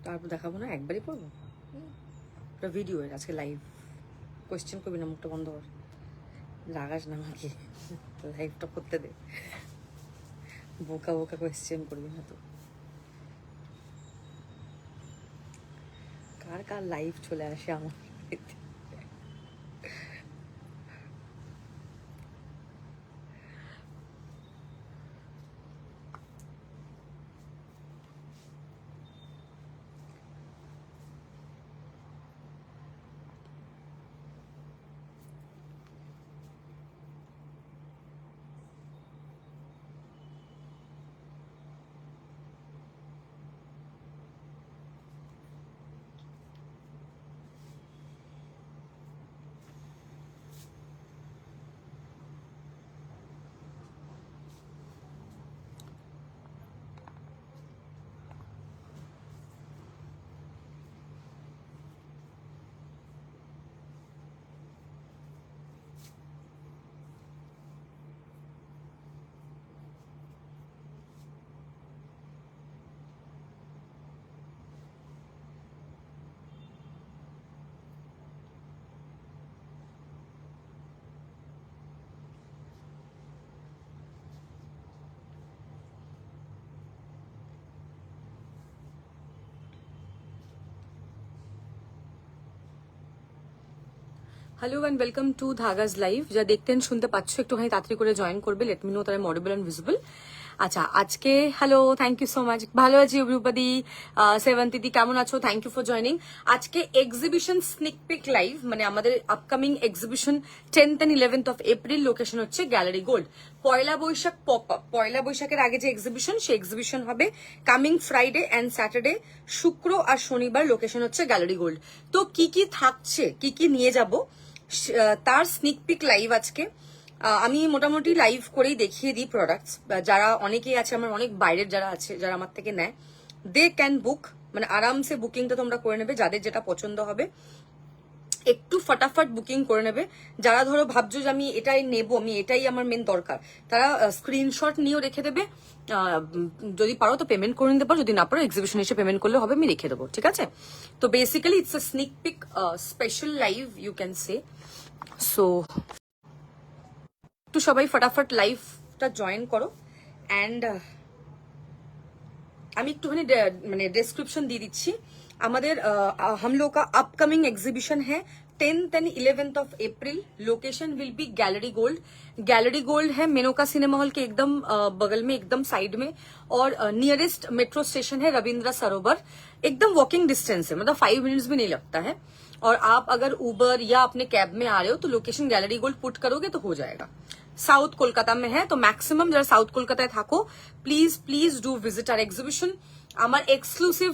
তারপর দেখাবো না, একবারই পড়বো। ভিডিও আজকে লাইভ, কোয়েশ্চেন করবি না, মুখটা বন্ধ কর, রাগাস না আমাকে, লাইভটা করতে দে, বোকা বোকা কোয়েশ্চেন করবি না তো। কার কার লাইভ চলে আসে আমার। Hello and welcome to Dhagaz live. যা দেখতেন শুনতে পাচ্ছ একটুখানি তাড়াতাড়ি করে জয়েন করবে, লেট মি নো তারা অডিবল অ্যান্ড ভিজিবল। আচ্ছা, আজকে hello, thank you so much, ভালো আছি অভিরূপাদি, সেভন্তিদি কেমন আছো, থ্যাংক ইউ ফর জয়নিং। আজকে এক্সিবিশন স্নিক পিক লাইভ, মানে আমাদের upcoming exhibition 10th and 11th of April, location হচ্ছে gallery gold. Poila Baishakh pop up, পয়লা বৈশাখের আগে যে এক্সিবিশন, সেই এক্সিবিশন হবে কামিং ফ্রাইডে অ্যান্ড স্যাটারডে, শুক্র আর শনিবার, লোকেশন হচ্ছে গ্যালারি গোল্ড। তো কি কি থাকছে, কি কি নিয়ে যাব, তার স্নিক পিক লাইভ আজকে। আমি মোটামুটি লাইভ করেই দেখিয়ে দিই প্রোডাক্টস। যারা অনেকেই আছে আমার, অনেক বাইরের যারা আছে, যারা আমার থেকে নেয়, দে ক্যান বুক, মানে আরামসে বুকিংটা তোমরা করে নেবে, যাদের যেটা পছন্দ হবে একটু ফটাফট বুকিং করে নেবে। যারা ধরো ভাবছো যে আমি এটাই নেবো, আমি এটাই আমার মেন দরকার, তারা স্ক্রিনশট নিয়েও রেখে দেবে। যদি পারো তো পেমেন্ট করে নিতে পারো, যদি না পারো এক্সিবিশন এসে পেমেন্ট করলে হবে, আমি রেখে দেবো, ঠিক আছে। তো basically it's a sneak peek special live you can say. So একটু সবাই ফটাফট লাইভটা জয়েন করো। অ্যান্ড আমি একটুখানি মানে ডেসক্রিপশন দিয়ে দিচ্ছি। আমাদের हम लोग का अपकमिंग एग्जीबिशन है 10th and 11th of April, location will be gallery gold. Gallery gold है मेनोका सिनेमा हॉल के एकदम बगल में, एकदम साइड में, और नियरेस्ट मेट्रो स्टेशन है रविंद्र सरोवर, एकदम वॉकिंग डिस्टेंस है, मतलब 5 मिनट्स भी नहीं लगता है। और आप अगर उबर या अपने कैब में आ रहे हो तो लोकेशन गैलरी गोल्ड पुट करोगे तो हो जाएगा। साउथ कोलकाता में है, तो मैक्सिमम जरा साउथ कोलकाताয় থাকো, please please do visit our exhibition. আমার exclusive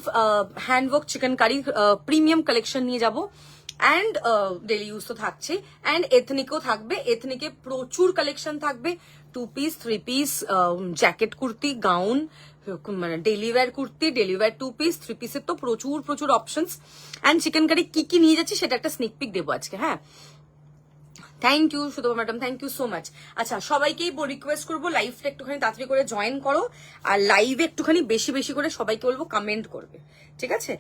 handwork chikankari premium collection নিয়ে যাব, অ্যান্ড ডেলি ইউজ তো থাকছে, অ্যান্ড এথনিকও থাকবে। এথনিকে প্রচুর কালেকশন থাকবে, 2 piece 3 piece, jacket kurti, gown, মানে daily wear kurti, daily wear 2 piece 3 পিসের তো প্রচুর প্রচুর অপশনস। অ্যান্ড চিকেন কারি কি কি নিয়ে যাচ্ছি সেটা একটা স্নিক পিক দেবো আজকে। হ্যাঁ, thank you Sutapa madam, thank you so much. আচ্ছা, সবাইকেই রিকোয়েস্ট করবো লাইভটা একটুখানি তাড়াতাড়ি করে জয়েন করো, আর লাইভে একটুখানি বেশি বেশি করে সবাইকে বলবো কমেন্ট করবে, ঠিক আছে।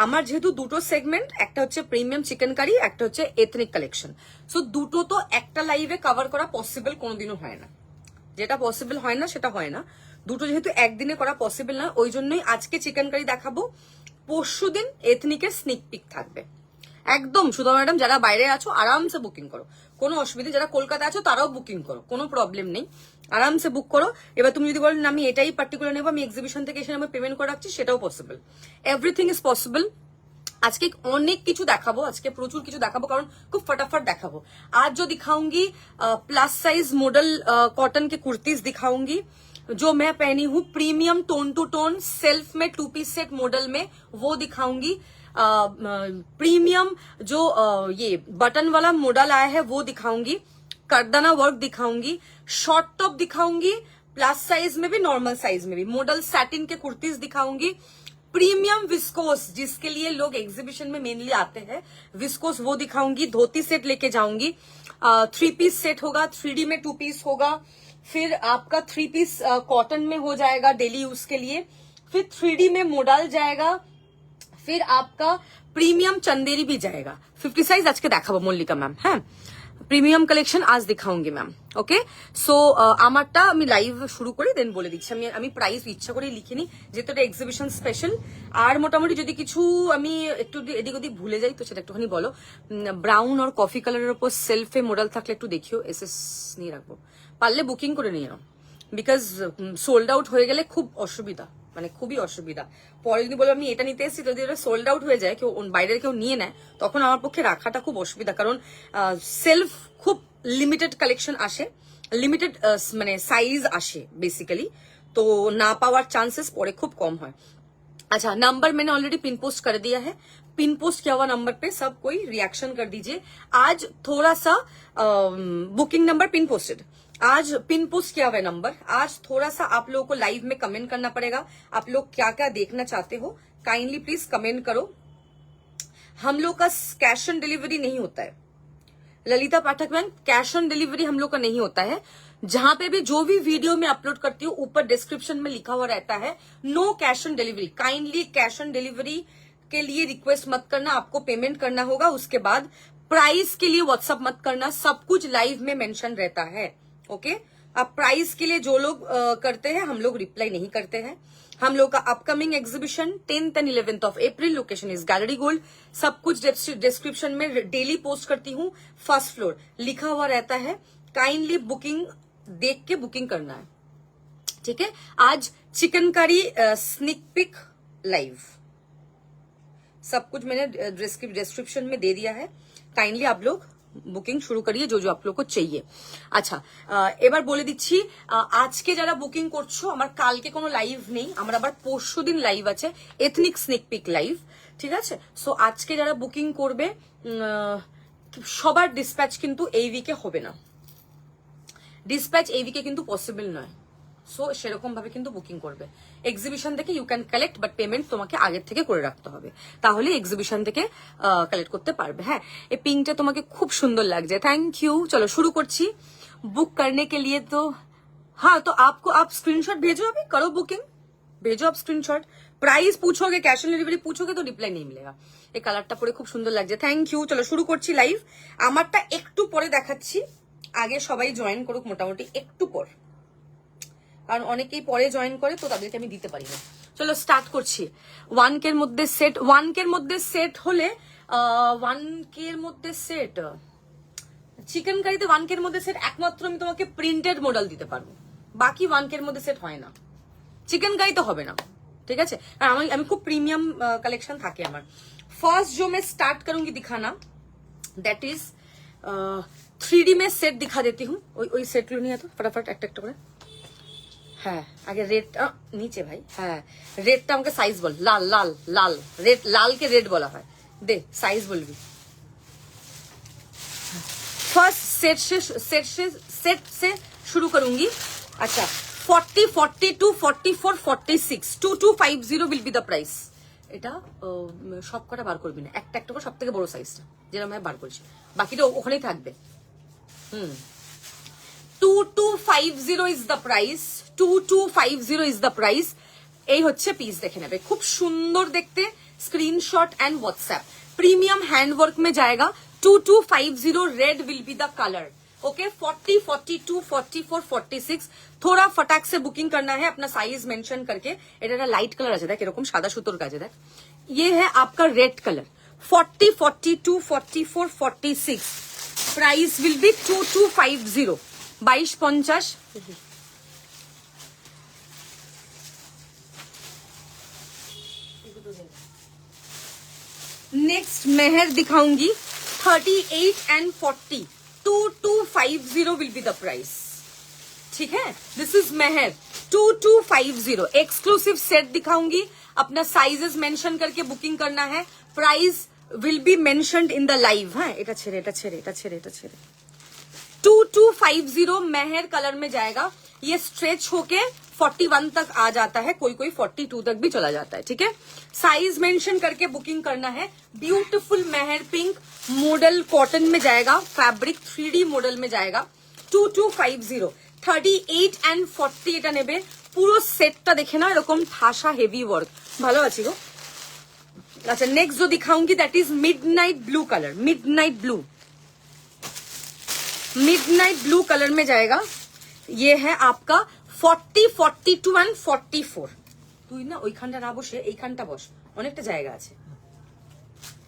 আমার যেহেতু দুটো সেগমেন্ট, একটা হচ্ছে প্রিমিয়াম চিকেন কারি, একটা হচ্ছে এথনিক কালেকশন, সো দুটো তো একটা লাইভে কভার করা পসিবল কোনোদিনও হয় না। যেটা পসিবল হয় না সেটা হয় না, দুটো যেহেতু একদিনে করা পসিবল না, ওই জন্যই আজকে চিকেন কারি দেখাবো, পরশুদিন এথনিকের স্নিক পিক থাকবে। একদম সুধা ম্যাডাম, যারা বাইরে আছো আরামসে বুকিং করো, কোনো অসুবিধা, যারা কলকাতা আছো তারাও বুকিং করো, কোনো প্রবলেম নেই, আরামসে বুক করো। এবার তুমি যদি বলেন আমি এটাই পার্টিকুলার নেবো, আমি এক্সিবিশন থেকে এসে আমি পেমেন্ট করে রাখছি, সেটাও পসিবল, এভরিথিং ইজ পসিবল। আজকে অনেক কিছু দেখাবো, আজকে প্রচুর কিছু দেখাবো, কারণ খুব फटाफट দেখাবো। आज जो दिखाऊंगी प्लस साइज मॉडल कॉटन के कुर्तीज दिखाऊंगी, जो मैं पहनी हूँ premium tone two tone self में 2 पीस सेट मॉडल में, वो दिखाऊंगी। प्रीमियम जो ये बटन वाला मॉडल आया है वो दिखाऊंगी, करदाना वर्क दिखाऊंगी, शॉर्ट टॉप दिखाऊंगी, प्लस साइज में भी नॉर्मल साइज में भी, मॉडल सैटिन के कुर्तीज दिखाऊंगी, प्रीमियम विस्कोस जिसके लिए लोग एग्जीबिशन में मेनली आते हैं, विस्कोस वो दिखाऊंगी, धोती सेट लेके जाऊंगी, 3 पीस सेट होगा, 3D में 2 पीस होगा, फिर आपका 3 पीस कॉटन में हो जाएगा डेली यूज के लिए, फिर 3D में मोडाल जाएगा, फिर आपका प्रीमियम चंदेरी भी जाएगा। 50 साइज आज के देखाबो मल्लिका मैम, হ্যাঁ প্রিমিয়াম কালেকশন আজ দেখাউঙ্গি ম্যাম। ওকে, সো আমারটা আমি লাইভ শুরু করি, দেন বলে দিচ্ছি। আমি প্রাইস ইচ্ছা করে লিখিনি যেহেতু এটা এক্সিবিশন স্পেশাল। আর মোটামুটি যদি কিছু আমি একটু এদিক ওদিক ভুলে যাই তো সেটা একটুখানি বলো। ব্রাউন আর কফি কালারের উপর সেলফে মডেল থাকলে একটু দেখিও, এসএস নিয়ে রাখবো, পারলে বুকিং করে নিও, বিকজ সোল্ড আউট হয়ে গেলে খুব অসুবিধা, মানে খুবই অসুবিধা। পরে যদি বলো আমি এটা নিতে এসেছি, যদি এটা সোল্ড আউট হয়ে যায়, কেউ বাইরের কেউ নিয়ে নেয়, তখন আমার পক্ষে রাখাটা খুব অসুবিধা, কারণ সেলফ খুব লিমিটেড কালেকশন আসে, লিমিটেড মানে সাইজ আসে बेसिकली, तो ना पावर चांसेस पड़े खूब कम है। अच्छा, नंबर मैंने ऑलरेडी पिन पोस्ट कर दिया है, पिन पोस्ट किया हुआ नंबर पे सब कोई रिएक्शन कर दीजिए। आज थोड़ा सा बुकिंग नंबर पिन पोस्टेड, आज पिन पोस्ट किया हुआ है नंबर। आज थोड़ा सा आप लोगों को लाइव में कमेंट करना पड़ेगा, आप लोग क्या क्या देखना चाहते हो, काइंडली प्लीज कमेंट करो। हम लोग का कैश ऑन डिलीवरी नहीं होता है ललिता पाठक मैम, कैश ऑन डिलीवरी हम लोग का नहीं होता है। जहां पे भी जो भी वीडियो में अपलोड करती हूँ ऊपर डिस्क्रिप्शन में लिखा हुआ रहता है no cash on delivery. Kindly cash on delivery के लिए रिक्वेस्ट मत करना, आपको पेमेंट करना होगा। उसके बाद प्राइस के लिए व्हाट्सअप मत करना, सब कुछ लाइव में मेंशन रहता है। ओके, अब प्राइस के लिए जो लोग करते हैं, हम लोग रिप्लाई नहीं करते हैं। हम लोग का upcoming exhibition 10th and 11th of April, location is gallery gold. सब कुछ डिस्क्रिप्शन में डेली पोस्ट करती हूँ, फर्स्ट फ्लोर लिखा हुआ रहता है। काइंडली बुकिंग देख के बुकिंग करना है, ठीक है। आज चिकनकारी स्निक पिक लाइव, सब कुछ मैंने डिस्क्रिप्शन में दे दिया है। काइंडली आप लोग বুকিং শুরু করিয়ে जो जो आप लोग को चाहिए। আচ্ছা, এবার বলে দিচ্ছি আজকে যারা বুকিং করছো, আমার কালকে কোনো লাইভ নেই, আমার আবার পরশুদিন লাইভ আছে, এথনিক স্নেক পিক লাইভ, ঠিক আছে। সো আজকে যারা বুকিং করবে সবার ডিসপ্যাচ কিন্তু এই উইকে হবে না, ডিসপ্যাচ এই উইকে কিন্তু পসিবল নয়। সো সেরকম ভাবে কিন্তু বুকিং করবে। এক্সিবিশন থেকে you can collect, but payment তোমাকে আগের থেকে করে রাখতে হবে, তাহলে এক্সিবিশন থেকে কালেক্ট করতে পারবে। হ্যাঁ, এই পিঙ্কটা তোমাকে খুব সুন্দর লাগছে, থ্যাংক ইউ। চলো শুরু করছি। बुक करने के लिए तो हाँ, तो आपको आप स्क्रीनशॉट भेजो, अभी करो बुकिंग, भेजो आप स्क्रीनशॉट। प्राइस पूछोगे, कैश ऑन डिलीवरी पूछोगे तो रिप्लाई नहीं मिलेगा। এই কালারটা পরে খুব সুন্দর লাগছে, থ্যাংক ইউ। চলো শুরু করছি লাইভ। আমারটা একটু পরে দেখাচ্ছি, আগে সবাই জয়েন করুক মোটামুটি একটু পর, কারণ অনেকেই পরে জয়েন করে তো তাদেরকে আমি দিতে পারি না। চলো স্টার্ট করছি। 1K এর মধ্যে সেট, 1K এর মধ্যে সেট হলে 1K এর মধ্যে সেট চিকেন কারিতে 1K এর মধ্যে সেট একমাত্র আমি তোমাকে প্রিন্টেড মডেল দিতে পারবো, বাকি 1K এর মধ্যে সেট হয় না। চিকেন কারি তো হবে না, ঠিক আছে। আর আমি খুব প্রিমিয়াম कलेक्शन থাকে আমার। फर्स्ट जो मैं स्टार्ट करूंगी दिखाना, दैट इज 3D में सेट दिखा देती हूँ। ওই সেটগুলো নিয়ে তো फटाफट একটা একটা করে। হ্যাঁ, আগে রেডটা নিচে ভাই। হ্যাঁ, রেডটা আমাকে সাইজ বল। লাল লাল লাল রেড, লালকে রেড বলা হয়। দে সাইজ বলবি। फर्स्ट सेट से शुरू करूंगी। अच्छा, 40, 42, 44, 46, 2250 विल बी द प्राइस। এটা সব কটা বার করবি না, একটা একটা করে সব থেকে বড় সাইজটা যেরকম আমি বার করছি, বাকিটা ওখানেই থাকবে। 2250 is the price, 2250 is the price. এই হচ্ছে পিস, দেখে নেবে, খুব সুন্দর দেখতে। Screenshot and WhatsApp, premium handwork में जाएगा। 2250 red will be the colour. Okay, 40, 42, 44, 46 थोड़ा फटाक से बुकिंग करना है, अपना साइज मेंशन करके। এটা লাইট কালার আছে, দেখ এরকম সাদা সুতোর কাজে, দেখ ये है आपका red colour. 40, 42, 44, 46 price will be 2250, 2250। Next Mehar दिखाऊंगी 38 and 40, 2250 will be the price, ठीक है। This is Mehar 2250 exclusive set दिखाऊंगी। अपना साइजेस मेंशन करके बुकिंग करना है, price will be mentioned in the live. हाँ, এটা ছেড়ে এটা ছেড়ে এটা ছেড়ে এটা ছেড়ে 2250 मेहर कलर में जाएगा। ये स्ट्रेच होके 41 तक आ जाता है, कोई कोई 42 तक भी चला जाता है, ठीक है। साइज मेंशन करके बुकिंग करना है। ब्यूटीफुल मेहर पिंक मॉडल कॉटन में जाएगा, फैब्रिक 3D मॉडल में जाएगा। 2250 38 and 40 এটা নেবে। পুরো সেটটা দেখে না এরকম ঠাসা হেভি ওয়ার্ক, ভালো আছে গো। अच्छा नेक्स्ट जो दिखाऊंगी that is midnight blue colour. Midnight blue colour में जाएगा। ये है आपका 40, 42 एंड 44। তুই না ওইখানটা না বসে এইখানটা বস, অনেকটা জায়গা আছে,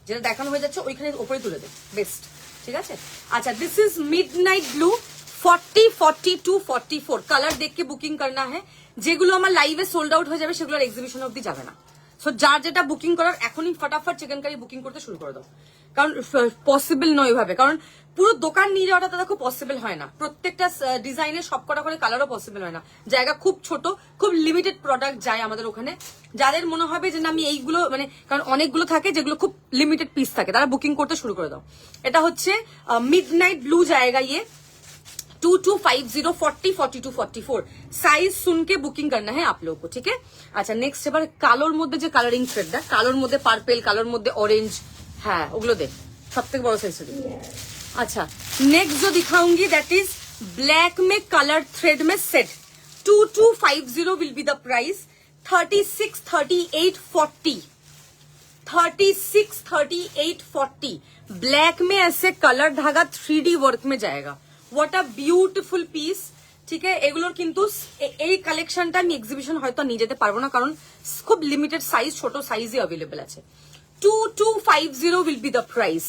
যেটা দেখানো হয়ে যাচ্ছে ওইখানে উপরে তুলে দে, বেস্ট, ঠিক আছে। আচ্ছা this is midnight blue 40, 42, 44 colour দেখ के বুকিং करना है। যেগুলো আমার লাইভে সোল্ড আউট হয়ে যাবে সেগুলোর এক্সিবিশন অবধি যাবে না। সো যার যেটা বুকিং করার এখনই ফটাফট চিকেন কারি বুকিং করতে শুরু করে দাও, কারণ পসিবল নয় ওইভাবে, কারণ পুরো দোকান নিয়ে যাওয়াটা তো দেখো পসিবল হয় না, প্রত্যেকটা ডিজাইনের সব কটা করে কালারও পসিবল হয় না, জায়গা খুব ছোট, খুব লিমিটেড প্রোডাক্ট যায় আমাদের ওখানে। যাদের মনে হবে যে না আমি এইগুলো মানে, কারণ অনেকগুলো থাকে যেগুলো খুব লিমিটেড পিস থাকে, তারা বুকিং করতে শুরু করে দাও। এটা হচ্ছে মিডনাইট ব্লু জায়গা, ইয়ে 2250 40 42 44 साइज सुन के बुकिंग करना है आप लोगों को, ठीक है। अच्छा नेक्स्ट এবার কালোর মধ্যে যে কালারিং থ্রেডটা, কালোর মধ্যে পার্পল, কালোর মধ্যে অরেঞ্জ, হ্যাঁ ওগুলো দে, সবথেকে বড় সাইজ দে। अच्छा नेक्स्ट जो दिखाऊंगी दैट इज ब्लैक में कलर थ्रेड में set 2250 will be the price. 36, 38, 40 36, 38, 40 black में ऐसे कलर धागा 3D वर्क में जाएगा। व्हाट अ ब्यूटीफुल পিস, ঠিক আছে। এগুলোর কিন্তু এই কালেকশনটা আমি এক্সিবিশন হয়তো নিয়ে যেতে পারবো না, কারণ খুব লিমিটেড সাইজ, ছোট সাইজই अवेलेबल আছে। 2250 will be the price.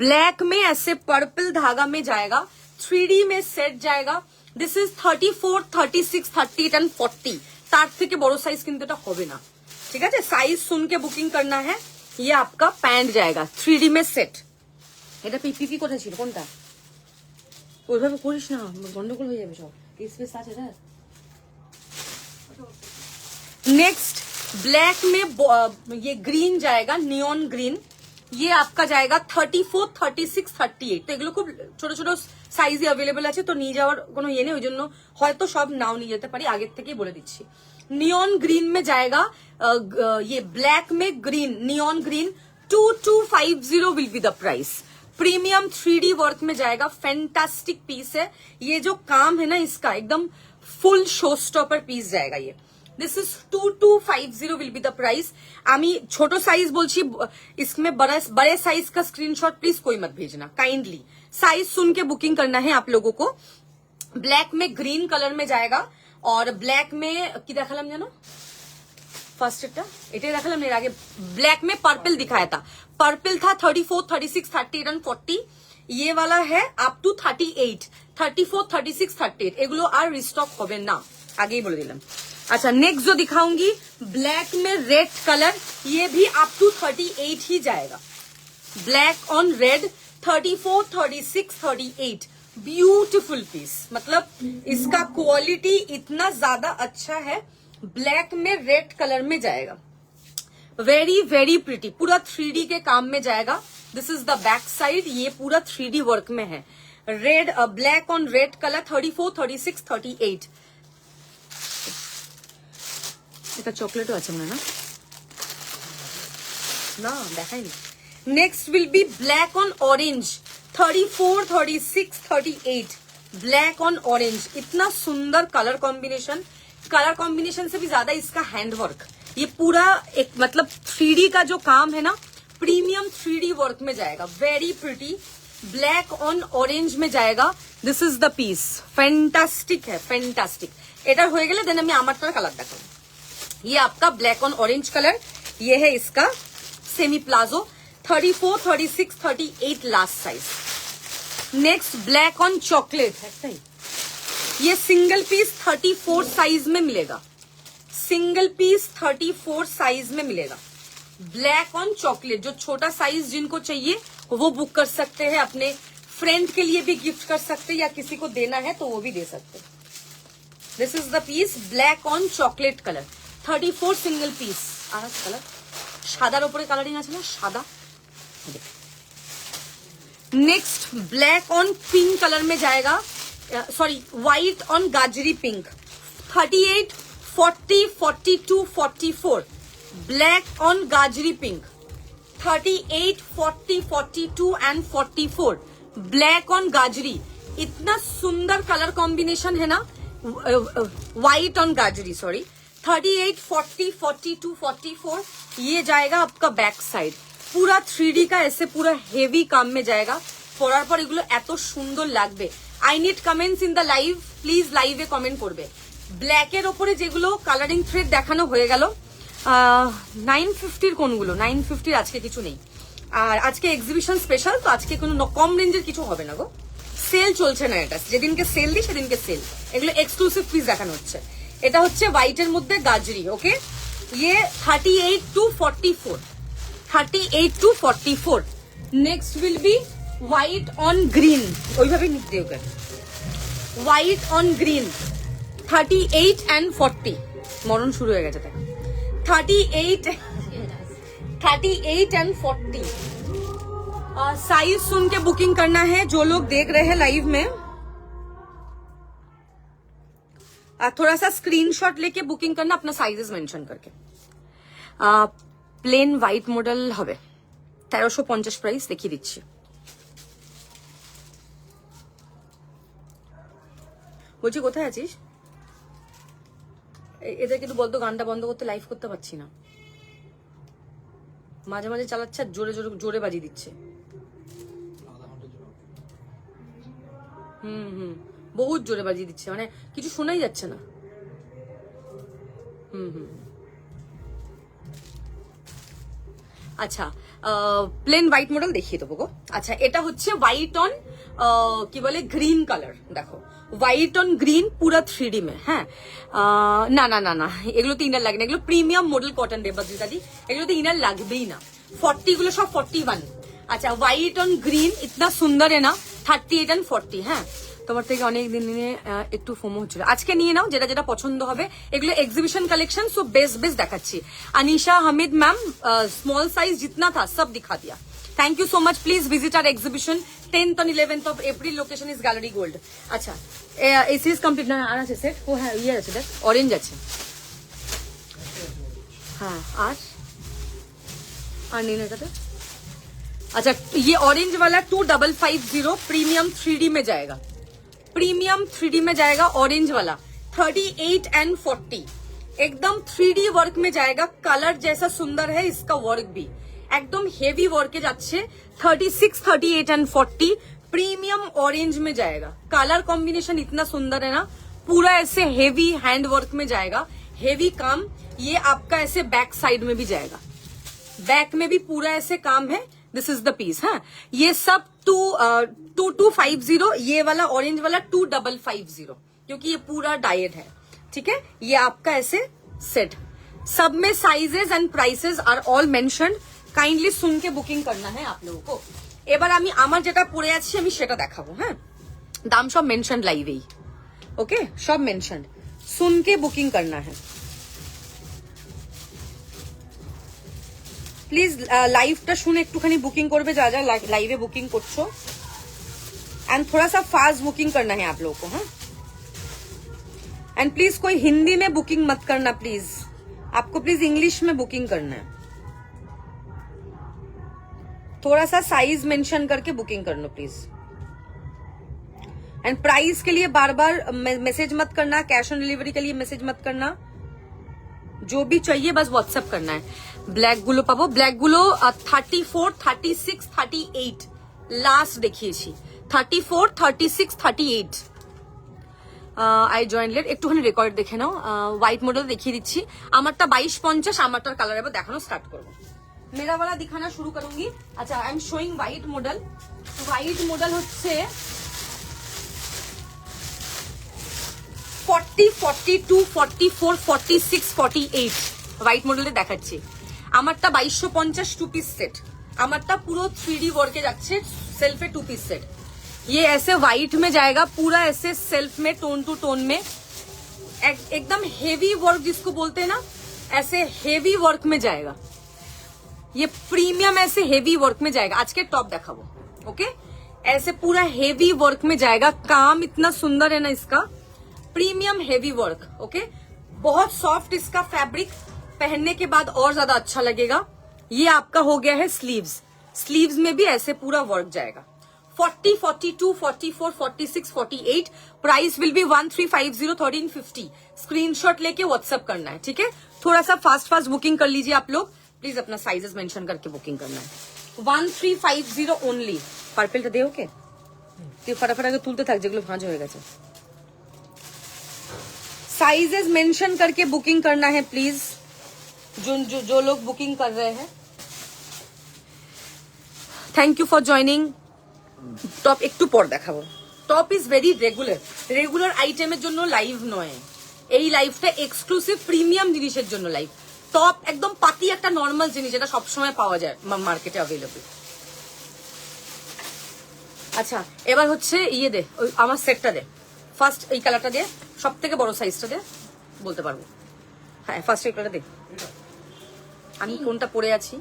Black में ऐसे पर्पल धागा में जाएगा, 3D में सेट जाएगा। This is 34, 36, 38 and 40। তার থেকে বড় সাইজ কিন্তু এটা হবে না, ঠিক আছে। সাইজ सुन के बुकिंग करना है। ये आपका पैंट जाएगा 3D में सेट। এটা পিপি কোথায় ছিল, কোনটা? ওইভাবে করিস না, গন্ডগোল হয়ে যাবে সব, স্পেস আছে না। नेक्स्ट ब्लैक में ये ग्रीन जाएगा, नियॉन ग्रीन। ये आपका जाएगा 34, 36, 38। তো এগুলো খুব ছোট ছোট সাইজে अवेलेबल আছে, তো নিয়ে যাওয়ার কোনো ইয়ে নেই, ওই জন্য হয়তো সব নাও নিয়ে যেতে পারি, আগের থেকেই বলে দিচ্ছি। नियॉन ग्रीन में जाएगा, ये ब्लैक में green, neon green 2250 will be the price. Premium 3D work में जाएगा, फैंटास्टिक पीस है। ये जो काम है ना इसका एकदम फुल शो स्टॉपर पीस जाएगा ये। This is 2250 will be the price. आमी छोटो साइज बोलছি, इसमें बड़े साइज का स्क्रीनशॉट प्लीज कोई मत भेजना, काइंडली साइज सुन के बुकिंग करना है आप लोगों को। ब्लैक में ग्रीन कलर में जाएगा, और ब्लैक में কি দেখালাম জানো ফার্স্ট এটাই দেখালাম, এর আগে ब्लैक में पर्पल दिखाया था। पर्पल था 34, 36, 38 एंड 40। ये वाला है अप टू 38, 34, 36, 38। এগুলো আর রিস্টক হবে না, আগেই বলে দিলাম। अच्छा नेक्स्ट जो दिखाऊंगी ब्लैक में रेड कलर, ये भी अप टू 38 ही जाएगा। Black on red 34, 36, 38। Beautiful piece, मतलब इसका क्वालिटी इतना ज्यादा अच्छा है। ब्लैक में रेड कलर में जाएगा, वेरी वेरी प्रिटी, पूरा 3D के काम में जाएगा। This is the back side, ये पूरा 3D वर्क में है। Red, black on red colour 34, 36, 38। এটা চকলেটও আছে মনে না, না দেখাইনি। Next will B black on orange 34, 36, 38। Black on orange, इतना सुंदर कलर कॉम्बिनेशन, कलर कॉम्बिनेशन से भी ज्यादा इसका हैंडवर्क, ये पूरा एक मतलब 3D का जो काम है ना, प्रीमियम 3D वर्क में जाएगा, very pretty. Black on orange में जाएगा। This is the piece, fantastic है, फैंटास्टिक। এটা হয়ে গেলে দেন আমি আমারটার কালার দেখাবো। ये आपका ब्लैक ऑन ऑरेंज कलर, ये है इसका semi palazzo 34, 36, 38 last size. Next black on chocolate है, ये सिंगल पीस 34 साइज में मिलेगा, सिंगल पीस 34 साइज में मिलेगा। ब्लैक ऑन चॉकलेट, जो छोटा साइज जिनको चाहिए वो बुक कर सकते हैं, अपने फ्रेंड के लिए भी गिफ्ट कर सकते हैं, या किसी को देना है तो वो भी दे सकते हैं। This is the piece black on chocolate colour 34 single piece. আর কালার সাদার উপরে কালারিং আছে না, সাদা। Next black on pink colour में जाएगा, सॉरी व्हाइट ऑन गाजरी पिंक 38, 40, 42, 44। ब्लैक ऑन गाजरी पिंक 38, 40, 42 एंड 44। ब्लैक ऑन गाजरी, इतना सुंदर कलर कॉम्बिनेशन है ना, व्हाइट ऑन गाजरी, सॉरी 38, 40, 42, 44 ये जाएगा आपका बैक साइड। पूरा 3D का ऐसे पूरा हेवी काम में जाएगा। পরার পর এগুলো এত সুন্দর লাগবে। I need comments in the live, please লাইভে কমেন্ট করবে। ব্ল্যাকের ওপরে যেগুলো কালারিং থ্রেড দেখানো হয়ে গেল, 950 কোনগুলো, 950 আজকে কিছু নেই। আর আজকে এক্সিবিশন স্পেশাল, তো আজকে কোনো কম রেঞ্জের কিছু হবে না গো, সেল চলছে না। এটা যেদিনকে সেল দিই সেদিনকে সেল, এগুলো এক্সক্লুসিভ পিস দেখানো হচ্ছে। এটা হচ্ছে হোয়াইটের মধ্যে গাজরি, ওকে। ये 38 to 44, 38 to 44। Next will be white on green, ওইভাবে নিতে ওকে, হোয়াইট অন গ্রিন 38 and 40। মরণ শুরু হয়ে গেছে, 38 and 40। साइज सुन के बुकिंग करना है जो लोग देख रहे हैं लाइव में। थोड़ा सा स्क्रीनशॉट लेके बुकिंग करना, अपना साइजेस मेंशन करके। प्लेन व्हाइट मॉडल হবে 1350 প্রাইস দেখিয়ে দিচ্ছি। বলছি কোথায় আছিস? এদেরকে একটু বলতো গানটা বন্ধ করতে, লাইভ করতে পারছি না। মাঝে মাঝে চালাচ্ছে আর জোরে জোরে জোরে বাজিয়ে দিচ্ছে। বহুত জোরে বাজিয়ে দিচ্ছে, মানে কিছু শোনাই যাচ্ছে না। আচ্ছা, প্লেন হোয়াইট মডেল দেখিয়ে দেবো গো। আচ্ছা, এটা হচ্ছে হোয়াইট অন কি বলে গ্রিন কালার, দেখো হোয়াইট অন গ্রিন পুরা 3D মে। হ্যাঁ, না না না না, এগুলোতে ইনার লাগে না, এগুলো প্রিমিয়াম মডেল কটন রে বদ্রিকাদি, এগুলোতে ইনার লাগবেই না। 40 গুলো সব 41। আচ্ছা, হোয়াইট অন গ্রিন ইতনা সুন্দর है ना, 38 and 40। হ্যাঁ, তোমার থেকে অনেক দিন নিয়ে একটু ফোমো হচ্ছিল, আজকে নিয়ে নাও যেটা যেটা পছন্দ হবে। এগুলো exhibition collection, so best best দেখাচ্ছি। Anisha Hamid ma'am, small size जितना था सब दिखा दिया। Thank you so much. Please visit our exhibition 10th and 11th of April। Location is gallery gold. अच्छा, এসি ইজ কমপ্লিট না, আর আছে সেট? ও হ্যাঁ, ইয়ে আছে, দেখ অরেঞ্জ আছে। হ্যাঁ, আর নেই না এটাতে। अच्छा, ये ऑरेंज वाला 2550 प्रीमियम 3D में जाएगा, प्रीमियम 3D में जाएगा ऑरेंज वाला 38 and 40। एकदम 3D वर्क में जाएगा। कलर जैसा सुंदर है इसका वर्क भी एकदम हेवी वर्क के जाच्छे। 36, 38 and 40 प्रीमियम ऑरेंज में जाएगा। कलर कॉम्बिनेशन इतना सुंदर है ना, पूरा ऐसे हेवी हैंड वर्क में जाएगा, हेवी काम। ये आपका ऐसे बैक साइड में भी जाएगा, बैक में भी पूरा ऐसे काम है। This is the piece. हाँ, ये सब 2250, ये वाला ऑरेंज वाला 2550, क्योंकि ये पूरा डाइड है। ठीक है, ये आपका ऐसे सेट। सब में sizes and prices are all mentioned. Kindly सुन के बुकिंग करना है आप लोगों को। এবার আমি আমার যেটা পরে আছি আমি সেটা দেখাবো। হ্যাঁ, দাম সব মেনশন লাইভেই, ওকে, সব মেনশন। सुन के बुकिंग करना है প্লিজ। লাইভটা শুনে একটুখানি বুকিং করবে যা যা লাইভে বুকিং করছো। एंड थोड़ा सा फास्ट बुकिंग करना है आप लोगों को। हाँ, एंड प्लीज कोई हिंदी में बुकिंग मत करना प्लीज, आपको प्लीज इंग्लिश में बुकिंग करना है। थोड़ा सा साइज मेंशन करके बुकिंग कर लो प्लीज। एंड प्राइस के लिए बार बार मैसेज मत करना, कैश ऑन डिलीवरी के लिए मैसेज मत करना। जो भी चाहिए बस व्हाट्सएप करना है। ब्लैक गुलो पाबो, ब्लैक गुलो 34, 36, 38 लास्ट দেখিয়েছি। 34, 36, 38। আই জয়েন লেট, একটুখানি রেকর্ড দেখে নাও। হোয়াইট মডেল দেখিয়ে দিচ্ছি। আমারটা 2250, আমারটার কালার এবার দেখানো স্টার্ট করবো। मेरा वाला दिखाना शुरू करूंगी। अच्छा, I am showing white model. White model হচ্ছে 40, 42, 44, 46, 48 হোয়াইট মডেলে দেখাচ্ছি। আমারটা 2250 টু পিস সেট। আমারটা পুরো 3D वर्क যাচ্ছে, सेल्फे 2 पीस सेट। ये ऐसे व्हाइट में जाएगा, पूरा ऐसे सेल्फ में टोन टू टोन में, एकदम हेवी वर्क जिसको बोलते हैं ना, ऐसे हेवी वर्क में जाएगा। ये प्रीमियम ऐसे हेवी वर्क में जाएगा। आज के टॉप देखाबो, ओके। ऐसे पूरा हेवी वर्क में जाएगा, काम इतना सुंदर है ना इसका, प्रीमियम हेवी वर्क, ओके। बहुत सॉफ्ट इसका फैब्रिक, पहनने के बाद और ज्यादा अच्छा लगेगा। ये आपका हो गया है स्लीव्स। स्लीव्स में भी ऐसे पूरा वर्क जाएगा। 40, 42, 44, 46, 48. Price will B 1350, 1350. स्क्रीनशॉट लेके व्हाट्सएप करना है, ठीक है? थोड़ा सा फास्ट फास्ट बुकिंग कर लीजिए आप लोग प्लीज, अपना साइजेस मेंशन करके बुकिंग करना है. 1350 ओनली. পার্পেলটা দে ওকে, তুই फटाफट আগে তুলতে থাক যেগুলো ভাঁজ হয়ে গেছে. साइजेस मेंशन करके बुकिंग करना है प्लीज, जो लोग बुकिंग कर रहे हैं. Thank you for joining. Top একটু পর দেখাবো. টপ ইজ ভেরি রেগুলার আইটেমের জন্য লাইভ নয়, এই লাইভটা এক্সক্লুসিভ প্রিমিয়াম জিনিসের জন্য লাইভ. টপ একদম পাতি একটা নর্মাল জিনিস, এটা সবসময় পাওয়া যায় মার্কেটে অ্যাভেলেবল. আচ্ছা এবার হচ্ছে ইয়ে দে, ওই আমার সেটটা দে ফার্স্ট, এই কালারটা দে, সব থেকে বড় সাইজটা দে, বলতে পারবো. হ্যাঁ ফার্স্ট এই কালারটা দে, আমি কোনটা পরে আছি,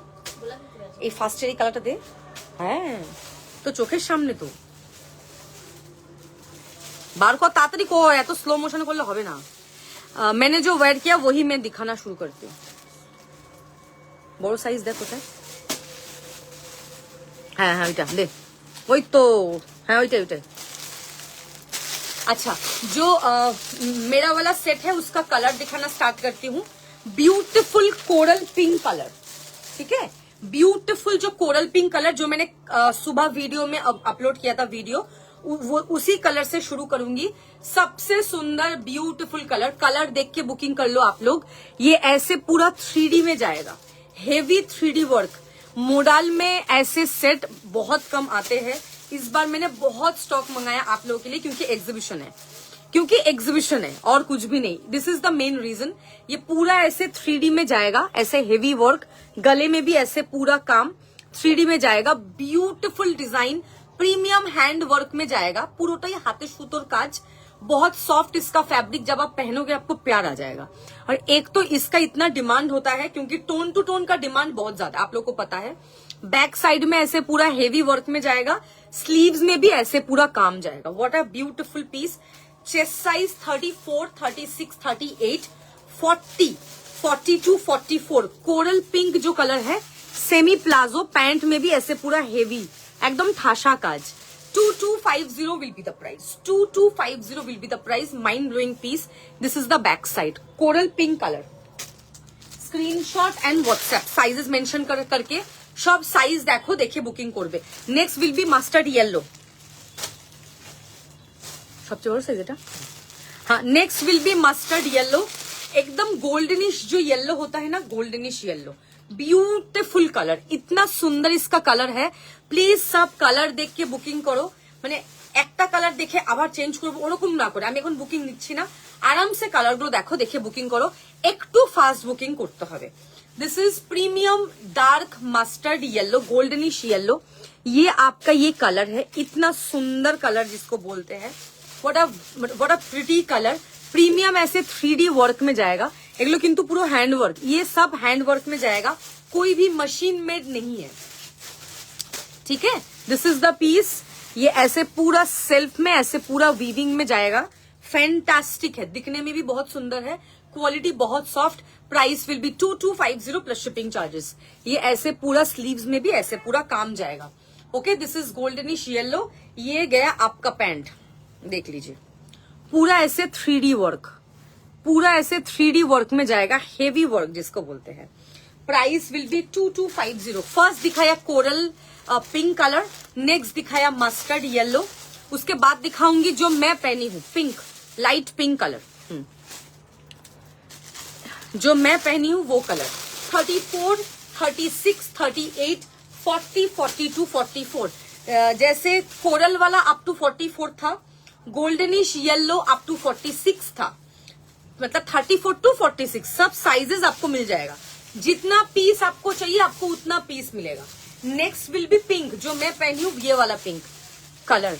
এই ফার্স্টের এই কালারটা দে. হ্যাঁ তো চোখের সামনে তো বার কর, তাড়াতাড়ি কর, এত স্লো মোশনে করলে হবে না. मैंने जो वेयर किया वही मैं दिखाना शुरू करती हूँ. বড় সাইজ দেখ কোথায়, হ্যাঁ হ্যাঁ ওইটা দে, ওই তো হ্যাঁ ওইটাই ওইটাই. अच्छा जो मेरा वाला सेट है उसका कलर दिखाना स्टार्ट करती हूँ. ब्यूटीफुल कोरल पिंक कलर, ठीक है? ब्यूटीफुल जो कोरल पिंक कलर जो मैंने सुबह वीडियो में अपलोड किया था वीडियो, वो उसी कलर से शुरू करूंगी. सबसे सुंदर ब्यूटीफुल कलर देख के बुकिंग कर लो आप लोग. ये ऐसे पूरा 3D में जाएगा, हेवी 3D वर्क. मोडाल में ऐसे सेट बहुत कम आते हैं. इस बार मैंने बहुत स्टॉक मंगाया आप लोगों के लिए क्योंकि एग्जीबिशन है और कुछ भी नहीं. This is the main reason. ये पूरा ऐसे 3D में जाएगा, ऐसे हेवी वर्क, गले में भी ऐसे पूरा काम 3D में जाएगा. Beautiful design, premium hand work में जाएगा. পুরোটাই হাতে সুতোর কাজ, बहुत सॉफ्ट इसका फैब्रिक. जब आप पहनोगे आपको प्यार आ जाएगा. और एक तो इसका इतना डिमांड होता है क्योंकि टोन टू टोन का डिमांड बहुत ज्यादा, आप लोग को पता है. बैक साइड में ऐसे पूरा हेवी वर्क में जाएगा, स्लीव्स में भी ऐसे पूरा काम जाएगा. What a beautiful piece. Chest size 34, 36, 38, 40, 42, 44. Coral pink जो कलर है, सेमी प्लाजो, पैंट में भी ऐसे पूरा हेवी एकदम ठासा काज. 2250 will be the price. 2250 will be the price. Mind blowing piece. This is the back side. Coral pink color. Screenshot and WhatsApp. Sizes mention करके सब size देखो, देखे बुकिंग করবে. Next will be mustard yellow. सबसे बड़ा size এটা. हाँ next will be mustard yellow. एकदम गोल्डनिश जो येलो होता है ना, गोल्डनिश येलो. ब्यूटीफुल कलर, इतना सुंदर इसका कलर है. প্লিজ সব কালার দেখে বুকিং করো, মানে একটা কালার দেখে আবার চেঞ্জ করবো ওরকম না করে. আমি এখন বুকিং নিচ্ছি না, আরামসে কালারগুলো দেখো, দেখে বুকিং করো. একটু ফাস্ট বুকিং করতে হবে. This is premium dark mustard yellow, goldenish yellow. ये आपका ये कलर है, इतना सुंदर कलर जिसको बोलते हैं. What a pretty colour. Premium ऐसे 3D वर्क में जाएगा. एगलो किंतु पूरा हैंड वर्क, ये सब हैंड वर्क में जाएगा, कोई भी मशीन मेड नहीं है, ठीक है? This is the piece. ये ऐसे पूरा सेल्फ में ऐसे पूरा वीविंग में जाएगा. फैंटास्टिक है, दिखने में भी बहुत सुंदर है, क्वालिटी बहुत soft. Price will be 2250 plus shipping charges. ये ऐसे पूरा स्लीव्स में भी ऐसे पूरा काम जाएगा. Okay, this is goldenish yellow. ये गया आपका पैंट, देख लीजिए पूरा ऐसे 3D वर्क, पूरा ऐसे 3D वर्क में जाएगा, हेवी वर्क जिसको बोलते हैं. Price will be 2250. फर्स्ट दिखाया कोरल पिंक कलर, नेक्स्ट दिखाया मस्टर्ड येलो, उसके बाद दिखाऊंगी जो मैं पहनी हूँ पिंक, लाइट पिंक कलर. जो मैं पहनी हूँ वो कलर 34, 36, 38, 40, 42, 44. जैसे कोरल वाला अप टू 44 था, गोल्डनिश येलो अप टू 46 था, मतलब 34 टू 46 सब साइजेस आपको मिल जाएगा. जितना पीस आपको चाहिए आपको उतना पीस मिलेगा. नेक्स्ट विल बी पिंक, जो मैं पहनी हूँ ये वाला पिंक कलर.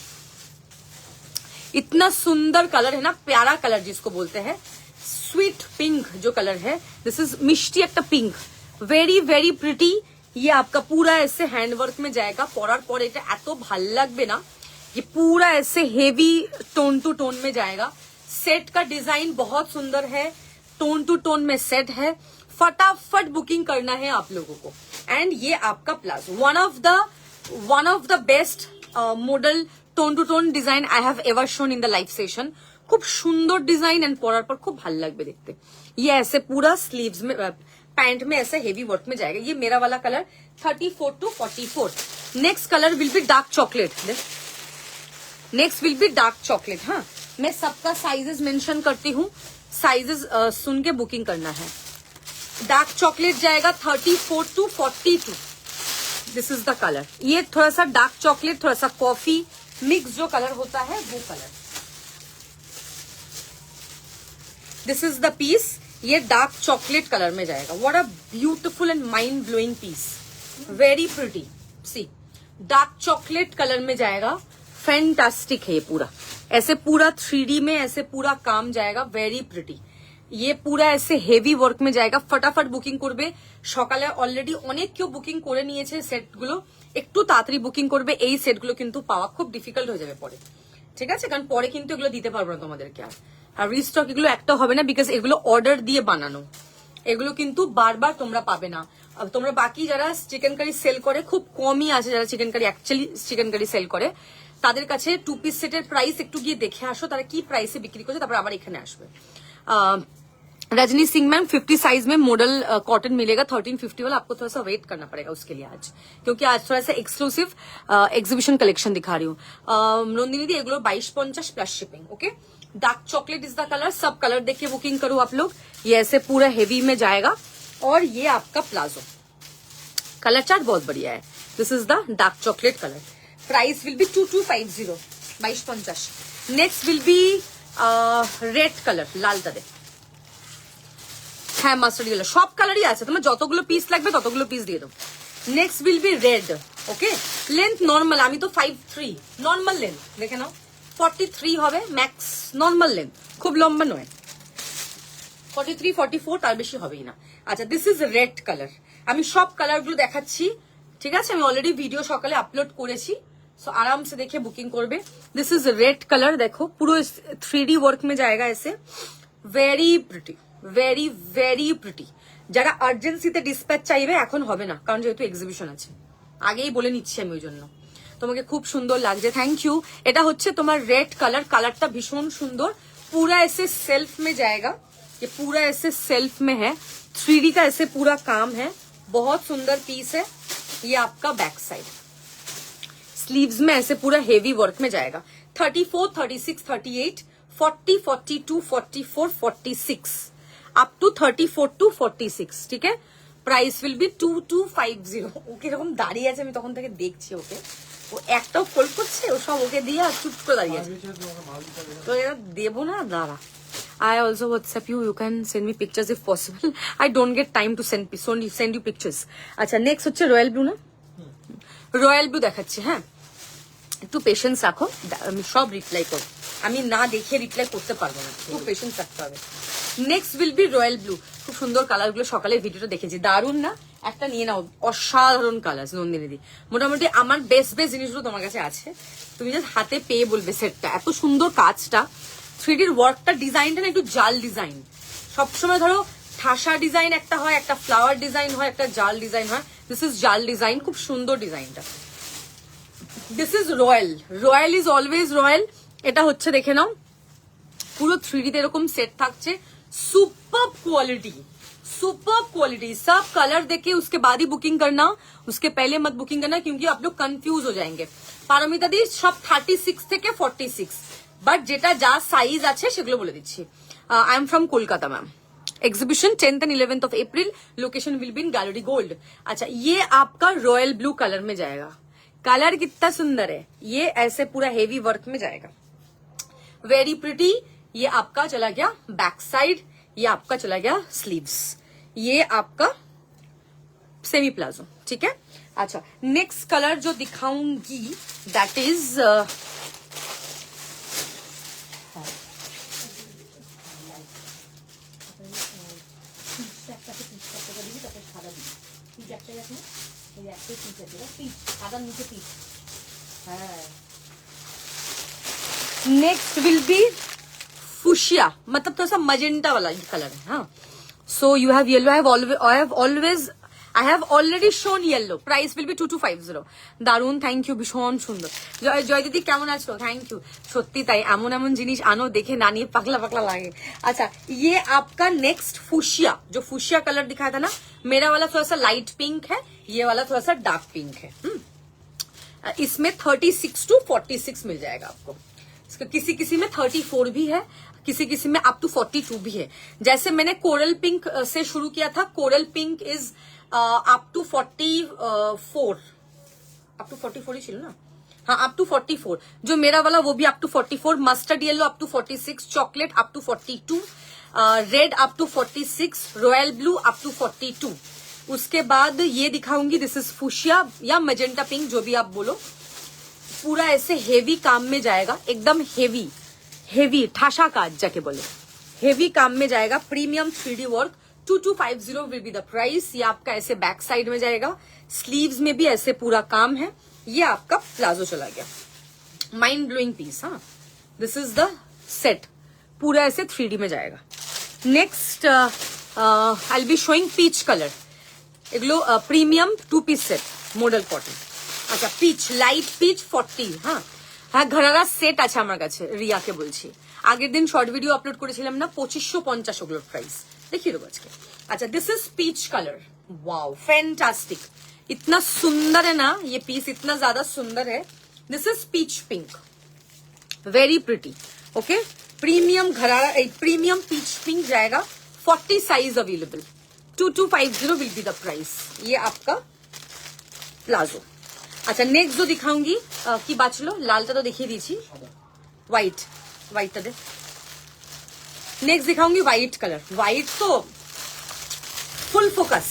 इतना सुंदर कलर है ना, प्यारा कलर जिसको बोलते हैं, स्वीट पिंक जो कलर है. दिस इज मिष्टी एक पिंक, वेरी वेरी प्रिटी. ये आपका पूरा ऐसे हैंडवर्क में जाएगा. পরার পর এটা এত ভাল লাগবে না. ये पूरा ऐसे हेवी टोन टू टोन में जाएगा. सेट का डिजाइन बहुत सुंदर है, टोन टू टोन में सेट है. फटाफट बुकिंग करना है आप लोगों को. एंड ये आपका palazzo, one of the best model tone two tone design I have ever shown in the live session. खूब सुंदर डिजाइन एंड परार पर खूब ভাল লাগবে দেখতে। ये ऐसे पूरा स्लीव्स में पैंट में ऐसे हेवी वर्क में जाएगा। ये मेरा वाला colour 34 to 44। Next colour will be dark chocolate. Next will be dark chocolate. हाँ, मैं सबका साइजेस मेंशन करती हूँ, साइजेस सुन के बुकिंग करना है। डार्क चॉकलेट जाएगा 34 to 42। This is the colour. ये थोड़ा सा डार्क चॉकलेट, थोड़ा सा कॉफी मिक्स जो कलर होता है वो colour. This is the piece. ये डार्क चॉकलेट कलर में जाएगा। What a beautiful and mind blowing piece, very pretty. See, dark chocolate colour में जाएगा। फैंटास्टिक है ये पूरा, ऐसे पूरा 3D में ऐसे पूरा काम जाएगा, वेरी प्रिटी। ये पूरा ऐसे হেভি ওয়ার্ক में जाएगा। फटाफट বুকিং করবে। সকালে অলরেডি অনেক কেউ বুকিং করে নিয়েছে সেটগুলো, একটু তাড়াতাড়ি বুকিং করবে। এই সেটগুলো কিন্তু পাওয়া খুব ডিফিকাল্ট হয়ে যাবে পরে, ঠিক আছে? কারণ পরে কিন্তু এগুলো দিতে পারবো না তোমাদেরকে আর রিস্টক এগুলো একটা হবে না, বিকজ এগুলো অর্ডার দিয়ে বানানো। এগুলো কিন্তু বারবার তোমরা পাবে না। তোমরা বাকি যারা চিকেন কারি সেল করে খুব কমই আছে, যারা chicken curry actually chicken curry sell করে, তাদের কাছে 2 পিস সেটের প্রাইস একটু গিয়ে দেখে আসো তারা কি প্রাইসে বিক্রি করছে, তারপর আবার এখানে আসবে। रजनी सिंह मैम 50 साइज में मॉडल कॉटन मिलेगा 1350 वाला। आपको थोड़ा सा वेट करना पड़ेगा उसके लिए आज, क्योंकि आज थोड़ा सा एक्सक्लूसिव एग्जीबिशन कलेक्शन दिखा रही हूँ। नंदिनी दी एगुलो 2250 plus shipping. Okay, dark chocolate is the colour. सब कलर देख के बुकिंग करो आप लोग। ये ऐसे पूरा हेवी में जाएगा और ये आपका प्लाजो। कलर चार्ट बहुत बढ़िया है। This is the dark chocolate colour. Price will be 2250 2250। Next will be red colour, लालটা দে। হ্যাঁ, মাস্টার্ড ইয়েলো, সব কালারই আছে। তোমার যতগুলো পিস লাগবে ততগুলো পিস দিয়ে দেবো। Next will be red. Okay, length normal, আমি তো 5'3", নর্মাল লেন্থ দেখে নাও। 43 হবে ম্যাক্স নর্মাল লেন্থ, খুব লম্বা নয়। 43 44 তার বেশি হবেই না। আচ্ছা, দিস ইজ রেড কালার। আমি সব কালারগুলো দেখাচ্ছি, ঠিক আছে? আমি অলরেডি ভিডিও সকালে আপলোড করেছি, सो आराम से देखिए बुकिंग করবে। This is red colour. देखो पूरा 3D वर्क में जाएगा ऐसे, very pretty, very very pretty. যারা আর্জেন্সিতে ডিসপ্যাচ চাইবে এখন হবে না, কারণ যেহেতু এক্সিবিশন আছে। আগেই বলে নিচ্ছি আমি, ওই জন্য তোমাকে খুব সুন্দর লাগছে। Thank you. এটা হচ্ছে তোমার রেড কালার। কালারটা ভীষণ সুন্দর, पूरा ऐसे सेल्फ में जाएगा। ये पूरा ऐसे सेल्फ में है, 3D का ऐसे पूरा काम है, बहुत सुंदर पीस है। ये आपका बैक साइड, स्लीव्स में ऐसे पूरा हेवी वर्क में जाएगा। 34 36 38 40 42 44 46 अप टू 34 to 46, ঠিক है? Price will be 2250। ওকে এরকম দাঁড়িয়ে আছে, আমি তখন থেকে দেখছি ওকে, ও একটাও ফোল্ড করছে, ও সব ওকে দিয়ে আর চুপ করে দাঁড়িয়ে আছে। তো এটা দেবো না, দাঁড়া। I also WhatsApp you. You can send me pictures if possible. I don't get time to send you pictures. আচ্ছা, নেক্সট হচ্ছে রয়্যাল ব্লু না? রয়্যাল ব্লু দেখাচ্ছি। হ্যাঁ, একটু পেশেন্স রাখো, আমি সব রিপ্লাই করবো। আমি না দেখে রিপ্লাই করতে পারবো না, একটু পেশেন্স রাখতে হবে। Next will B royal blue. খুব সুন্দর কালার গুলো সকালে ভিডিওটা দেখেছি, দারুন না? একটা নিয়ে নাও, অসাধারণ কালার নন্দিনী দি। মোটামুটি আমার বেস্ট বেস্ট জিনিসগুলো তোমার কাছে আছে, তুমি জাস্ট হাতে পেয়ে বলবে সেটটা। এত সুন্দর কাজটা, 3D ওয়ার্কটা, ডিজাইনটা না একটু জাল ডিজাইন। সবসময় ধরো ঠাসা ডিজাইন একটা হয়, একটা ফ্লাওয়ার ডিজাইন হয়, একটা জাল ডিজাইন হয়। দিস ইজ জাল ডিজাইন, খুব সুন্দর ডিজাইনটা। This is royal. Royal is always royal. এটা হচ্ছে দেখে নাও, পুরো 3D তে এরকম সেট থাকছে। Super quality, super quality. सब कलर देखे उसके बाद ही बुकिंग करना, उसके पहले मत बुकिंग करना, क्योंकि आप लोग कंफ्यूज हो जाएंगे। पारमिता दी सब 36 থেকে 46, বাট যেটা যা সাইজ আছে সেগুলো বলে দিচ্ছি। I am from Kolkata ma'am. Exhibition 10th and 11th of April। Location will be in gallery gold. अच्छा, ये आपका रॉयल ब्लू कलर में जाएगा। कलर कितना सुंदर है, ये ऐसे पूरा हेवी वर्क में जाएगा, वेरी प्रिटी। ये आपका चला गया बैक साइड, ये आपका चला गया स्लीव्स, ये आपका सेमी प्लाजो, ठीक है? अच्छा, नेक्स्ट कलर जो दिखाऊंगी that is next will B fuchsia, मतलब थोड़ा सा मजेंटा वाला कलर है। हाँ, so you have yellow. I have always I have already shown yellow. Price will be 2250. দারুন, থ্যাংক ইউ, ভীষণ সুন্দর। জয় দিদি কেমন আছো? Thank you. সত্যি তাই, এমন এমন জিনিস আনো দেখে না নিয়ে পাগলা পাগলা লাগে। अच्छा, ये आपका नेक्स्ट फुशिया, जो फुशिया कलर दिखाया था ना, मेरा वाला थोड़ा सा लाइट पिंक है, ये वाला थोड़ा सा डार्क पिंक है। इसमें 36 to 46 मिल जाएगा आपको। किसी किसी में 34 भी है, किसी किसी में अप टू 42 भी है। जैसे मैंने कोरल पिंक से शुरू किया था, coral pink is up to 44, up to 44 ही चलो ना, हाँ अप टू 44। जो मेरा वाला वो भी up to 44, mustard yellow up to 46, chocolate up to 42, red up to 46, royal blue up to 42। उसके बाद ये दिखाऊंगी, दिस इज फुशिया या मजेंटा पिंक, जो भी आप बोलो। पूरा ऐसे हेवी काम में जाएगा, एकदम हेवी हेवी ठाशा काज जाके बोले, हेवी काम में जाएगा। Premium 3D work, 2250 will be the price. ये आपका ऐसे बैक साइड में जाएगा, स्लीव्स में भी ऐसे पूरा काम है। ये आपका प्लाजो चला गया, माइंड ब्लोइंग पीस। हाँ, दिस इज द सेट, पूरा ऐसे 3D में जाएगा। Next I will be showing peach colour, এগুলো premium 2 piece set, model cotton. আচ্ছা, পিচ, লাইট পিচ 40। হ্যাঁ হ্যাঁ, ঘরারা সেট আছে আমার কাছে, রিয়াকে বলছি। আগের দিন শর্ট ভিডিও আপলোড করেছিলাম না, 2550 ওগুলোর প্রাইস দেখিয়ে দেবো আজকে। अच्छा, this is peach colour, wow fantastic, इतना सुंदर है ना ये पीस, इतना ज्यादा सुंदर है। This is peach pink, very pretty. Okay, premium gharara, premium peach pink जाएगा, 40 size available, 2250 will be the price. ये आपका प्लाजो। अच्छा, नेक्स्ट जो दिखाऊंगी কি বাঁচলো, লালটা তো দেখিয়ে দিয়েছি, হোয়াইট, হোয়াইটটা দে। নেক্সট দিখাऊंगी হোয়াইট কালার, হোয়াইট তো ফুল ফোকাস,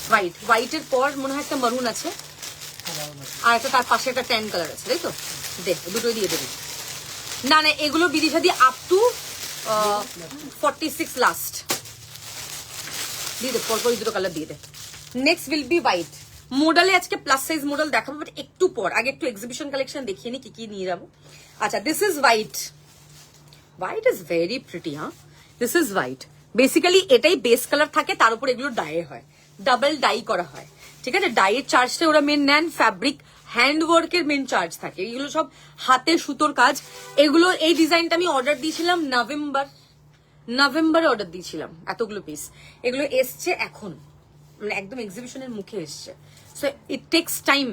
হোয়াইট। হোয়াইটের পর মনে হয় একটা মারুন আছে, আর একটা তার পাশে একটা ট্যান কালার আছে, তাই তো? দেখ, দুটোই দিয়ে দেবি। না না, এগুলো বিদিশা দিয়ে আপ টু 46 লাস্ট দিয়ে দে, পরপর দুটো কালার দিয়ে দে। Next will be white. মডেলে আজকে প্লাস সাইজ মডেল দেখাবো, বাট একটু পর, আগে একটু এক্সিবিশন কালেকশন দেখিয়ে নি কি কি নিয়ে যাবো। আচ্ছা, this is white, white is very pretty. হ্যাঁ, দিস ইজ হোয়াইট। বেসিক্যালি এটাই বেস কালার থাকে, তার উপর এগুলো ডাই হয়, ডাবল ডাই করা হয়, ঠিক আছে? ডাইয়ের চার্জটা ওরা মেন নেন, ফ্যাব্রিক হ্যান্ড ওয়ার্কের মেন চার্জ থাকে, এগুলো সব হাতে সুতোর কাজ। এগুলো, এই ডিজাইনটা আমি অর্ডার দিয়েছিলাম নভেম্বরে অর্ডার দিয়েছিলাম, এতগুলো পিস। এগুলো এসছে এখন, মানে একদম এক্সিবিশনের মুখে এসছে। সো ইট টেক্স টাইম,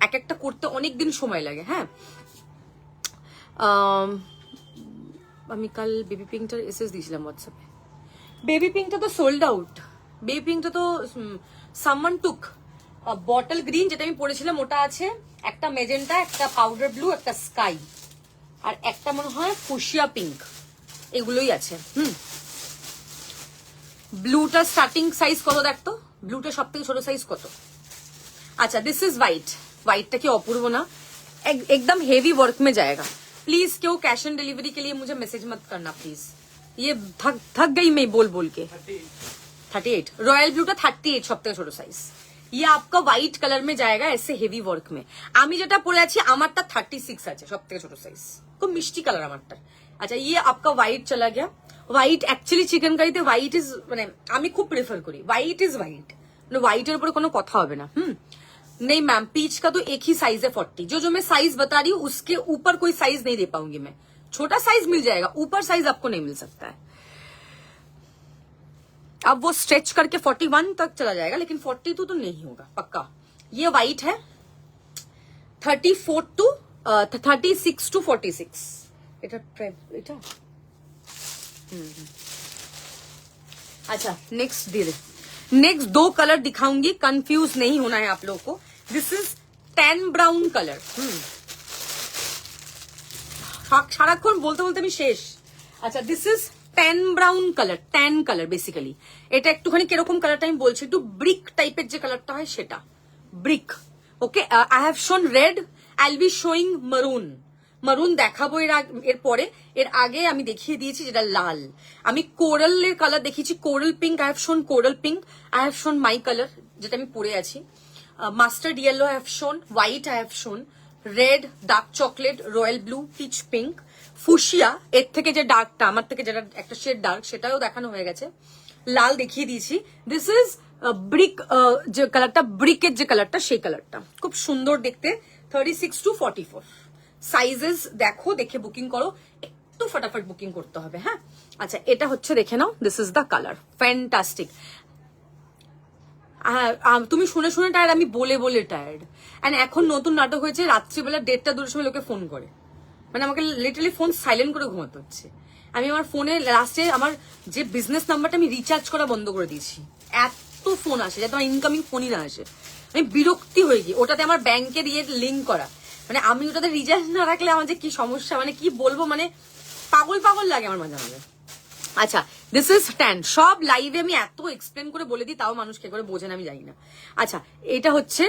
এক একটা করতে অনেক দিন সময় লাগে। হ্যাঁ, আমি কাল বেবি পিঙ্কটার এসএস দিয়েছিলাম হোয়াটসঅ্যাপে। বেবি পিঙ্কটা তো সোল্ড আউট, বেবি পিঙ্কটা তো সামওয়ান টুক। বটল গ্রিন যেটা আমি পরেছিলাম ওটা আছে, একটা মেজেন্টা, একটা পাউডার ব্লু, একটা স্কাই, আর একটা মনে হয় ফুশিয়া পিঙ্ক, এগুলোই আছে। ব্লুটা স্টার্টিং সাইজ কত দেখতো, ব্লুটা সব থেকে ছোট সাইজ কত। अच्छा, दिस इज व्हाइट, व्हाइट की अपूर्व ना, एकदम हेवी वर्क में जाएगा। प्लीज क्यों कैश ऑन डिलीवरी के लिए मुझे मैसेज मत करना प्लीज, ये थक गई मैं बोल बोल के। 38 रॉयल ब्लू का 38 सब থেকে ছোট সাইজ। ये आपका व्हाइट कलर में जाएगा ऐसे हेवी वर्क में। আমি যেটা পরে আছি আমারটা 36 আছে, সব থেকে ছোট সাইজ, খুব মিষ্টি কালার আমারটা। अच्छा, ये आपका व्हाइट चला गया। व्हाइट एक्चुअली চিকেন কারিতে व्हाइट इज মানে আমি খুব প্রেফার করি, व्हाइट इज व्हाइट, মানে व्हाइटेর উপরে কোনো কথা হবে না। नहीं मैम, पीच का तो एक ही साइज है 40, जो मैं साइज बता रही हूँ उसके ऊपर कोई साइज नहीं दे पाऊंगी मैं। छोटा साइज मिल जाएगा, ऊपर साइज आपको नहीं मिल सकता है। अब वो स्ट्रेच करके 41 तक चला जाएगा, लेकिन 42 तो नहीं होगा पक्का। ये व्हाइट है, 36 टू 46। अच्छा, नेक्स्ट दे दे। नेक्स्ट 2 कलर दिखाऊंगी, कंफ्यूज नहीं होना है आप लोगों को। This is tan brown colour. সারাক্ষণ বলতে বলতে আমি শেষ। আচ্ছা, this is tan brown colour, tan colour basically. এটা একটুখানি কিরকম কালারটা আমি বলছি, একটু ব্রিক টাইপের যে কালারটা হয় সেটা, ব্রিক। ওকে, আই হ্যাভ শোন red, I will be showing মারুন। মারুন দেখাবো এর পরে। এর আগে আমি দেখিয়ে দিয়েছি যেটা লাল। আমি কোরালের কালার দেখিয়েছি, কোরাল পিঙ্ক, আই হ্যাভ শোন কোরাল পিঙ্ক, আই হ্যাভ শোন মাই কালার যেটা আমি পরে আছি, মাস্টার্ড ইয়েলো আই হ্যাভ শোন, হোয়াইট আই হ্যাভ শোন, red, dark chocolate, royal blue, pitch pink, fuchsia, এর থেকে যে ডার্কটা, আমার থেকে যেটা একটা শেড ডার্ক সেটাও দেখানো হয়ে গেছে, লাল দেখিয়ে দিয়েছি। দিস ইজ ব্রিক যে কালারটা, ব্রিকের যে কালারটা, সেই কালারটা খুব সুন্দর দেখতে। 36 to 44 সাইজেস দেখো, দেখে বুকিং করো, একটু ফটাফট বুকিং করতে হবে। হ্যাঁ, আচ্ছা এটা হচ্ছে দেখে নাও, this is the colour, fantastic. তুমি শুনে শুনে টায়ার্ড, আমি বলে বলে টায়ার্ড। অ্যান্ড এখন নতুন নাটক হয়েছে, রাত্রিবেলা 1:30-2টার সময় লোকে ফোন করে, মানে আমাকে লিটারালি ফোন সাইলেন্ট করে ঘুমাতে হচ্ছে। আমি আমার ফোনে লাস্টে আমার যে বিজনেস নাম্বারটা আমি রিচার্জ করা বন্ধ করে দিয়েছি, এত ফোন আসে যাতে আমার ইনকামিং ফোনই না আসে। আমি বিরক্তি হয়ে গিয়ে, ওটাতে আমার ব্যাংকের ইয়ে লিঙ্ক করা, মানে আমি ওটাতে রিচার্জ না রাখলে আমার যে কি সমস্যা, মানে কি বলবো, মানে পাগল পাগল লাগে আমার মাঝে মাঝে। আচ্ছা, দিস ইজ ট্যান। সব লাইভে আমি এত এক্সপ্লেন করে বলে দিই, তাও মানুষ কে করে বোঝেন আমি জানি না। আচ্ছা, এটা হচ্ছে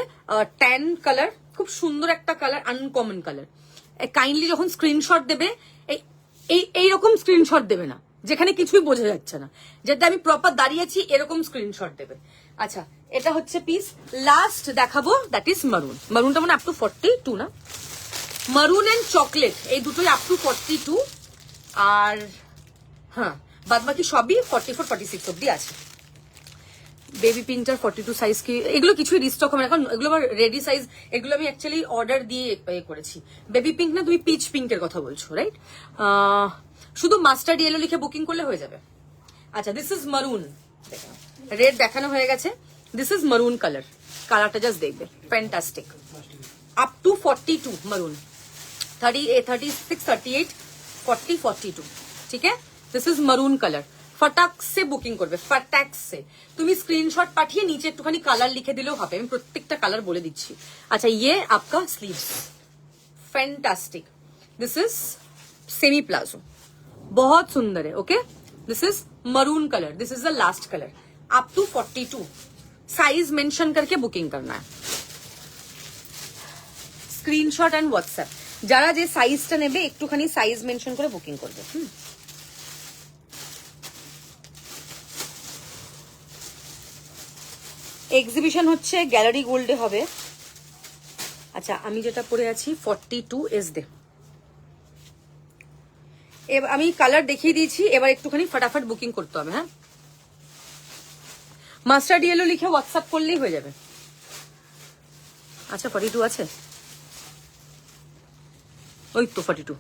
ট্যান কালার, খুব সুন্দর একটা কালার, আনকমন কালার। কাইন্ডলি যখন স্ক্রিনশট দেবে, এইরকম স্ক্রিনশট দেবে না যেখানে কিছুই বোঝা যাচ্ছে না, যেটা আমি প্রপার দাঁড়িয়েছি এরকম স্ক্রিনশট দেবে। আচ্ছা, এটা হচ্ছে পিস লাস্ট দেখাবো, দ্যাট ইজ মারুন। মারুনটা মানে আপ টু 42 না, মারুন এন্ড চকলেট এই দুটোই আপ টু 42। আর হ্যাঁ, বাদ বাকি সবই 44-46 অব্দি আছে। বেবি পিঙ্কটার 42 সাইজ কি, এগুলো কিছুই রিস্টক হবে না এখন, এগুলো আবার রেডি সাইজ, এগুলো আমি অ্যাকচুয়ালি অর্ডার দিয়ে করেছি। বেবি পিঙ্ক না, তুমি পিচ পিঙ্কের কথা বলছো, রাইট? শুধু মাস্টার্ড ইয়েলো লিখে বুকিং করলে হয়ে যাবে। আচ্ছা, দিস ইজ মারুন, রেড দেখানো হয়ে গেছে, দিস ইজ মারুন কালার। কালারটা জাস্ট দেখবে, ফ্যান্টাস্টিক। আপ টু 42 মারুন, 36, 38, 40, 42, ঠিক আছে? This is maroon colour. ফটাক সে বুকিং করবে, ফটাক সে। তুমি স্ক্রিনশট পাঠিয়ে নিচে একটুখানি কালার লিখে দিলেও হবে, আমি প্রত্যেকটা কালার বলে দিচ্ছি। আচ্ছা, ইয়ে আপকা sleeves, fantastic. This is semi palazzo, बहुत सुंदर है। Okay, this is maroon colour, this is the last colour. Up to 42 size mention करके बुकिंग करना है। स्क्रीनशॉट एंड व्हाट्सएप যারা যে সাইজটা নেবে একটুখানি সাইজ মেনশন করে বুকিং করবে। এক্সিবিশন হচ্ছে গ্যালারি গোল্ডে হবে। আচ্ছা, আমি যেটা পরে আছি 42 এস দে, আমি কালার দেখিয়ে দিয়েছি, এবার একটুখানি ফটাফট বুকিং করতে হবে। হ্যাঁ, মাস্টার্ড ইয়েলো লিখে হোয়াটসঅ্যাপ করলেই হয়ে যাবে। আচ্ছা, 42 আছে, ওই তো 42।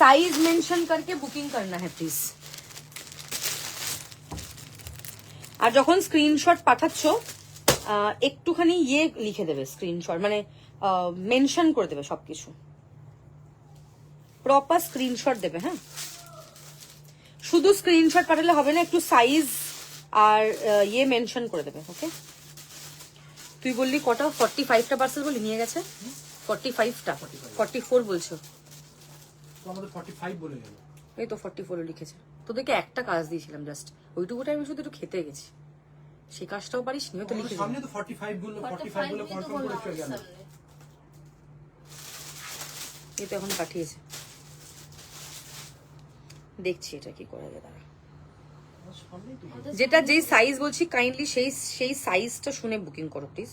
साइज मेंशन करके बुकिंग करना है प्लीज। আর যখন স্ক্রিনশট পাঠাচ্ছ একটুখানি ইয়ে লিখে দেবে, স্ক্রিনশট মানে মেনশন করে দেবে সবকিছু, প্রপার স্ক্রিনশট দেবে। হ্যাঁ, শুধু স্ক্রিনশট পাঠালে হবে না, একটু সাইজ আর ইয়ে মেনশন করে দেবে। ওকে, তুই বললি কটা? 45টা পার্সেল বলি নিয়ে গেছে, 45টা, 44 বলছো, আমাদের 45 বলে গেল। এই তো 44 লিখেছে। তোদেরকে একটা কাজ দিয়েছিলাম জাস্ট, ওইটুকুটাই আমি শুধু একটু খেতে গেছি, সেই কাজটাও পারিস নি, তো লিখে সামনে তো 45 বললো, 45 বলে কনফার্ম করে চলে গেল। এই তো এখন পাঠিয়েছে, দেখছি এটা কি করা যায়। দাঁড়া, যেটা যেই সাইজ বলছি কাইন্ডলি সেই সাইজটা শুনে বুকিং করো প্লিজ।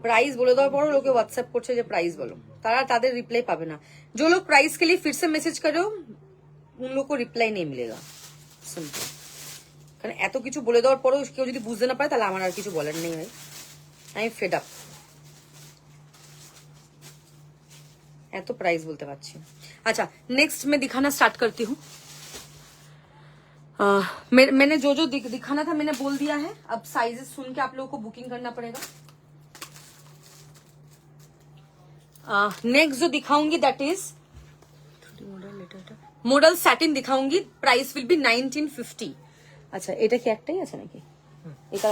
प्राइस बोले देওয়ার পরও লোকে হোয়াটসঅ্যাপ করছে যে प्राइस बोलो, তারা তাদের রিপ্লাই পাবে না। जो लोग प्राइस के लिए फिर से मैसेज कर रहे हो उन लोग को रिप्लाई नहीं मिलेगा। सिंपल, কারণ এত কিছু বলে দেওয়ার পরও কেউ যদি বুঝতে না পারে তাহলে আমার আর কিছু বলার নেই ভাই, আমি ফেড আপ। এত प्राइस बोलते পারছি। अच्छा, नेक्स्ट मैं दिखाना स्टार्ट करती हूँ। मैंने जो जो दिखाना था मैंने बोल दिया है, अब साइजेस सुन के आप लोगों को बुकिंग करना पड़ेगा। नेक्स्ट जो दिखाऊंगी दैट इज मॉडल सैटिन दिखाऊंगी, प्राइस विल बी 1950। अच्छा, এটা কি একটাই আছে নাকি? এটা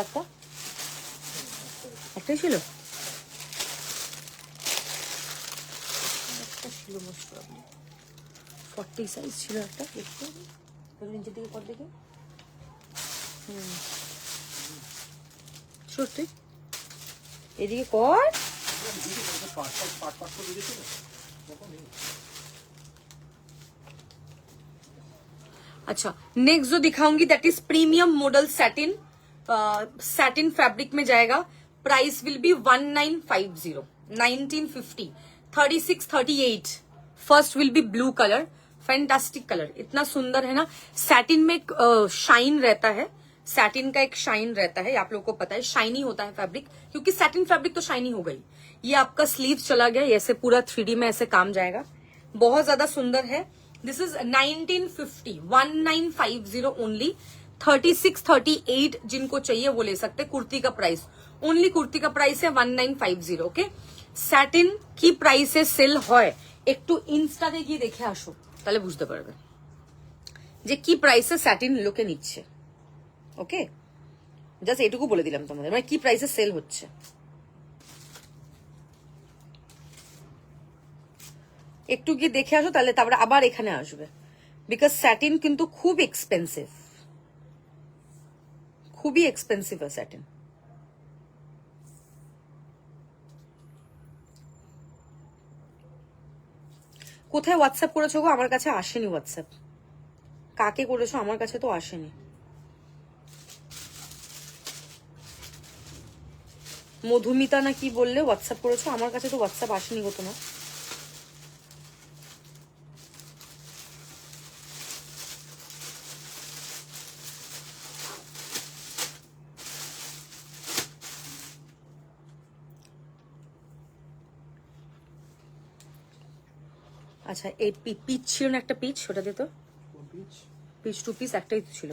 একটাই ছিল, একটা ছিল মোস্ট প্রবলি 40 সাইজ ছিল একটা, দেখতে নিচের দিকে কর দেখে। সত্যি এদিকে কর। अच्छा, नेक्स्ट जो दिखाऊंगी that is premium model satin, satin fabric में जाएगा। Price will B 1950, 1950, 36, 38. First will be blue colour, fantastic colour, इतना सुंदर है ना. सैटिन में शाइन रहता है, सैटिन का एक शाइन रहता है, आप लोगों को पता है शाइनी होता है फैब्रिक, क्योंकि सैटिन फैब्रिक तो शाइनी हो गई. ये आपका स्लीव चला गया, ऐसे पूरा 3D में ऐसे काम जाएगा, बहुत ज्यादा सुंदर है. This is 1950, 1950 only. 36, 38 जिनको चाहिए वो ले सकते. कुर्ती का प्राइस, ओनली कुर्ती का प्राइस है 1950. ओके, सैटिन की प्राइसे सेल হয় একটু ইনস্টাতে গিয়ে দেখে আসো, তাহলে বুঝতে পারবে যে কি প্রাইসে স্যাটিন লোকে নিচ্ছে. ওকে, জাস্ট এটুকু বলে দিলাম তোমাদের, মানে কি প্রাইসে সেল হচ্ছে. একটু গিয়ে দেখে আসো, তাহলে তারপরে আবার এখানে আসবে. বিকজ স্যাটিন কিন্তু খুব এক্সপেন্সিভ, খুবই এক্সপেন্সিভ স্যাটিন. কোথায় হোয়াটসঅ্যাপ করেছো গো? আমার কাছে আসেনি হোয়াটসঅ্যাপ. কাকে করেছো? আমার কাছে তো আসেনি. মধুমিতা না কি বললে হোয়াটসঅ্যাপ করেছো? আমার কাছে তো হোয়াটসঅ্যাপ আসেনি গো তোমার. আচ্ছা, এই পিচ ছিল না একটা, পিচ ওটা দে তো. পিচ 2 পিস একটাই তো ছিল,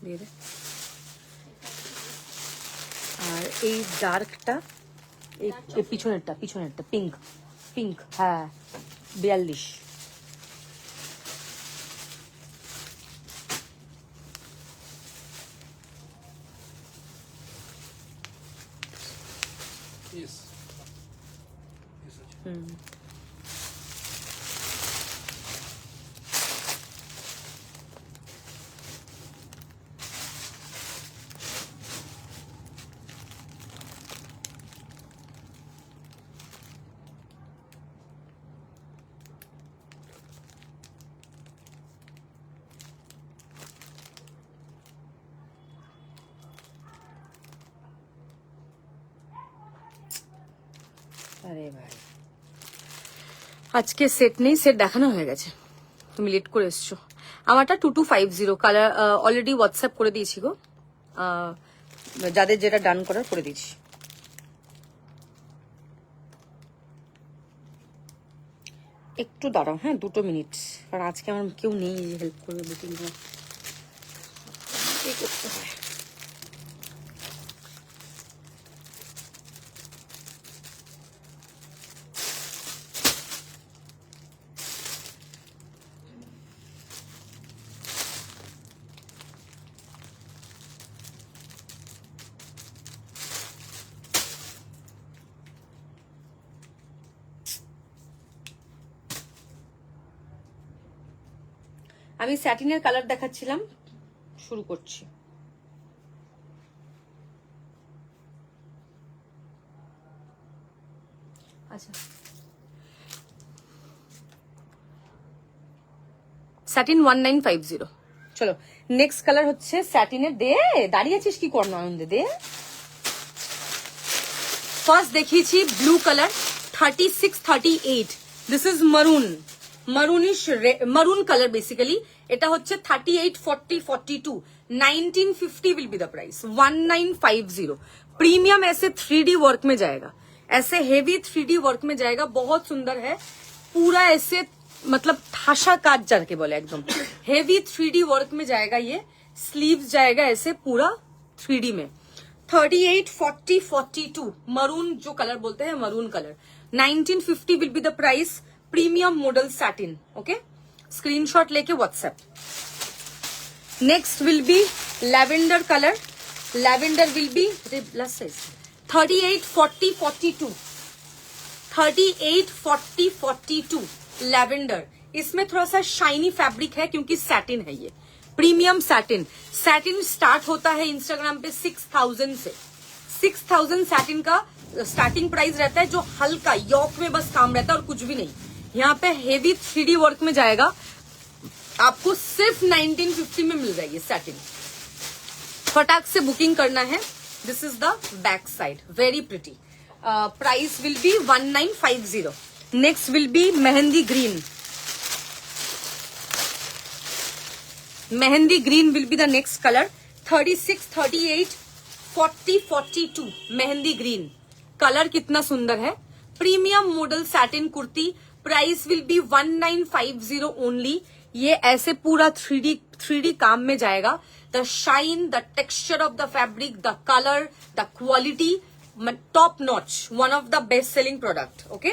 দিয়ে দে. আর এই ডার্কটা, এই পিছনেরটা, পিছনেরটা পিঙ্ক, পিঙ্ক, হ্যাঁ 42. Yes. Yes, হুম. আরে ভাই, আজকে সেট নেই, সেট দেখানো হয়ে গেছে, তুমি লেট করে এসছো. আমারটা 2250 কালার অলরেডি হোয়াটসঅ্যাপ করে দিয়েছি গো, যাদের যেটা ডান করার করে দিয়েছি. একটু দাঁড়াও, হ্যাঁ 2 মিনিট, কারণ আজকে আমার কেউ নেই যে হেল্প করবে বুকিং করতে হয়. আমি স্যাটিনের কালার দেখাচ্ছিলাম, শুরু করছি. আচ্ছা, স্যাটিন 1950. চলো নেক্সট কালার হচ্ছে স্যাটিনের. দে, দাঁড়িয়ে আছিস কি করো আনন্দে, দে. ফার্স্ট দেখিয়েছি ব্লু কালার 36, 38. দিস ইজ মারুন, মারুনিশ মারুন কালার বেসিক্যালি. এটা হচ্ছে 38, 40, 42. 1950 will be the price, 1950. Premium ऐसे 3D वर्क में जाएगा, ऐसे हेवी 3D वर्क में जाएगा, बहुत सुंदर है. पूरा ऐसे मतलब ठासा काज जाके बोले, एकदम हेवी 3D वर्क में जाएगा. ये स्लीव जाएगा ऐसे पूरा 3D में. 38, 40, 42 मरून जो कलर बोलते हैं, maroon colour. 1950 will be the price. Premium model satin. Okay, screenshot लेके WhatsApp. Next will be lavender colour. Lavender will be plus size 38, 40, 42. 38, 40, 42 lavender. इसमें थोड़ा सा शाइनी फैब्रिक है क्योंकि सैटिन है ये, प्रीमियम सैटिन. सैटिन स्टार्ट होता है इंस्टाग्राम पे 6000 से. 6000 सैटिन का स्टार्टिंग प्राइस रहता है, जो हल्का यॉक में बस काम रहता है और कुछ भी नहीं. यहाँ पे हेवी 3D वर्क में जाएगा, आपको सिर्फ 1950 में मिल जाएगी सैटिन. फटाक से बुकिंग करना है. This is the back side. Very pretty. Price will be 1950. Next will be mehendi green. Mehendi green will be the next color. 36, 38, 40, 42. Mehndi green colour कितना सुंदर है. Premium model satin kurti. Price will B 1950 only. ये ऐसे पूरा 3D काम में जाएगा. The shine, the texture of the fabric, the colour, the quality, top notch. One of the best selling product. Okay,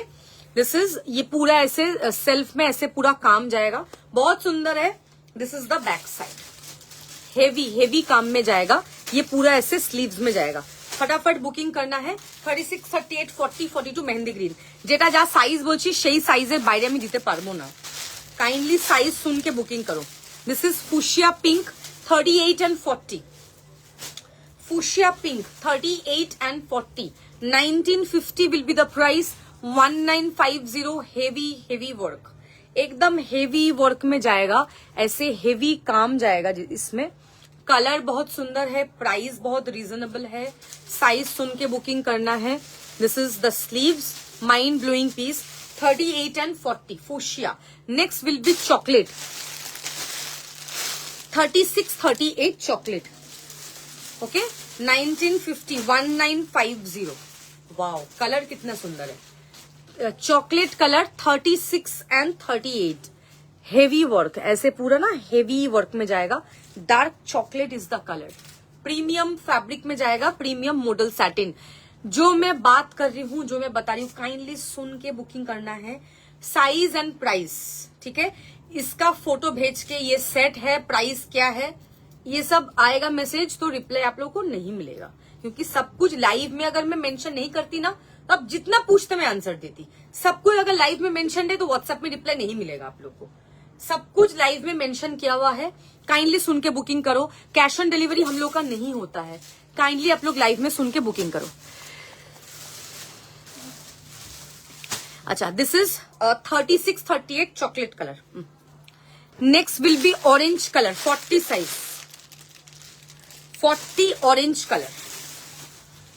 this is, ये पूरा ऐसे सेल्फ में ऐसे पूरा काम जाएगा. बहुत सुंदर है. This is the back side. Heavy काम में जाएगा. ये पूरा ऐसे स्लीव्स में जाएगा. फटाफट बुकिंग करना है. 36, 38, 40, 42 মেহেন্দি গ্রিন. যেটা যা সাইজ বলছি সেই সাইজের বাইরে আমি দিতে পারবো না. কাইন্ডলি সাইজ শুন के বুকিং করো. This is fuchsia pink 38 and 40. Fuchsia pink 38 and 40. 1950 will be the price. 1950. heavy work. एकदम हेवी वर्क में जाएगा. ऐसे हेवी काम जाएगा इसमें. कलर बहुत सुंदर है. प्राइस बहुत रीजनेबल है. साइज सुन के बुकिंग करना है. This is the sleeves. Mind blowing piece. 38 and 40 fuchsia. Next will be chocolate. 36, 38 chocolate. Okay, 1950. 1950. Wow, colour कितना सुंदर है. Chocolate colour 36 and 38. Heavy work ऐसे पूरा ना हेवी वर्क में जाएगा. Dark chocolate is the colour. Premium fabric में जाएगा. Premium model satin. जो मैं बात कर रही हूँ, जो मैं बता रही हूँ, काइंडली सुन के बुकिंग करना है. Size and price. ठीक है, इसका फोटो भेज के ये सेट है, प्राइस क्या है, ये सब आएगा मैसेज. तो रिप्लाई आप लोगों को नहीं मिलेगा, क्योंकि सब कुछ लाइव में अगर मैं मेंशन नहीं करती ना, तो आप जितना पूछते मैं आंसर देती. सब कुछ अगर लाइव में मेंशन है तो व्हाट्सएप में रिप्लाई नहीं मिलेगा आप लोग को. सब कुछ लाइव में मेंशन किया हुआ है. काइंडली सुन के बुकिंग करो. कैश ऑन डिलीवरी हम लोग का नहीं होता है. काइंडली आप लोग लाइव में सुन के बुकिंग करो. अच्छा, this is 36, 38 chocolate colour. Next will be orange colour 40 size. 40 orange colour.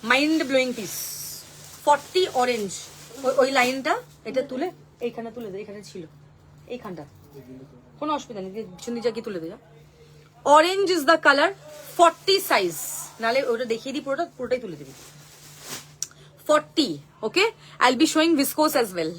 Mind blowing piece. 40 orange. ওই লাইনটা এটা তুলে এইখানে তুলে দে. এখানে ছিল এইখানটা, কোনো অসুবিধা নেই. পিছন দিকে কি তুলে দে. Orange is the colour. 40 size. নালে ওটা দেখিয়ে দিই, পুরোটাই তুলে দিবি. 40. Okay, I'll be showing viscose as well.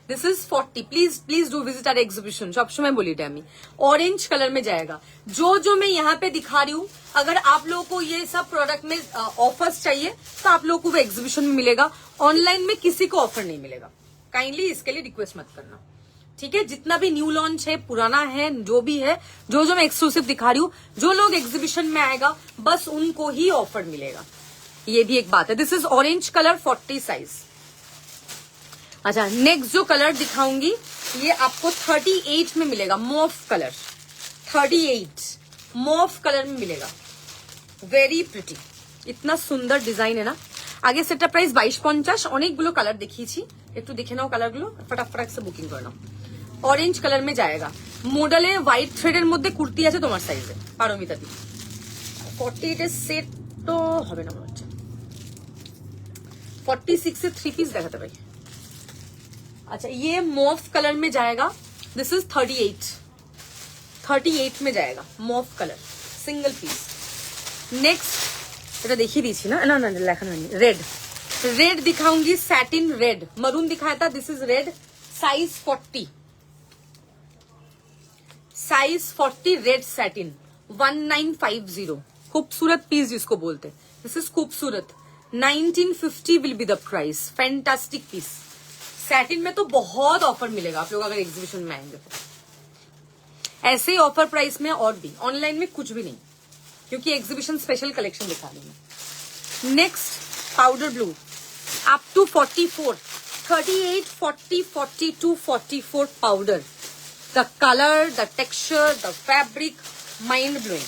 This is 40. Please do visit our exhibition. सब समय बोली थी हमें. ऑरेंज कलर में जाएगा. जो मैं यहाँ पे दिखा रही हूँ, अगर आप लोगों को ये सब प्रोडक्ट में ऑफर्स चाहिए तो आप लोगों को वो एग्जीबिशन में मिलेगा. ऑनलाइन में किसी को ऑफर नहीं मिलेगा. काइंडली इसके लिए रिक्वेस्ट मत करना. ठीक है, जितना भी न्यू लॉन्च है, पुराना है, जो भी है, जो मैं एक्सक्लूसिव दिखा रही हूँ, जो लोग एग्जीबिशन में आएगा बस उनको ही ऑफर मिलेगा. ये भी एक बात है. This is orange colour 40 size. अच्छा, नेक्स्ट जो कलर दिखाऊंगी ये आपको 38 में मिलेगा. मॉफ कलर 38 मॉफ कलर में मिलेगा. Very pretty. इतना सुंदर डिजाइन है ना. আগে সেটা প্রাইস 2250. অনেকগুলো কালার দেখিয়েছি, একটু দেখে নাও কালারগুলো. ফটাফট से বুকিং করে নাও. অরেঞ্জ কালার में जाएगा. মডেলে হোয়াইট থ্রেডের মধ্যে কুর্তি আছে তোমার সাইজে, পারমিতা দি. 48 এর সেট তো হবে না মনে হচ্ছে. 46 से 3 पीस दिखाते भाई. अच्छा, ये मॉफ कलर में जाएगा. दिस इज 38 में जाएगा. Mauve colour single piece. Next এটা দেখিয়ে দিয়েছি না, না লেখা नहीं. रेड दिखाऊंगी. Satin red. मरून दिखाया था. This is red. Size 40. Size 40 red satin. 1950. खूबसूरत पीस जिसको बोलते. दिस इज खूबसूरत. 1950 will be the price. Fantastic piece. Satin में तो बहुत ऑफर मिलेगा आप लोग अगर एग्जीबिशन में आएंगे तो. ऐसे ही ऑफर प्राइस में और भी. ऑनलाइन में कुछ भी नहीं, क्योंकि एग्जीबिशन स्पेशल कलेक्शन दिखा रही हूँ. Next powder blue up to 44. 38, 40, 42, 44 powder. The colour, the texture, the fabric, mind blowing.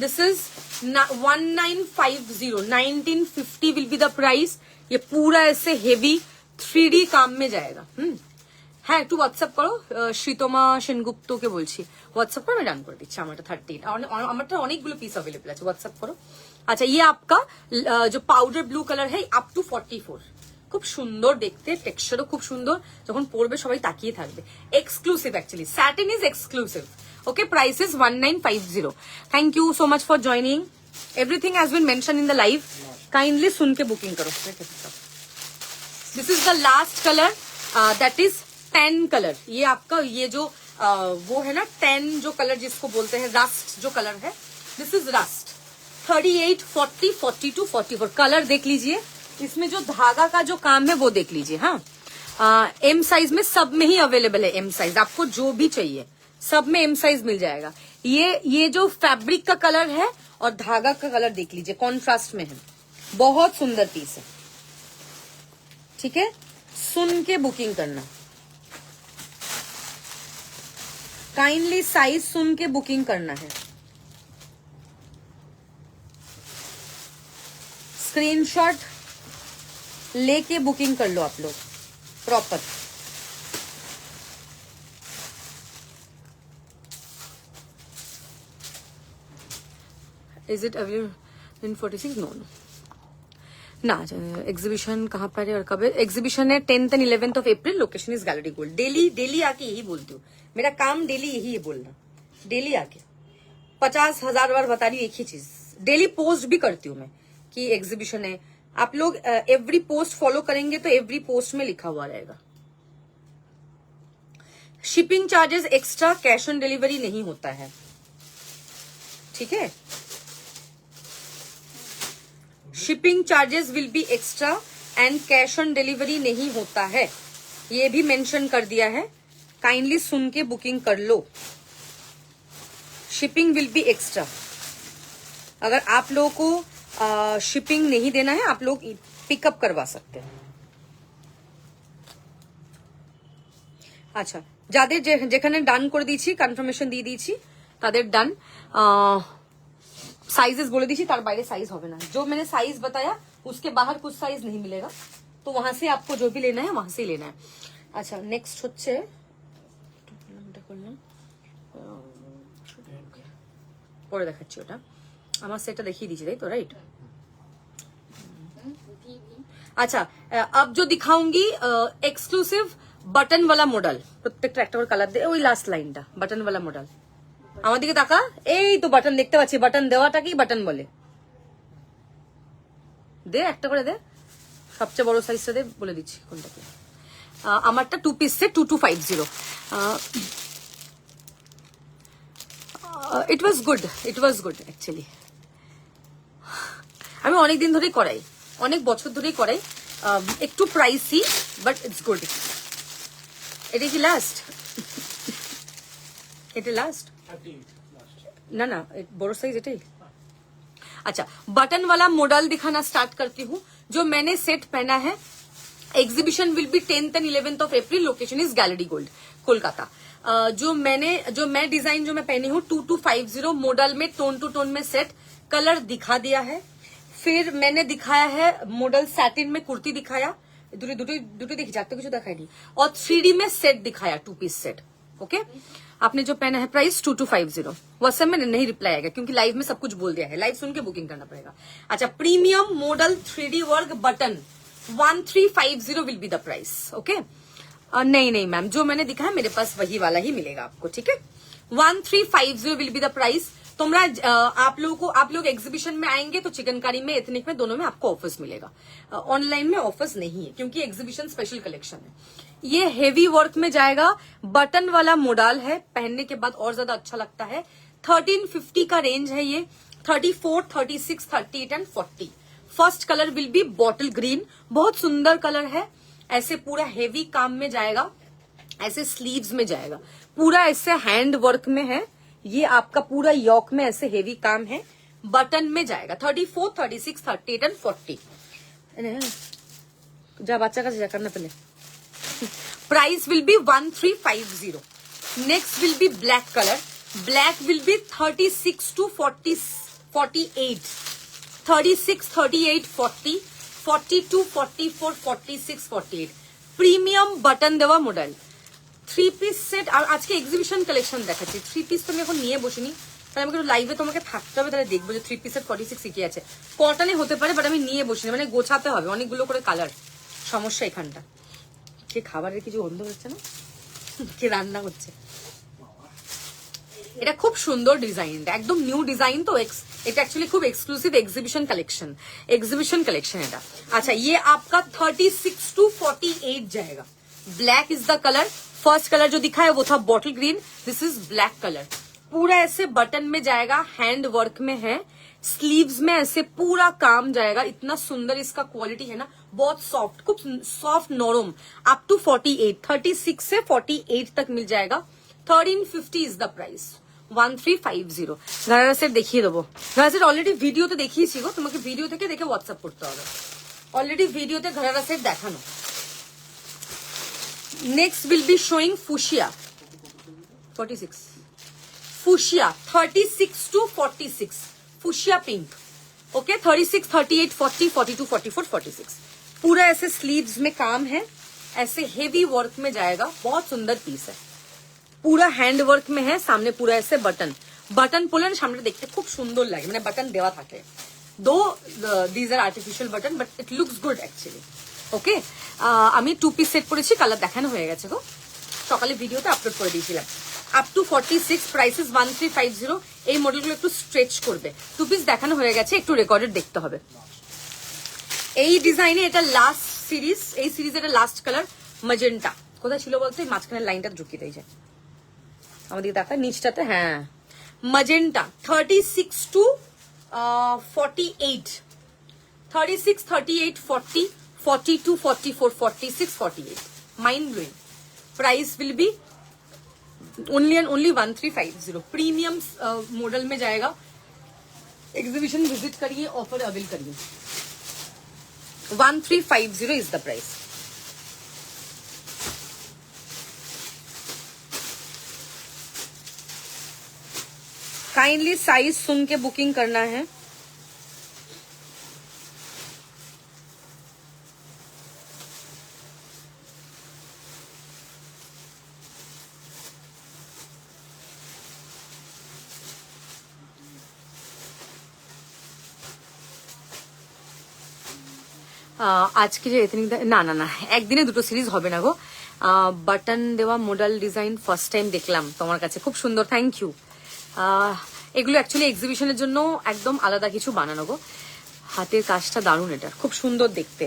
This is 1950. 1950 will be the price. ये पूरा ऐसे हेवी 3D काम में जाएगा. হ্যাঁ, একটু হোয়াটসঅ্যাপ করো. শ্রীতমা সেনগুপ্তকে বলছি হোয়াটসঅ্যাপ করে আমি ডান করে দিচ্ছি. আমারটা 38. আমারটা অনেকগুলো পিস অ্যাভেলেবল আছে. হোয়াটসঅ্যাপ করো. আচ্ছা ये आपका जो পাউডার ব্লু কালার है अप टू 44 খুব সুন্দর দেখতে, টেক্সচারও খুব সুন্দর, যখন পরবে সবাই তাকিয়ে থাকবে। Exclusive actually, satin is exclusive. Okay, price is 1950। Thank you so much for joining. Everything has been mention in the live, kindly सुन के बुकिंग करो। This is the last colour, that is 10 colour. ये आपका ये जो वो है ना 10 जो कलर जिसको बोलते हैं रस्ट जो कलर है, दिस इज रस्ट। 38, 40, 42, 44 कलर देख लीजिए। इसमें जो धागा का जो काम है वो देख लीजिए। हाँ, एम साइज में सब में ही अवेलेबल है। एम साइज आपको जो भी चाहिए सब में एम साइज मिल जाएगा। ये जो फैब्रिक का कलर है और धागा का कलर देख लीजिए, कॉन्ट्रास्ट में है, बहुत सुंदर पीस है। ठीक है, सुन के बुकिंग करना, काइंडली साइज सुन के बुकिंग करना है। स्क्रीनशॉट लेके बुकिंग कर लो आप लोग proper. Is it available in 46? No ना। एग्जीबिशन कहाँ पर है और कब है? एग्जीबिशन है 10th and 11th of April. Location is gallery gold. Daily आके यही बोलती हूँ, मेरा काम डेली यही है बोलना। डेली आके 50,000 बार बता रही हूँ एक ही चीज। डेली पोस्ट भी करती हूँ मैं कि एग्जीबिशन है। आप लोग एवरी पोस्ट फॉलो करेंगे तो एवरी पोस्ट में लिखा हुआ रहेगा। Shipping charges extra, cash on delivery नहीं होता है। ठीक है, shipping charges will be extra and cash on delivery नहीं होता है, ये भी मेंशन कर दिया है। काइंडली सुन के बुकिंग कर लो। Shipping will be extra. अगर आप लोगों को शिपिंग नहीं देना है, आप लोग पिकअप करवा सकते हैं। আচ্ছা, যাদের যেখানে ডান করে দিয়েছি, কনফার্মেশন দিয়ে দিয়েছি, তাদের ডান। साइजेस बोले दीजिए, तार बाहर साइज होगा ना। जो मैंने साइज बताया उसके बाहर कुछ साइज नहीं मिलेगा, तो वहां से आपको जो भी लेना है वहां से लेना है। अच्छा, नेक्स्ट হচ্ছে পরে দেখাচ্ছি, ওটা আমার সেটটা দেখিয়ে দিয়েছি তাই তো, রাইট? अच्छा, अब जो दिखाऊंगी एक्सक्लूसिव बटन वाला मॉडल, প্রত্যেকটা একটা করে কালার দিয়ে, ওই লাস্ট লাইনটা বাটন वाला মডেল। আমার দিকে তাকা, এই তো বাটন দেখতে পাচ্ছি, বাটন দেওয়াটাকেই বাটন বলে। দে একটা করে দে, সবচেয়ে বড় সাইজটা দে, বলে দিচ্ছি কোনটা কি। আমারটা 2 piece set 2250। It was good actually. আমি অনেক দিন ধরেই করাই, অনেক বছর ধরেই করাই। একটু প্রাইসি বাট ইটস গুড। এটা কি লাস্ট? এটা লাস্ট ना ना, बड़ो साइज एटाई। अच्छा, बटन वाला मॉडल दिखाना स्टार्ट करती हूँ। जो मैंने सेट पहना है, exhibition will be 10th and 11th of April. Location is gallery gold, Kolkata. जो मैं डिजाइन जो मैं पहनी हूँ 2250 मॉडल में, टोन टू टोन में सेट कलर दिखा दिया है। फिर मैंने दिखाया है मॉडल सैटिन में कुर्ती दिखाया, दुटी देखी जाते कुछ दिखाई नहीं, और 3D में सेट दिखाया, 2 पीस सेट। ओके, आपने जो पहना है प्राइस 2250। व्हाट्सएप में नहीं रिप्लाई आएगा क्योंकि लाइव में सब कुछ बोल दिया है, लाइव सुन के बुकिंग करना पड़ेगा। अच्छा, premium model 3D work button 1350 will be the price. Okay, नहीं मैम, जो मैंने दिखा है मेरे पास वही वाला ही मिलेगा आपको। ठीक है, 1350 विल बी द प्राइस। तुमरा आप लोग एग्जीबिशन में आएंगे तो चिकनकारी में, एथनिक में, दोनों में आपको ऑफर्स मिलेगा। ऑनलाइन में ऑफर्स नहीं है क्योंकि एग्जीबिशन स्पेशल कलेक्शन है। ये हेवी वर्क में जाएगा, बटन वाला मॉडल है, पहनने के बाद और ज्यादा अच्छा लगता है। 1350 का रेंज है ये। 34, 36, 38 and 40। First colour will be bottle green, बहुत सुंदर कलर है। ऐसे पूरा हेवी काम में जाएगा, ऐसे स्लीव्स में जाएगा, पूरा ऐसे हैंड वर्क में है। ये आपका पूरा यॉक में ऐसे हेवी काम है, बटन में जाएगा। 34, 36, 38 एंड 40। जा बच्चा का जा करना पहले। Price will B 1350। Next will B black colour. Black will be 36 to 48, 36, 38, 40, 42, 44, 46, 48। Premium button দেওয়া মডেল 3 পিস সেট। আর আজকে এক্সিবিশন কালেকশন দেখাচ্ছি। 3 পিস তো আমি এখন নিয়ে বসিনি, তাহলে আমাকে লাইভে তোমাকে থাকতে হবে, তাহলে দেখবো যে 3 পিসের 46 কি আছে। কটনে হতে পারে, বাট আমি নিয়ে বসিনি, মানে গোছাতে হবে অনেকগুলো করে কালার, সমস্যা এখানটা। কে খাবারের কিছু গন্ধ হচ্ছে না, কে রান্না করছে। এটা খুব সুন্দর ডিজাইন, একদম নিউ ডিজাইন তো, এটা एक्चुअली खूब एक्सक्लूसिव एग्जीबिशन कलेक्शन এটা। अच्छा ये आपका 36 to 48 जाएगा। Black is the colour, first colour जो दिखा है वो था bottle green, this is black colour. पूरा ऐसे बटन में जाएगा, हैंड वर्क में है, स्लीव्स में ऐसे पूरा काम जाएगा। इतना सुंदर इसका क्वालिटी है ना, बहुत सॉफ्ट, खूब सॉफ्ट नरम। अप टू 48, 36 से 48 तक मिल जाएगा। 1350 is the price, 1350। Gharara set দেখিয়ে দেবো। গারারা সেট অলরেডি ভিডিওতে দেখিয়েছি গো, তোমাকে ভিডিও থেকে দেখে হোয়াটসঅ্যাপ করতে হবে। অলরেডি ভিডিওতে গারারা সেট দেখানো। Next will be showing fuchsia 46, fuchsia 36 to 46, fuchsia pink. Okay 36, 38, 40, 42, 44, 46। पूरा ऐसे स्लीव्स में काम है, ऐसे हेवी वर्क में जाएगा, बहुत सुंदर पीस है। पूरा हैंड वर्क में है, सामने पूरा ऐसे बटन पोलन सामने देखते खूब सुंदर लगे, মানে बटन देवा থাকে। दो these are artificial button but it looks good actually। ওকে আমি 2 পিস সেট করেছি, কালার দেখানো হয়ে গেছে গো, সকালে ভিডিওতে আপলোড করে দিয়েছিলাম। Up to 46, price is 1350। এই মডেলগুলো একটু স্ট্রেচ করবে। 2 পিস দেখানো হয়ে গেছে, একটু রেকর্ডেড দেখতে হবে। এই ডিজাইনে এটা লাস্ট সিরিজ, এই সিরিজের এটা লাস্ট কালার ম্যাজেন্টা। কোথায় ছিল বলতে মাঝখানের লাইনটা ঢুকিয়ে দিয়েছে আমাদের দেখা নিচটাতে, হ্যাঁ magenta. 36 to 48, 36, 38, 40, 42, 44, 46, 48। Mind blowing. Price will be only and only 1350। Premium model में जाएगा। एग्जीबिशन विजिट करिए, ऑफर अवेल करिए। 1350 is the price. Kindly size सुन के बुकिंग करना है। আজকে যে এথনিক না না না একদিনে দুটো সিরিজ হবে না গো। বাটন দেওয়া মডেল ডিজাইন ফার্স্ট টাইম দেখলাম তোমার কাছে, খুব সুন্দর, থ্যাংক ইউ। এগুলো অ্যাকচুয়ালি এক্সিবিশনের জন্য একদম আলাদা কিছু বানানো গো। হাতের কাজটা দারুণ, এটা খুব সুন্দর দেখতে।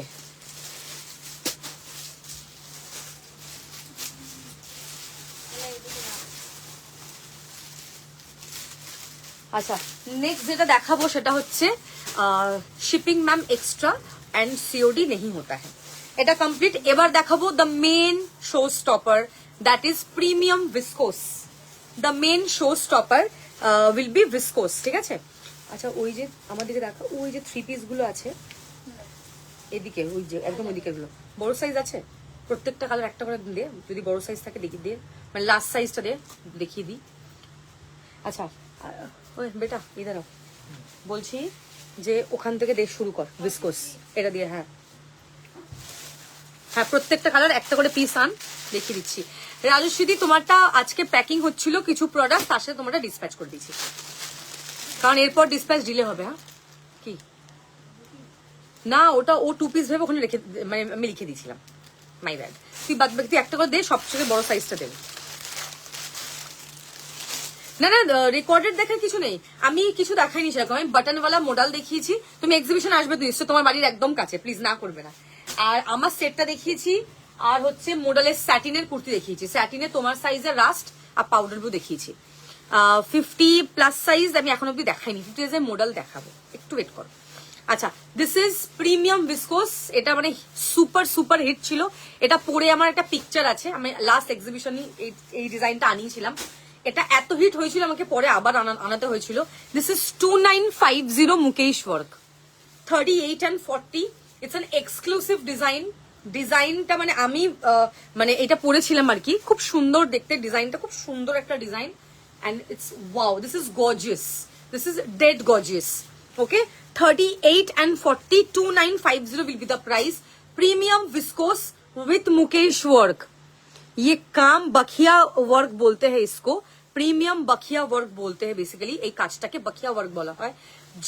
আচ্ছা নেক্সট যেটা দেখাবো সেটা হচ্ছে shipping ma'am extra and COD नहीं होता है। এটা কমপ্লিট। এবার দেখাবো the main showstopper, that is premium viscose. The main showstopper will be viscose, ঠিক আছে। আচ্ছা ওই যে আমাদেরকে দেখা, ওই যে 3 পিস গুলো আছে এদিকে, ওই যে একদম ওইদিকে গুলো বড় সাইজ আছে, প্রত্যেকটা কালার একটা করে দে, যদি বড় সাইজ থাকে দেখিয়ে দে, মানে লাস্ট সাইজটা দে দেখিয়ে দিই। আচ্ছা ওই বেটা ইধার বলছি যে ওখান থেকে দেখ শুরু কর, ভিসকোস এটা দিয়ে। হ্যাঁ হ্যাঁ প্রত্যেকটা কালার একটা করে পিস আন, দেখিয়ে দিচ্ছি। রাজস্বীদি তোমারটা আজকে প্যাকিং হচ্ছিল কিছু প্রোডাক্ট, তার সাথে তোমারটা ডিসপ্যাচ করে দিচ্ছি, কারণ এরপর ডিসপ্যাচ ডিলে হবে। হ্যাঁ কি না ওটা ও 2 পিস ভেবে ওখানে রেখে, মানে আমি লিখে দিয়েছিলাম, মাই ব্যাড। তুই বাদ বাকি একটা করে দে, সবচেয়ে বড় সাইজটা দেবে। না না রেকর্ডেড দেখার কিছু নেই, আমি কিছু দেখাইনি সেরকম, আমি বাটনওয়ালা মডেল দেখিয়েছি। তুমি এক্সিবিশন আসবে তো নিশ্চয়, তোমার বাড়ির একদম কাছে, প্লিজ না করবে না। আর আমার সেটটা দেখিয়েছি, আর হচ্ছে মডেলের স্যাটিনের কুর্তি দেখিয়েছি, স্যাটিনে তোমার সাইজের রাস্ট আর পাউডার ব্লু দেখিয়েছি। 50+ সাইজ আমি এখন অব্দি দেখাইনি, 50 সাইজের মডেল দেখাবো, একটু ওয়েট করো। আচ্ছা দিস ইজ প্রিমিয়াম ভিসকোস, এটা মানে সুপার সুপার হিট ছিল। এটা পরে আমার একটা পিকচার আছে, আমি লাস্ট এক্সিবিশনে এই ডিজাইনটা আনিয়েছিলাম। এটা এত হিট হয়েছিল আমাকে পরে আবার আনাতে হয়েছিল। This is 2950 Mukesh work, 38 and 40। It's an exclusive design. ডিজাইনটা মানে আমি মানে এটা পরেছিলাম আর কি, খুব সুন্দর দেখতে ডিজাইনটা, খুব সুন্দর একটা design. and it's wow, this is gorgeous, this is dead gorgeous। okay 38 and 40, 2950 will be the price। premium viscose with mukesh work, ये काम बखिया वर्क बोलते हैं इसको। প্রিমিয়াম বাখিয়া ওয়ার্ক বলতে হয় বেসিক্যালি, এই কাজটাকে বাখিয়া ওয়ার্ক বলা হয়।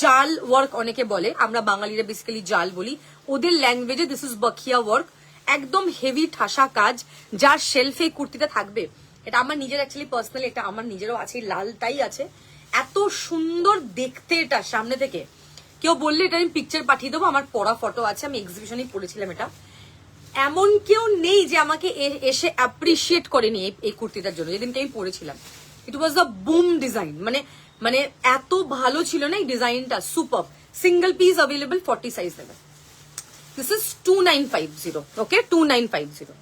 জাল ওয়ার্ক অনেকে বলে, আমরা বাঙালিরা বেসিক্যালি জাল বলি, ওদের ল্যাঙ্গুয়েজে দিস ইজ বাখিয়া ওয়ার্ক। একদম হেভি ঠাসা কাজ, যার শেলফে এই কুর্তিটা থাকবে। এটা আমার নিজের অ্যাকচুয়ালি পার্সোনালি, এটা আমার নিজেরও আছে, লালটাই আছে। এত সুন্দর দেখতে এটা সামনে থেকে, কেউ বললে এটা আমি পিকচার পাঠিয়ে দেবো, আমার পড়া ফটো আছে, আমি এক্সিবিশনেই পড়েছিলাম এটা। এমন কেউ নেই যে আমাকে এসে অ্যাপ্রিসিয়েট করেনি এই কুর্তিটার জন্য, যেদিনকে আমি পড়েছিলাম। ইট ওয়াজ আ বুম ডিজাইন, মানে মানে এত ভালো ছিল না এই ডিজাইনটা, super. Single piece available, 40 size নেবে। This is 2950, okay 2950।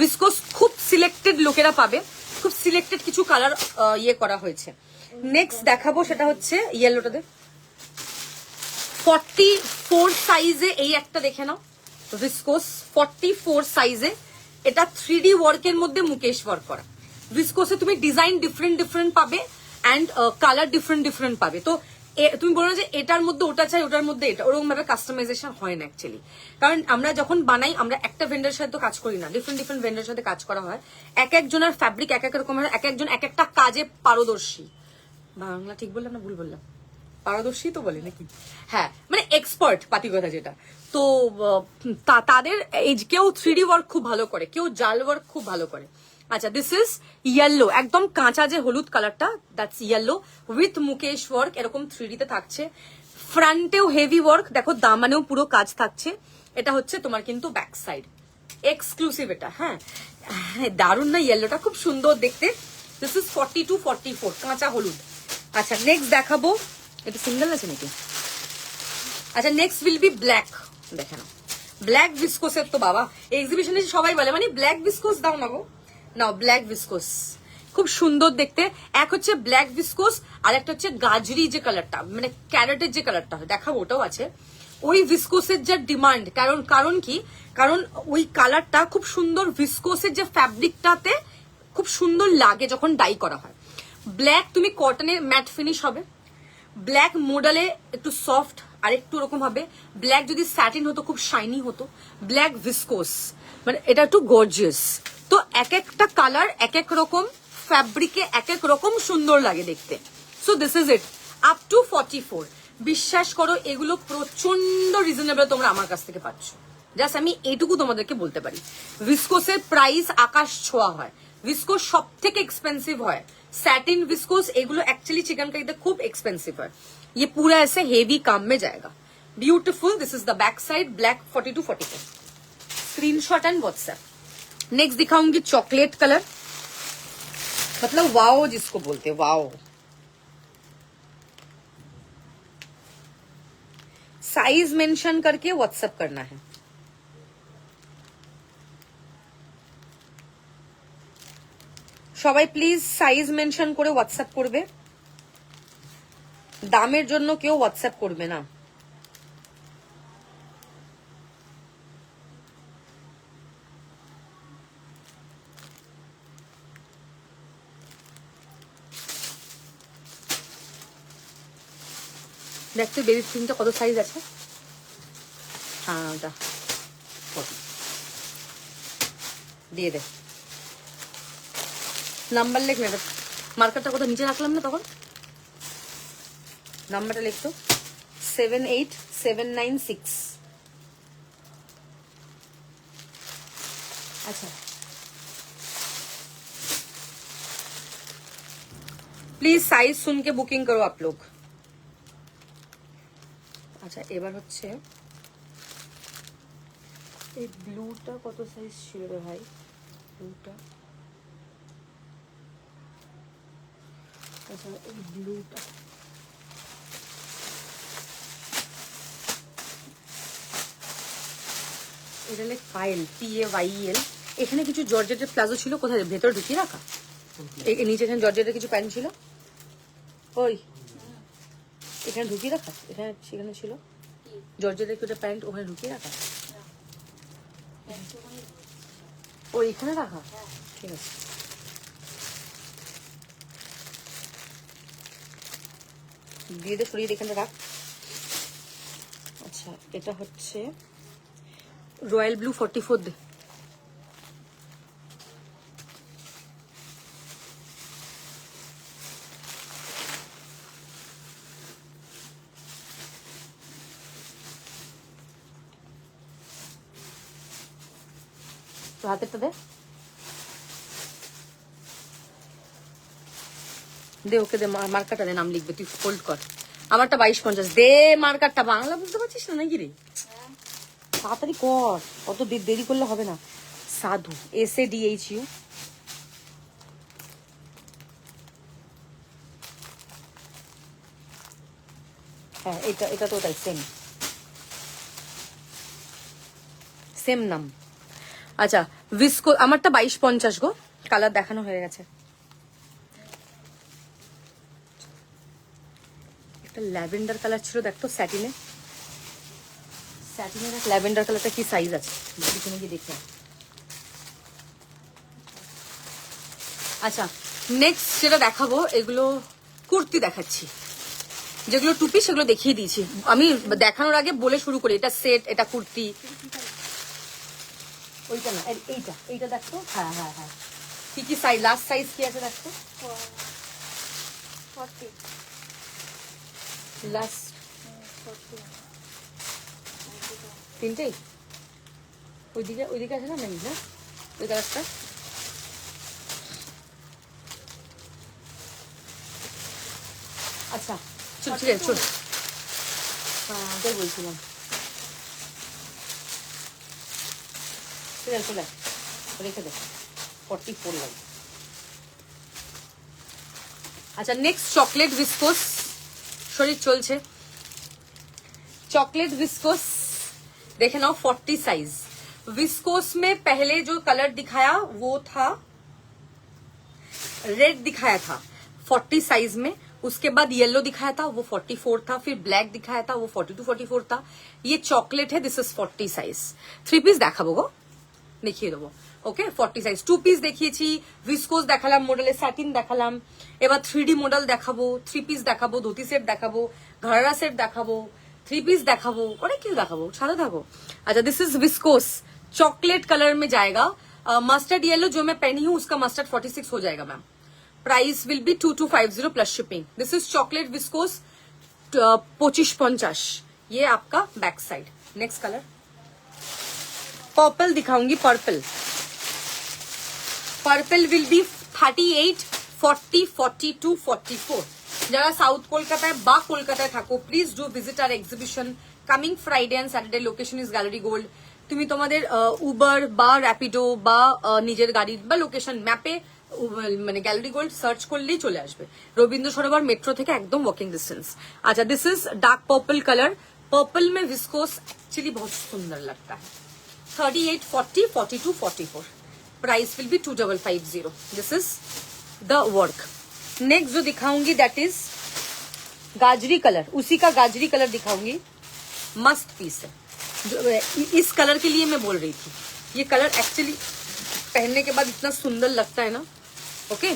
ভিসকোস খুব সিলেক্টেড লোকেরা পাবে, খুব সিলেক্টেড কিছু কালার ইয়ে করা হয়েছে। নেক্সট দেখাবো সেটা হচ্ছে ইয়েলোটাতে 44 সাইজে, এই একটা দেখে নাও, ভিসকোস 44 সাইজে। এটা 3D ওয়ার্কের মধ্যে মুকেশ ওয়ার্ক করা। ভিসকোসে তুমি ডিজাইন ডিফারেন্ট ডিফারেন্ট পাবে অ্যান্ড কালার ডিফারেন্ট ডিফারেন্ট পাবে। তো তুমি বলো না যে এটার মধ্যে ওটা চাই, ওটার মধ্যে এটা, ওরকম ভাবে কাস্টমাইজেশন হয় না অ্যাকচুয়ালি। কারণ আমরা যখন বানাই, আমরা একটা ভেন্ডারের সাথে তো কাজ করি না, ডিফারেন্ট ডিফারেন্ট ভেন্ডারের সাথে কাজ করা হয়। এক একজনের ফ্যাব্রিক এক এক রকম হয়, এক একজন এক একটা কাজে পারদর্শী। বাংলা ঠিক বললাম না ভুল বললাম? পারদর্শী তো বলে নাকি? হ্যাঁ, মানে এক্সপার্ট পাতি কথা যেটা। তো তাদের এই কেউ 3D ওয়ার্ক খুব ভালো করে, কেউ জাল ওয়ার্ক খুব ভালো করে। আচ্ছা, দিস ইজ ইয়েলো, একদম কাঁচা যে হলুদ কালারটা, that's yellow with Mukesh work, এরকম 3D তে থাকছে। ফ্রন্টেও হেভি ওয়ার্ক, দেখো দামানেও পুরো কাজ থাকছে। এটা হচ্ছে তোমার কিন্তু ব্যাক সাইড, এক্সক্লুসিভ এটা। হ্যাঁ, দারুণ না ইয়েলোটা, খুব সুন্দর দেখতে। দিস ইজ 42-44, কাঁচা হলুদ। আচ্ছা, নেক্সট দেখাবো, এটা সিঙ্গেল আছে নাকি? আচ্ছা, নেক্সট উইল বি ব্ল্যাক। দেখে নাও, ব্ল্যাক ভিসকোসের তো বাবা এক্সিবিশনে সবাই বলে, মানে ব্ল্যাক ভিসকোস দাও না গো। নাও, ব্ল্যাক ভিসকোস খুব সুন্দর দেখতে। এক হচ্ছে ব্ল্যাক ভিসকোস, আর একটা হচ্ছে গাজরি যে কালারটা, মানে ক্যারেটের যে কালারটা হয়, দেখাবো, ওটাও আছে। ওই ভিসকোসের যে ডিমান্ড, কারণ কি, কারণ ওই কালারটা খুব সুন্দর, ভিসকোসের যে ফ্যাব্রিকটাতে খুব সুন্দর লাগে যখন ডাই করা হয়। ব্ল্যাক তুমি কটনের ম্যাট ফিনিশ হবে, ব্ল্যাক মডেলে একটু সফট আর একটু ওরকম হবে। ব্ল্যাক যদি স্যাটিন হতো খুব শাইনি হতো। ব্ল্যাক ভিসকোস, মানে এটা একটু গর্জিয়াস। তো এক একটা কালার এক এক রকম ফ্যাব্রিকে এক এক রকম সুন্দর লাগে দেখতে। So this is it, up to 44। বিশ্বাস করো, এগুলো প্রচন্ড রিজনেবল তোমরা আমার কাছ থেকে পাচ্ছ। জাস্ট আমি এইটুকু তোমাদেরকে বলতে পারি, ভিসকোসের প্রাইস আকাশ ছোঁয়া হয়। ভিসকোস সব থেকে এক্সপেন্সিভ হয়, सैटिन विस्कोस एगुलो एक्चुअली चिकन खरीदे खूब एक्सपेंसिव है। ये पूरा ऐसे हेवी काम में जाएगा। Beautiful, this is the back side, black 42-44। Screenshot and WhatsApp. Next दिखाऊंगी चॉकलेट कलर, मतलब वाओ जिसको बोलते, वाओ। साइज मेंशन करके व्हाट्सएप करना है। সবাই প্লিজ সাইজ মেনশন করে হোয়াটসঅ্যাপ করবে, দামের জন্য কেউ হোয়াটসঅ্যাপ করবে না। দেখতে বেবি প্রিন্টটা কত সাইজ আছে। হ্যাঁ, ওটা দিয়ে দে, নাম্বার লেখ না, মার্কারটা কোথাও নিচে রাখলাম না, তখন নাম্বারটা লিখতো 78796। আচ্ছা, প্লিজ সাইজ सुन के बुकिंग करो आप लोग। আচ্ছা, এবার হচ্ছে এই ব্লুটা কত সাইজ ছিল রে ভাই, ব্লুটা, আচ্ছা এই ব্লুটা, এটা লেখ ফাইল, PAYEL। এখানে কিছু জর্জেটের প্লাজো ছিল, কোথায় ভেতরে ঢুকিয়ে রাখা, এই নিচে এখানে জর্জেটের কিছু প্যান্ট ছিল, ওই এখানে ঢুকিয়ে রাখা, এখানে সেখানে ছিল জর্জেটের কিছু প্যান্ট, ওখানে ঢুকিয়ে রাখা, ওই এখানে রাখা, ঠিক আছে। দিয়ে দে, সরিয়ে এখানে রাখ। আচ্ছা, এটা হচ্ছে রয়্যাল ব্লু 44 দে। হাতেরটা দে, দে ওকে দে, মার্কারটা দে, নাম লিখবে, তুই ফোল্ড কর। আমারটা 2250 দে, মার্কারটা। বাংলা বুঝতে পারছিস না নাকি রে? তাড়াতাড়ি কর, অত দেরি করলে হবে না। সাধু, SADHU। হ্যাঁ, এটা তো ওটাই, সেম নাম। আচ্ছা, ভিসকো, আমারটা 2250 গো, কালার দেখানো হয়ে গেছে। একটা ল্যাভেন্ডার কালার ছিল, দেখতো স্যাটিনের ল্যাভেন্ডার কালারটা কি সাইজ আছে পিছনে গিয়ে দেখে। আচ্ছা, নেক্সট যেটা দেখাবো, এগুলো কুর্তি দেখাচ্ছি। যেগুলো টুপি সেগুলো দেখিয়ে দিয়েছি আমি, দেখানোর আগে বলে শুরু করি, এটা সেট, এটা কুর্তি। ওইটা না, এইটা দেখতো। হ্যাঁ হ্যাঁ হ্যাঁ, কি কি সাইজ, লাস্ট সাইজ কি আছে দেখতো, 40 লাস্ট 40 তিনটেই ওইদিকে আছে না, নেই না ওই কালারটা। আচ্ছা চল, ঠিক আছে চল। হ্যাঁ ওটাই বলছিলাম, ঠিক আছে চলে রেখে দে, 44 লাগে। अच्छा नेक्स्ट चॉकलेट विस्कोस, शरीर चलছে चॉकलेट विस्कोस, देखे ना 40 साइज। विस्कोस में पहले जो कलर दिखाया वो था रेड, दिखाया था 40 साइज में, उसके बाद येलो दिखाया था वो 44 था, फिर ब्लैक दिखाया था वो 42 44 था। ये चॉकलेट है, दिस इज 40 साइज। 3 পিস দেখাবো গো, দেখিয়ে দেবো। ওকে 40 সাইজ 2 পিস দেখিয়েছি, ভিসকোস দেখালাম, মডেলের স্যাটিন দেখালাম, এবার 3D মডেল দেখাবো, 3 পিস দেখাবো, ধুতি সেট দেখাবো, ঘাড়া সেট দেখাবো, 3 পিस দেখাবো, অনেক কিছু দেখাবো, সাথে থাকো। अच्छा this is viscose, chocolate colour में जाएगा। मस्टर्ड येलो जो मैं पहनी हूँ उसका मस्टर्ड 46 हो जाएगा ma'am. Price will be 2250 plus shipping. This is chocolate viscose 2550। ये आपका back side. Next colour purple दिखाऊंगी, पर्पल विल बी 38 40 42 44। যারা সাউথ কলকাতায় বা কলকাতায় থাকো, please do visit our exhibition coming Friday and Saturday. Location is Gallery Gold. তুমি তোমাদের উবার বা র্যাপিডো বা নিজের গাড়ি বা লোকেশন ম্যাপে মানে গ্যালারি গোল্ড সার্চ করলেই চলে আসবে। রবীন্দ্র সরোবর মেট্রো থেকে একদম ওয়াকিং ডিস্টেंस। अच्छा this is dark purple colour, purple में विस्कोस एक्चुअली बहुत सुंदर लगता है। 38 40 42 44। Price will B 2550। This is the work. Next जो दिखाऊंगी दैट इज गाजरी कलर, उसी का गाजरी कलर दिखाऊंगी। मस्त पीस है, इस कलर के लिए मैं बोल रही थी। ये कलर एक्चुअली पहनने के बाद इतना सुंदर लगता है ना। ओके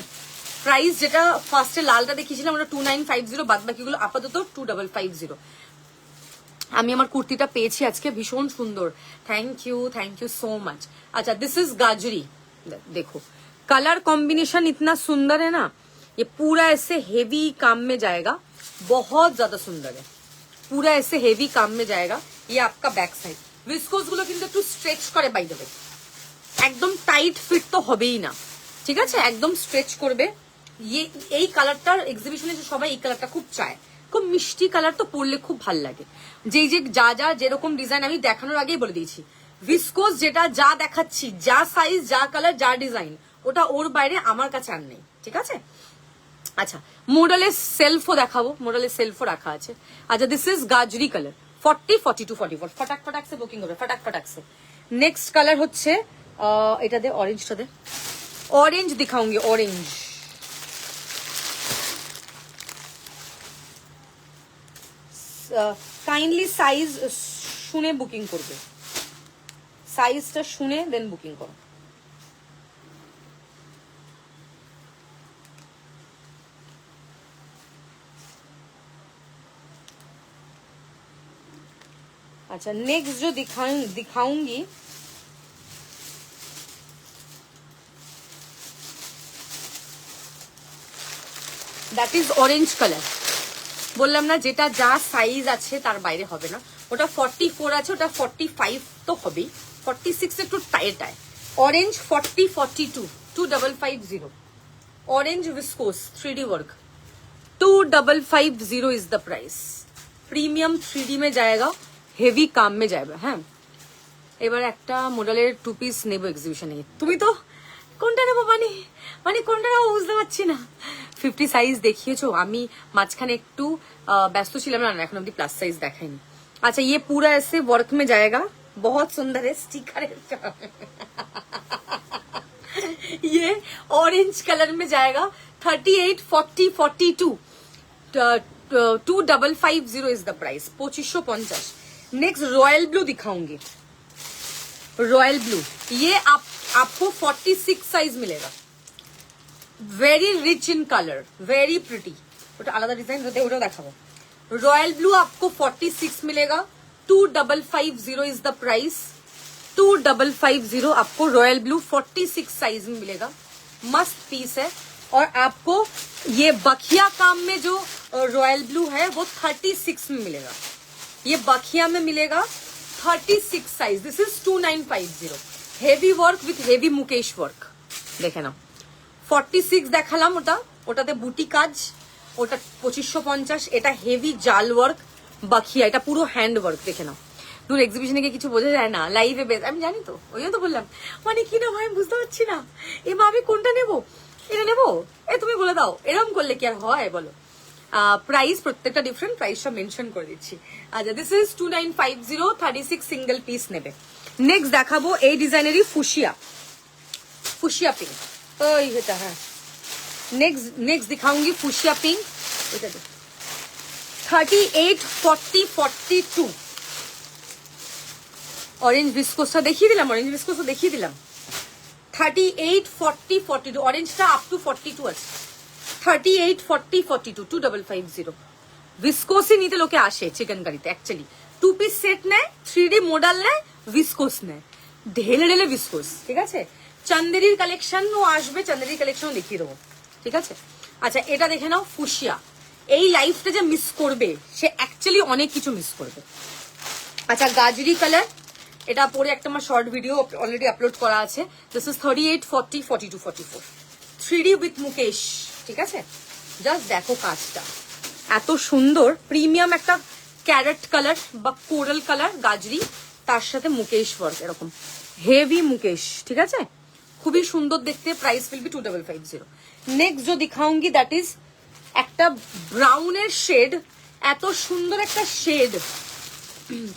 प्राइस যেটা ফার্স্টে লালটা দেখিয়েছিলাম ওটা 2950, বাদ বাকিগুলো আপাতত 2550। আমি আমার কুর্তিটা পেয়েছি আজকে, ভীষণ সুন্দর। Thank you so much. अच्छा दिस इज गाजरी, देखो कलर कॉम्बिनेशन इतना सुंदर है ना। ये पूरा ऐसे हेवी काम में जाएगा, बहुत ज्यादा सुंदर है, पूरा ऐसे हेवी काम में जाएगा। ये आपका बैक साइड। विस्कोस গুলো কিন্তু একটু স্ট্রেচ করে, বাই দ্য ওয়ে একদম টাইট ফিট তো হবেই না, ঠিক আছে, একদম স্ট্রেচ করবে। এই কালারটার এক্সিবিশনে সবাই এই কালারটা খুব চায়, খুব মিষ্টি কালার, তো পরলে খুব ভাল লাগে। যেই যে যা যেরকম ডিজাইন আমি দেখানোর আগেই বলে দিয়েছি, ভিসকোস যেটা যা দেখাচ্ছি, যা সাইজ, যা কালার, যা ডিজাইন, ওটা ওর বাইরে আমার কাছে আর নেই, ঠিক আছে। আচ্ছা মডেলের সেলফও দেখাবো, মডেলের সেলফও রাখা আছে। আচ্ছা দিস ইজ গাজরি কালার 40 42 44। ফটাক ফটাক সে বুকিং হবে, ফটাক ফটাক সে। নেক্সট কালার হচ্ছে এটা দে, অরেঞ্জটা দে, অরেঞ্জ দিখাऊंगी, অরেঞ্জ। কাইন্ডলি সাইজ শুনে বুকিং করবে, সাইজটা শুনে দেন বুকিং করো। अच्छा नेक्स्ट जो दिखाऊंगी दैट इज ऑरेंज कलर। বললাম না যেটা যা সাইজ আছে তার বাইরে হবে না। ওটা 44 আছে, ওটা 45 তো হবেই, 46 একটু টাইট হয়, orange 4042 2550 orange viscose 3D work 2550 is the price premium 3D में जाएगा हेवी काम में जाएगा হ্যাঁ এবার একটা মডেলের টু পিস নেব এক্সিবিশনে তুমি তো কোনটা নেবো মানে কোনটা নেবো বুঝতে পারছি না 50 সাইজ দেখিয়েছো আমি মাঝখানে একটু ব্যস্ত ছিলাম না এখন অব্দি প্লাস साइज দেখাইনি अच्छा ये पूरा ऐसे वर्क में जाएगा बहुत सुंदर है स्टिकर ये ऑरेंज कलर में जाएगा 38 40 42 2550 is the price 2550 next royal blue दिखाऊंगी रॉयल ब्लू ये आपको 46 साइज मिलेगा very rich in colour very pretty ওটা আলাদা ডিজাইন ওটাও দেখাবো रॉयल ब्लू आपको 46 मिलेगा 2550 इज द प्राइस 2550 आपको रॉयल ब्लू 46 साइज में मिलेगा मस्त पीस है और आपको ये बखिया काम में जो रॉयल ब्लू है वो 36 में मिलेगा ये बखिया में मिलेगा 36 size this is 2950 heavy work with heavy Mukesh work देखे ना 46 দেখালাম ওটাতে বুটি কাজ ওটা 2550 এটা হেভি জাল ওয়ার্ক বাখিয়া এটা পুরো হ্যান্ড ওয়ার্ক দেখে নাও দূর এক্সিবিশনে গিয়ে কিছু বোঝা যায় না লাইভে বেস আমি জানি তো ওইও তো বললাম মানে কি না ভাই বুঝতে পারছি না এমা আমি কোনটা নেব এটা নেব তুমি বলে দাও এরকম করলে কি আর হয় বলো প্রাইস প্রত্যেকটা ডিফারেন্ট প্রাইস সব মেনশন করে দিচ্ছি আচ্ছা দিস ইজ 2950 36 সিঙ্গেল পিস নেবে নেক্সট দেখাবো এই ডিজাইনেরই ফুশিয়া পিঙ্ক ওই এটা হ্যাঁ नेक्स्ट दिखाऊंगी फुशिया पिंक 38 40 42 ऑरेंज विस्कोसটা দেখিয়ে দিলাম অরেঞ্জ विस्कोसটা দেখিয়ে দিলাম 38 40 42 অরেঞ্জটা আপ টু 42 আছে 38 40 42 2550 विस्कोसই নিতে লোকে আসে চিকেন কারিতে অ্যাকচুয়ালি টু পিস সেট নেয় 3D মডেল নেয় विस्कोस নেয় ঢেলে ঢেলে विस्कोस ঠিক আছে চন্দেরির কালেকশনও আসবে চন্দেরির কালেকশনও দেখিয়ে দেবো ঠিক আছে আচ্ছা এটা দেখে নাও ফুশিয়া এই লাইফটা যে মিস করবে সে অ্যাকচুয়ালি অনেক কিছু মিস করবে আচ্ছা গাজরি কালার এটা পরে একটা আমার শর্ট ভিডিও অলরেডি আপলোড করা আছে this is 38 40 42 44 3D with Mukesh ঠিক আছে জাস্ট দেখো কাজটা এত সুন্দর প্রিমিয়াম একটা ক্যারেট কালার বা কোরাল কালার গাজরি তার সাথে মুকেশ ওয়ার্ক এরকম হেভি মুকেশ ঠিক আছে খুবই সুন্দর দেখতে প্রাইস উইল বি 2550 নেক্সট जो दिखाऊंगी दैट इज একটা ব্রাউনের শেড এত সুন্দর একটা শেড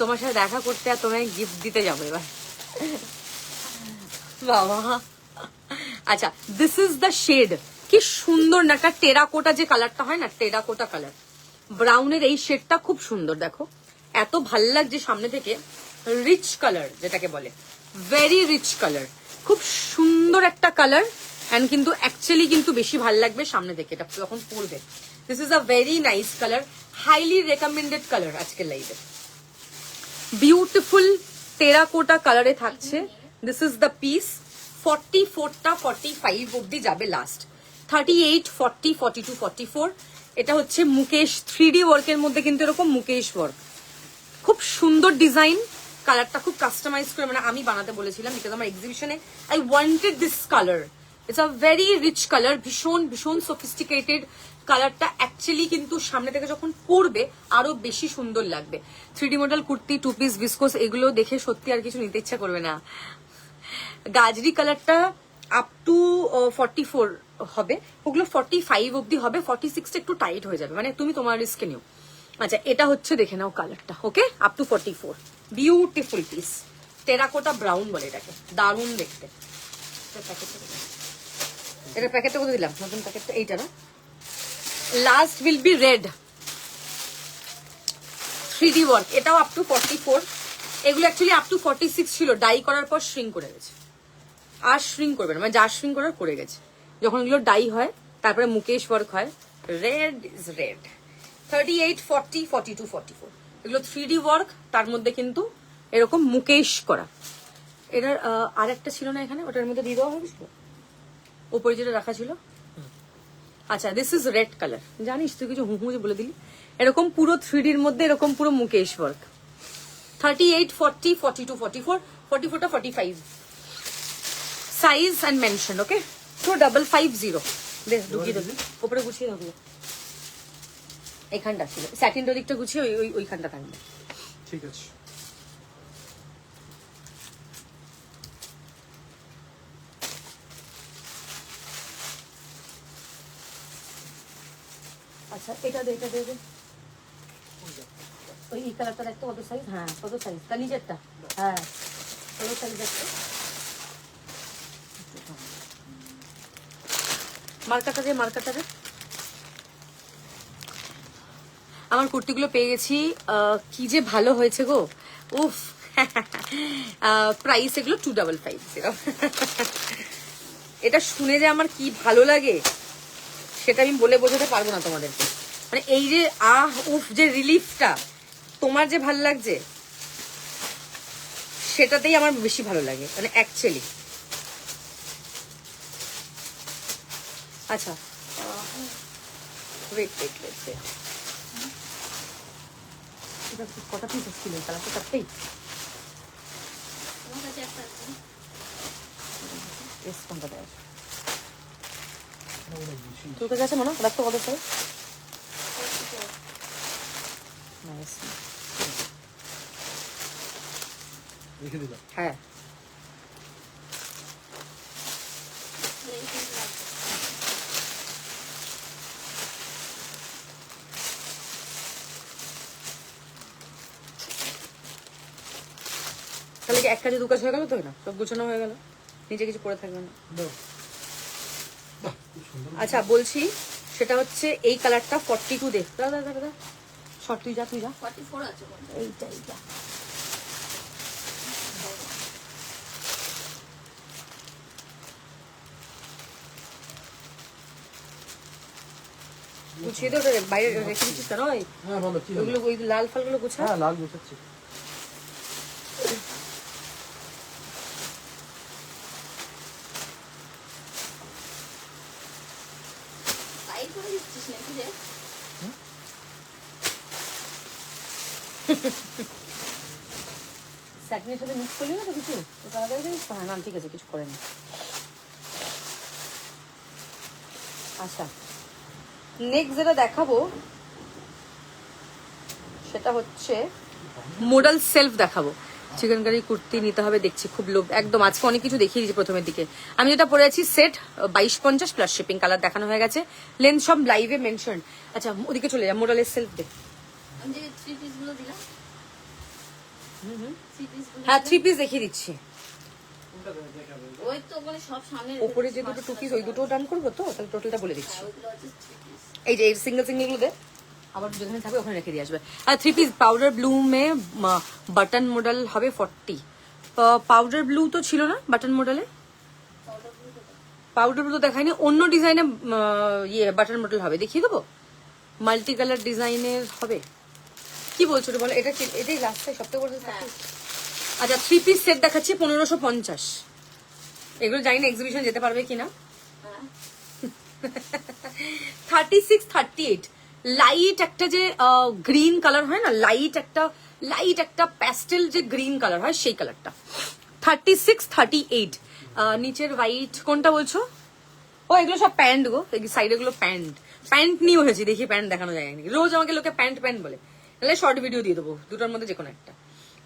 তোমার সাথে দেখা করতে আর তোমায় গিফট দিতে যাবো এবার বাবা আচ্ছা দিস ইজ দ্য শেড কি সুন্দর না একটা টেরাকোটা যে কালারটা হয় না টেরাকোটা কালার ব্রাউনের এই শেডটা খুব সুন্দর দেখো এত ভাল লাগছে সামনে থেকে রিচ কালার যেটাকে বলে ভেরি রিচ কালার খুব সুন্দর একটা কালার এন্ড কিন্তু অ্যাকচুয়ালি কিন্তু বেশি ভালো লাগবে সামনে থেকে এটা যখন পরবে this is a very nice colour highly recommended colour আজকের লাইভে বিউটিফুল টেরাকোটা কালারে থাকছে দিস ইজ দ্য পিস 44টা 45 অবধি যাবে লাস্ট 38 40 42 44 এটা হচ্ছে মুকেশ 3D ওয়ার্কের মধ্যে কিন্তু এরকম মুকেশ ওয়ার্ক খুব সুন্দর ডিজাইন কালারটা খুব কাস্টমাইজ করে মানে আমি বানাতে বলেছিলাম বিকজ আমার এক্সিবিশনে I wanted this colour it's a very rich colour ভীষণ ভীষণ সফিস্টিকেটেড কালারটা অ্যাকচুয়ালি কিন্তু সামনে থেকে যখন পরবে আরো বেশি সুন্দর লাগবে 3D model kurti two piece viscose এগুলো দেখে সত্যি আর কিছু নিতে ইচ্ছা করবে না গাজরি কালারটা আপ টু 44 হবে ওগুলো 45 অবধি হবে 46টা একটু টাইট হয়ে যাবে মানে তুমি তোমার রিস্কে নিও আচ্ছা এটা হচ্ছে দেখে নাও কালারটা ওকে up to 44 beautiful piece terracotta brown বলে এটাকে দারুণ দেখতে এটা প্যাকেটটা কোথায় দিলাম নতুন প্যাকেটটা এইটা না last will be red 3D work এটাও আপ টু 44 এগুলো অ্যাকচুয়ালি আপ টু 46 ছিল ডাই করার পর শ্রিঙ্ক করে গেছে আর শ্রিঙ্ক করবে না মানে যা শ্রিঙ্ক করার করে গেছে যখন এগুলো ডাই হয় তারপরে মুকেশ ওয়ার্ক হয় রেড ইজ রেড 38 40 42 44 এগুলো 3D ওয়ার্ক তার মধ্যে কিন্তু এরকম মুকেশ করা এটার আর একটা ছিল না এখানে ওটার মধ্যে দিয়ে দেওয়া হয়েছিল উপরে যেটা রাখা ছিল আচ্ছা দিস ইজ রেড কালার জানিস তুই কিছু হুহু যে বলে দিলি এরকম পুরো 3D এর মধ্যে এরকম পুরো মুকেশ ওয়ার্ক 38 40 42 44 44টা 45 সাইজ অ্যান্ড মেনশন, ওকে? 2550 দেখ, ঢুকিয়ে দেবো ওপরে, গুছিয়ে দেবো। এইখানটা ছিল স্যাটিনটার দিকটা গুছিয়ে ওইখানটা থাকবে। ঠিক আছে। আচ্ছা এটা দে, এটা দে দে। ওই এই কালারটা দেখতো কত সাইজ? হ্যাঁ কত সাইজ? তার নিজেরটা, হ্যাঁ কত সাইজ দেখতো? মার্কারটা দে, মার্কারটা দে। আমার কুর্তিগুলো পেয়ে গেছি, কি যে ভালো হয়েছে গো, উফ। প্রাইস এগুলো 2550। এটা শুনে যে আমার কি ভালো লাগে সেটা আমি বলে বোঝাতে পারবো না তোমাদেরকে। মানে এই যে উফ যে রিলিফটা তোমার যে ভালো লাগছে, সেটাতেই আমার বেশি ভালো লাগে, মানে অ্যাকচুয়ালি। আচ্ছা ওয়েট ওয়েট ওয়েট ওয়েট, কটা পিস ছিল কালারটা? চারটেই। কোনটা দেয় তোর কাছে আছে মনে? রাখতো কত সাইজ? রেখে দিলাম। হ্যাঁ তাহলে কি এক কাজে দু কাজ হয়ে গেল তো? না সব গুছানো হয়ে গেল, নিচে কিছু পড়ে থাকবে না। দাও। বাহ, খুব সুন্দর। আচ্ছা বলছি, সেটা হচ্ছে এই কালারটা 42 দে। দাদা দাদা দাদা শর্ট, তুই যা তুই যা। 44 আছে এইটা এইটা গুছিয়ে দে, ওটা বাইরে রেখে দিচ্ছিস কেন? ওই হ্যাঁ ভালো, কি হলো? ওইগুলো, ওই লাল ফালগুলো গুছা। হ্যাঁ লাল গুছাচ্ছি। সাইড করে দিচ্ছিস নাকি রে? স্যাটিনের সাথে মিক্স করলি না তো কিছু? তো তাড়াতাড়ি জানিস তো? হ্যাঁ না ঠিক আছে, কিছু করেনি। আচ্ছা নেক্সট যেটা দেখাবো সেটা হচ্ছে মোডাল সেলফ দেখাবো। চিকেন কারি কুর্তি নিতে হবে, দেখছি খুব লোভ একদম। আজকে অনেক কিছু দেখিয়ে দিয়েছি প্রথমের দিকে। আমি যেটা পরে আছি সেট 2250 প্লাস শিপিং, কালার দেখানো হয়ে গেছে, লেন্থ সব লাইভে মেনশন। আচ্ছা ওদিকে চলে যা, মোডালের সেলফ দেখ। আমি যে 3 পিস গুলো দিলাম, 3 পিস গুলো হ্যাঁ 3 পিস দেখিয়ে দিচ্ছি। ওই তো মানে সব সামনে ওপরে যে দুটো 2 পিস, ওই দুটো ডান করবো তো? তাহলে টোটালটা বলে দিচ্ছি। ওইগুলো হচ্ছে 3 পিস। এই যে সিঙ্গেল সিঙ্গেল গুলো দে, আবার যেখানে থাকবে ওখানে রেখে দিয়ে আসবে। আর 3 পিস পাউডার ব্লু মে বাটন মডেল হবে 40। পাউডার ব্লু তো ছিল না বাটন মডেলে? পাউডার ব্লু তো দেখায়নি, অন্য ডিজাইনে ইয়ে বাটন মডেল হবে, দেখিয়ে দেবো। মাল্টি কালার ডিজাইনের হবে। কি বলছো রে বলো? এটা এটাই লাস্ট সপ্তাহে বলতে। আচ্ছা 3 পিস সেট দেখাচ্ছি 1550। এগুলো জানি না এক্সিবিশন যেতে পারবে কিনা। হ্যাঁ 36 38 লাইট একটা যে গ্রিন কালার হয় না, লাইট একটা প্যাস্টেল যে গ্রিন কালার হয় সেই কালারটা। 36 38 নিচের হোয়াইট। কোনটা বলছো? ও এগুলো সব প্যান্ট গো, সাইড এগুলো প্যান্ট নিয়ে হয়েছে। দেখি প্যান্ট দেখানো যায় নাকি, রোজ আমাকে লোকে প্যান্ট বলে, তাহলে শর্ট ভিডিও দিয়ে দেবো দুটোর মধ্যে যে কোনো একটা।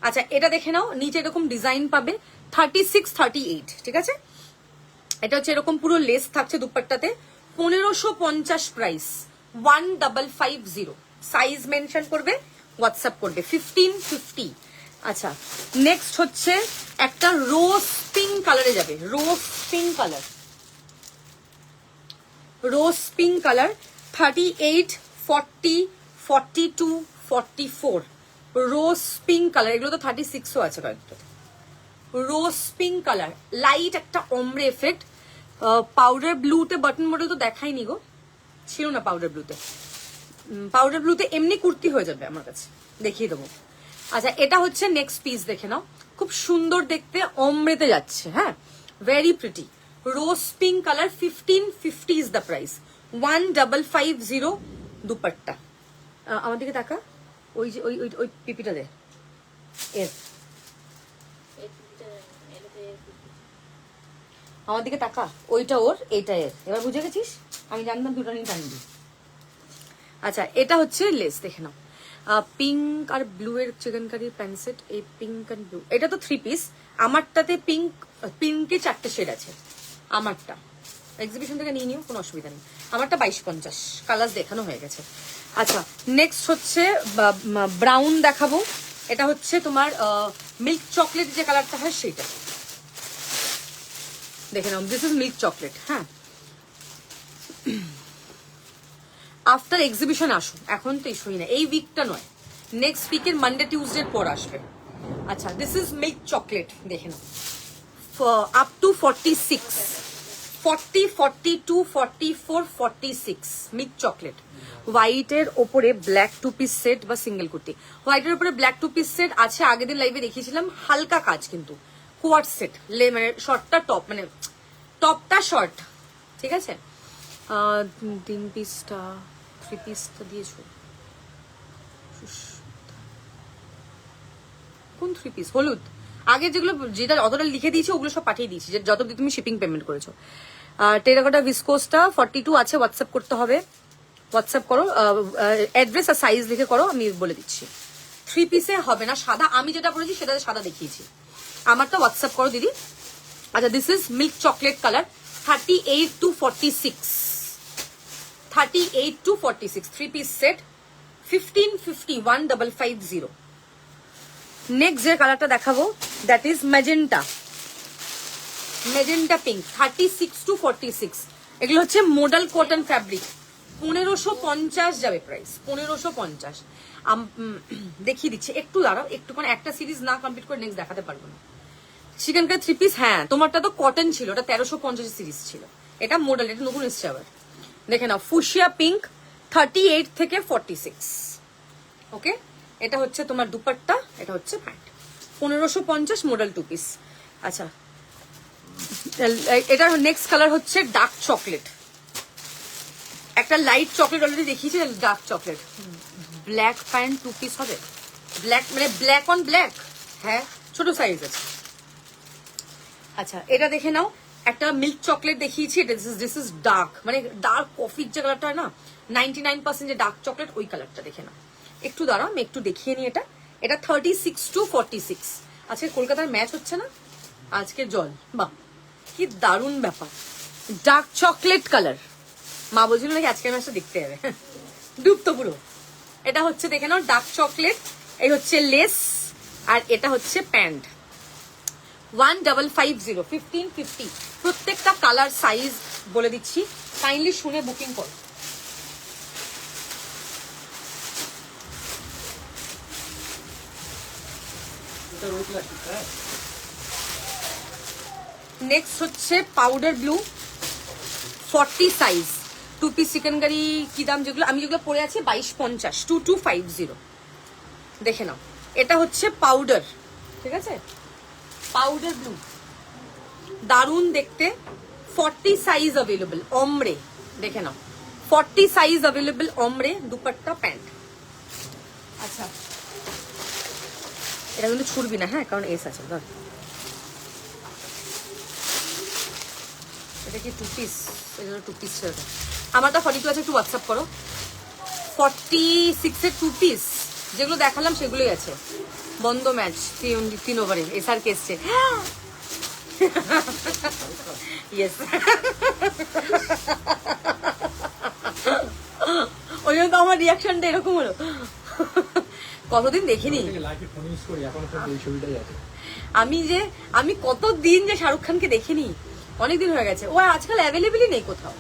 আচ্ছা এটা দেখে নাও, নিচে এরকম ডিজাইন পাবে 36 38, ঠিক আছে? এটা হচ্ছে এরকম পুরো লেস থাকছে দুপাট্টাতে, 1550 প্রাইস, 1550। সাইজ মেনশন করবে, হোয়াটসঅ্যাপ করবে 1550। আচ্ছা নেক্সট হচ্ছে একটা রোজ পিঙ্ক কালারে যাবে, রোজ পিঙ্ক কালার 38 40 42 44 রোজ পিঙ্ক কালার। এগুলো তো 36ও আছে কয়েকটা। রোজ পিঙ্ক কালার, লাইট একটা ওমরে এফেক্ট। পাউডার ব্লুতে বাটন মডেল তো দেখাইনি গো, ছিল না পাউডার ব্লুতে। পাউডার ব্লুতে এমনি কুর্তি হয়ে যাবে আমার কাছে, দেখিয়ে দেবো। আচ্ছা এটা হচ্ছে নেক্সট পিস, দেখে নাও, খুব সুন্দর দেখতে, ওমরেতে যাচ্ছে। হ্যাঁ very pretty, rose pink colour, 1550 is the price, 1550 dupatta. আমার দিকে তাকা, ওই যে ওই ওই ওই পিপিটা দে এর। এই পিসটা এটাতে আমার দিকে তাকা, ওইটা ওর এইটা এর, এবার বুঝে গেছিস? আমি জানতাম দুটো নিয়ে টানবি। আচ্ছা এটা হচ্ছে লেস, দেখে নাও, পিঙ্ক আর ব্লু এর চিকেন কারি প্যান্ট সেট, এই পিঙ্ক অ্যান্ড ব্লু, এটা তো 3 পিস। আমারটাতে পিঙ্কে 4টে শেড আছে আমারটা, এক্সিবিশন থেকে নিয়ে নিও, কোনো অসুবিধা নেই। আমারটা 2250, কালার দেখানো হয়ে গেছে। আচ্ছা নেক্সট হচ্ছে ব্রাউন দেখাবো, এটা হচ্ছে তোমার মিল্ক চকলেট যে কালারটা হয় সেইটা, দেখে নাও, দিস ইজ মিল্ক চকলেট। হ্যাঁ আফটার এক্সিবিশন আসো, এখন তো ইস্যুই না, এই উইকটা নয়, নেক্সট উইকের মানডে টিউসডে পর আসবে। আচ্ছা দিস ইজ মিল্ক চকলেট, দেখে নাও, আপ টু 46, 40, 42, 44, 46 মিল্ক চকলেট। হোয়াইটের ওপরে ব্ল্যাক 2 পিস সেট বা সিঙ্গেল কুর্তি, হোয়াইটের ওপরে ব্ল্যাক 2 পিস সেট আছে, আগের দিন লাইভে দেখিয়েছিলাম, হালকা কাজ কিন্তু, কোয়ার্ট সেট, মানে শর্টটা টপ, মানে টপটা শর্ট, ঠিক আছে। 3 পিসটা 3 পিসটা দিয়েছো, কোন 3 পিস? হলুদ, আগে যেগুলো যেটা অতটা লিখে দিয়েছি ওগুলো সব পাঠিয়ে দিয়েছি, যত তুমি শিপিং পেমেন্ট করেছো। আর টেরাকোটা ভিসকোসটা 42 আছে, হোয়াটসঅ্যাপ করতে হবে, হোয়াটসঅ্যাপ করো, অ্যাড্রেস আর সাইজ লিখে করো, আমি বলে দিচ্ছি। 3 পিসে হবে না সাদা, আমি যেটা বলেছি সেটাতে সাদা দেখিয়েছি, আমারটা হোয়াটসঅ্যাপ করো দিদি। আচ্ছা this is milk chocolate colour, 38 to 46, 38 to 46, 3 piece set, 1550, 1550। Next যে কালারটা দেখাবো that is magenta, magenta pink, 36 to 46, এগুলো হচ্ছে মোডাল কটন ফ্যাব্রিক, 1550 যাবে প্রাইস, 1550। দেখিয়ে দিচ্ছি, একটু দাঁড়াও, একটু, মানে একটা সিরিজ না কমপ্লিট করে নেক্সট দেখাতে পারবো না। চিকেন কারি 3 পিস, হ্যাঁ তোমারটা তো কটন ছিল, ওটা 1350 সিরিজ ছিল, এটা মডেল, এটা নতুন এসছে আবার, দেখে নাও, ফুশিয়া পিঙ্ক, 38 থেকে 46, ওকে। এটা হচ্ছে তোমার দুপাট্টা, এটা হচ্ছে প্যান্ট, 1550 মডেল 2 পিস। আচ্ছা এটার নেক্সট কালার হচ্ছে ডার্ক চকলেট, একটা লাইট চকলেট অলরেডি দেখিয়েছি, dark chocolate, black pant 2 piece হবে, ব্ল্যাক মানে ব্ল্যাক অন ব্ল্যাক, হ্যাঁ ছোট সাইজ আছে। আচ্ছা এটা দেখে নাও, একটা মিল্ক চকলেট দেখিয়েছি, দিস ইজ ডার্ক, মানে ডার্ক কফির যে কালারটা হয় না, 99% যে ডার্ক চকলেট, ওই কালারটা দেখে নাও। একটু দাঁড়াও আমি একটু দেখিয়ে নিই, এটা 36 to 46। আজকে কলকাতার ম্যাচ হচ্ছে না, আজকে জল, বাহ কি দারুণ ব্যাপার, ডার্ক চকলেট কালার, মা বলছিল নাকি আজকের ম্যাচটা দেখতে যাবে, ডুবতো পুরো। এটা হচ্ছে দেখে নাও ডার্ক চকলেট, এই হচ্ছে লেস, আর এটা হচ্ছে প্যান্ট, 1550, 1550, প্রত্যেকটা কালার সাইজ বলে দিচ্ছি, কাইন্ডলি শুনে বুকিং করো। নেক্সট হচ্ছে powder blue, 40 size, 2 piece chicken curry, কি দাম যেগুলো আমি যেগুলো পরে আছি 2250, 2250, দেখে নাও। এটা হচ্ছে পাউডার, ঠিক আছে, পাউডার ব্লু, দারুন দেখতে, 40 সাইজ অ্যাভেলেবল, অমরে, দেখে নাও, 40 সাইজ অ্যাভেলেবল, অমরে, দুপাট্টা প্যান্ট। আচ্ছা এটা কিন্তু ছুড়বি না, হ্যাঁ কারণ এস আছে, ধর এটা কি 2 পিস, এটা 2 পিস ছিল, আমারটা 42 আছে, একটু হোয়াটসঅ্যাপ করো। 46 এর 2 পিস যেগুলো দেখালাম সেগুলোই আছে, বন্ধ ম্যাচ 3 ওভারে, এসআর কে এসছে, ইয়েস, ওই জন্য তো আমার রিয়াকশনটা এরকম হলো, কতদিন দেখিনি আমি কতদিন যে শাহরুখ খানকে দেখিনি, অনেকদিন হয়ে গেছে, ও আজকাল অ্যাভেলেবেলই নেই কোথাও,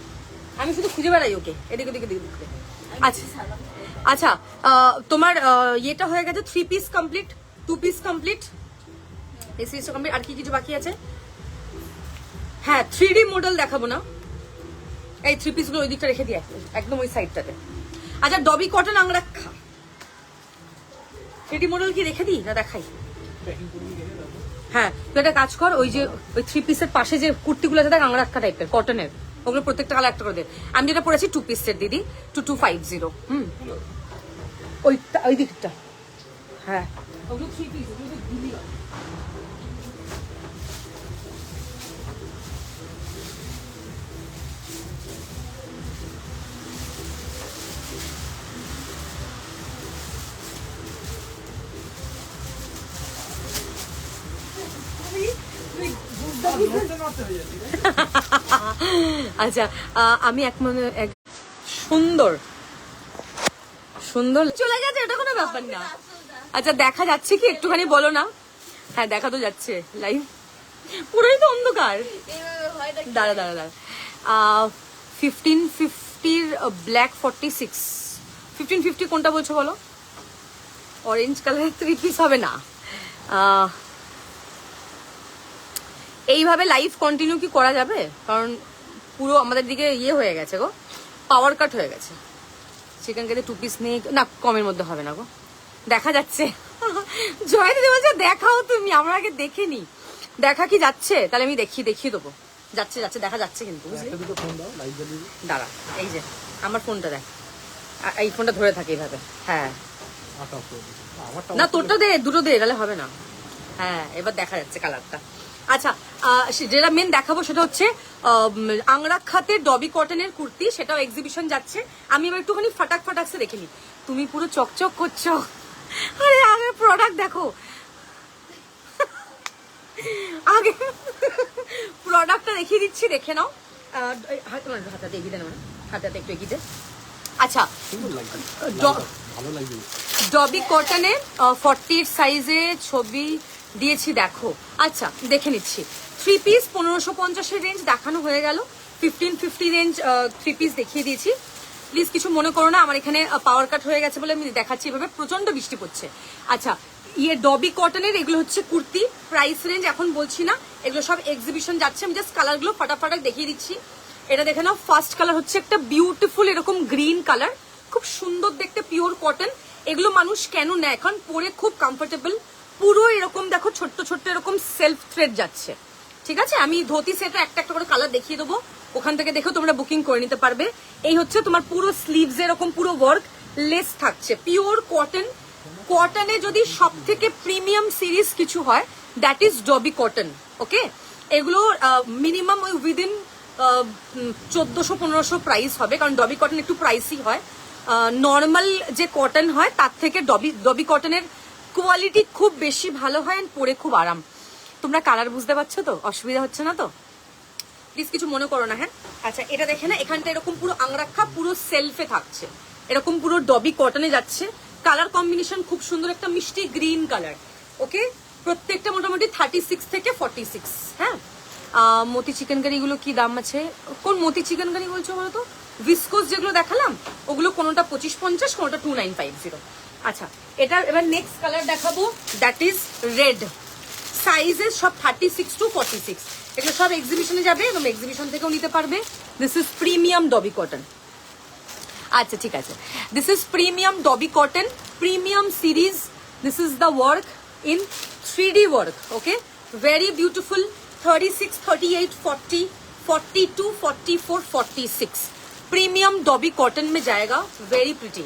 আমি শুধু খুঁজে বেড়াই ওকে এদিক ওদিকে দিকে। আচ্ছা আচ্ছা তোমার ইয়েটা হয়ে গেছে, 3 পিস কমপ্লিট, 2 পিস কমপ্লিট, এই সিরিজটা কমপ্লিট, আর কি কিছু বাকি আছে? হ্যাঁ 3D মডেল দেখাবো না, এই 3 পিস গুলো ওই দিকটা রেখে দিয়ে একদম ওই সাইডটাতে। আচ্ছা ডবি কটন আংরাক্ষা, 3D মডেল কি রেখে দিই না দেখাই? হ্যাঁ তুই একটা কাজ কর, ওই যে ওই 3 পিসের পাশে যে কুর্তিগুলো আছে দেখ, আংরাক্ষা টাইপের কটনের, ওগুলো প্রত্যেকটা কালার একটা করে দে। আমি যেটা পরেছি 2 পিস সেট দিদি, 2250, ওই দিকটা, হ্যাঁ ওগুলো 3 পিস, ওগুলো হয়ে যাচ্ছে আচ্ছা আমি এক সুন্দর সুন্দর চলে গেছে, এটা কোনো ব্যাপার না। আচ্ছা দেখা যাচ্ছে কি একটুখানি বলো না? হ্যাঁ দেখা তো যাচ্ছে, লাইভ পুরোই তো অন্ধকার। এইভাবে ভয়টা কি? দাঁড়া দাঁড়া দাঁড়া 1550 ব্ল্যাক 46 1550 কোনটা বলছো বলো? অরেঞ্জ কালারের 3 পিস হবে না। এইভাবে লাইভ কন্টিনিউ কি করা যাবে? কারণ পুরো আমাদের দিকে ইয়ে হয়ে গেছে গো, পাওয়ার কাট হয়ে গেছে। চিকেন কারি 2 পিস নেই না, কমের মধ্যে হবে না গো। দেখা যাচ্ছে জয় দিদি বলছে দেখাও তুমি, আমরা আগে দেখে নি। দেখা কি যাচ্ছে? তাহলে আমি দেখিয়ে দেবো। যাচ্ছে যাচ্ছে, দেখা যাচ্ছে কিন্তু বুঝলি। একটা দুটো ফোন দাও, লাইভ জ্বালিয়ে দিই। দাঁড়া, এই যে আমার ফোনটা দেখ, এই ফোনটা ধরে থাকে এইভাবে। হ্যাঁ আটা অফ করে দিচ্ছি। আমারটা না, off করে তোরটা দে, দুটো দে, তাহলে হবে না। হ্যাঁ এবার দেখা যাচ্ছে কালারটা। আচ্ছা যেটা মেন দেখাবো সেটা হচ্ছে আংরাক্ষাতের ডবি কটনের কুর্তি, সেটাও এক্সিবিশন যাচ্ছে। আমি এবার একটুখানি ফাটাকসে দেখে নি। তুমি পুরো চকচক করছো। আরে আগে প্রোডাক্ট দেখো, আগে প্রোডাক্টটা দেখিয়ে দিচ্ছি, দেখে নাও। হাতে এগিয়ে দেন, হাতে একটু এগিয়ে দে। আচ্ছা সুন্দর লাগছে, ড- ভালো লাগছে। ডবি কটনের 40 সাইজে ছবি দিয়েছি দেখো। আচ্ছা দেখে নিচ্ছি। 3 পিস 1550 রেঞ্জ দেখানো হয়ে গেল, 1550 রেঞ্জ 3 পিস দেখিয়ে দিয়েছি। প্লিজ কিছু মনে করো না, আমার এখানে পাওয়ার কাট হয়ে গেছে বলে আমি দেখাচ্ছি এভাবে, প্রচন্ড বৃষ্টি পড়ছে। আচ্ছা ইয়ে ডবি কটনের এগুলো হচ্ছে কুর্তি, প্রাইস রেঞ্জ এখন বলছি না, এগুলো সব এক্সিবিশন যাচ্ছে। আমি জাস্ট কালারগুলো ফাটাফাটা দেখিয়ে দিচ্ছি। এটা দেখে নাও, ফার্স্ট কালার হচ্ছে একটা বিউটিফুল এরকম গ্রিন কালার, খুব সুন্দর দেখতে, পিওর কটন। এগুলো মানুষ কেন নেয়, এখন পরে খুব কমফোর্টেবল। পুরো এরকম দেখো ছোট্ট ছোট্ট এরকম সেলফ থ্রেড যাচ্ছে, ঠিক আছে। আমি ধুতি সেটা একটা একটা করে কালার দেখিয়ে দেবো, ওখান থেকে দেখো তোমরা বুকিং করে নিতে পারবে। এই হচ্ছে তোমার পুরো স্লিভস এরকম পুরো ওয়ার্ক, লেস থাকছে, পিওর কটন। কটনে যদি সব থেকে প্রিমিয়াম সিরিজ কিছু হয় দ্যাট ইজ ডবি কটন, ওকে। এগুলো মিনিমাম ওই উইদিন 1400-1500 প্রাইস হবে, কারণ ডবি কটন একটু প্রাইসই হয়। নর্মাল যে কটন হয় তার থেকে ডবি কটনের কোয়ালিটি খুব বেশি ভালো হয়, and পরে খুব আরাম। তোমরা কালার বুঝতে পারছো তো? অসুবিধা হচ্ছে না তো? প্লিজ কিছু মনে করো না, হ্যাঁ। আচ্ছা এটা দেখে না, এখানটা এরকম পুরো আংরাক্ষা পুরো সেলফে থাকছে, এরকম পুরো ডবি কটনে যাচ্ছে। কালার কম্বিনেশন খুব সুন্দর, একটা মিষ্টি গ্রিন কালার, ওকে। প্রত্যেকটা মোটামুটি 36 থেকে 46, হ্যাঁ। মতি চিকেন কারি গুলো কি দাম আছে? কোন মতি চিকেন কারি বলছো বলো তো? ভিসকোস যেগুলো দেখালাম ওগুলো কোনোটা 2550, কোনোটা 2950। আচ্ছা এটার এবার নেক্সট কালার দেখাবো, দ্যাট ইজ রেড। সাইজেস সব 36 to 46, এগুলো সব এক্সিবিশনে যাবে এবং এক্সিবিশন থেকেও নিতে পারবে। This is premium dobby cotton. আচ্ছা ঠিক আছে, this is premium dobby cotton, premium series. This is the work in 3D work, okay, very beautiful. 36, 38, 40, 42, 44, 46 premium dobby cotton में जाएगा, वेरी प्रिटी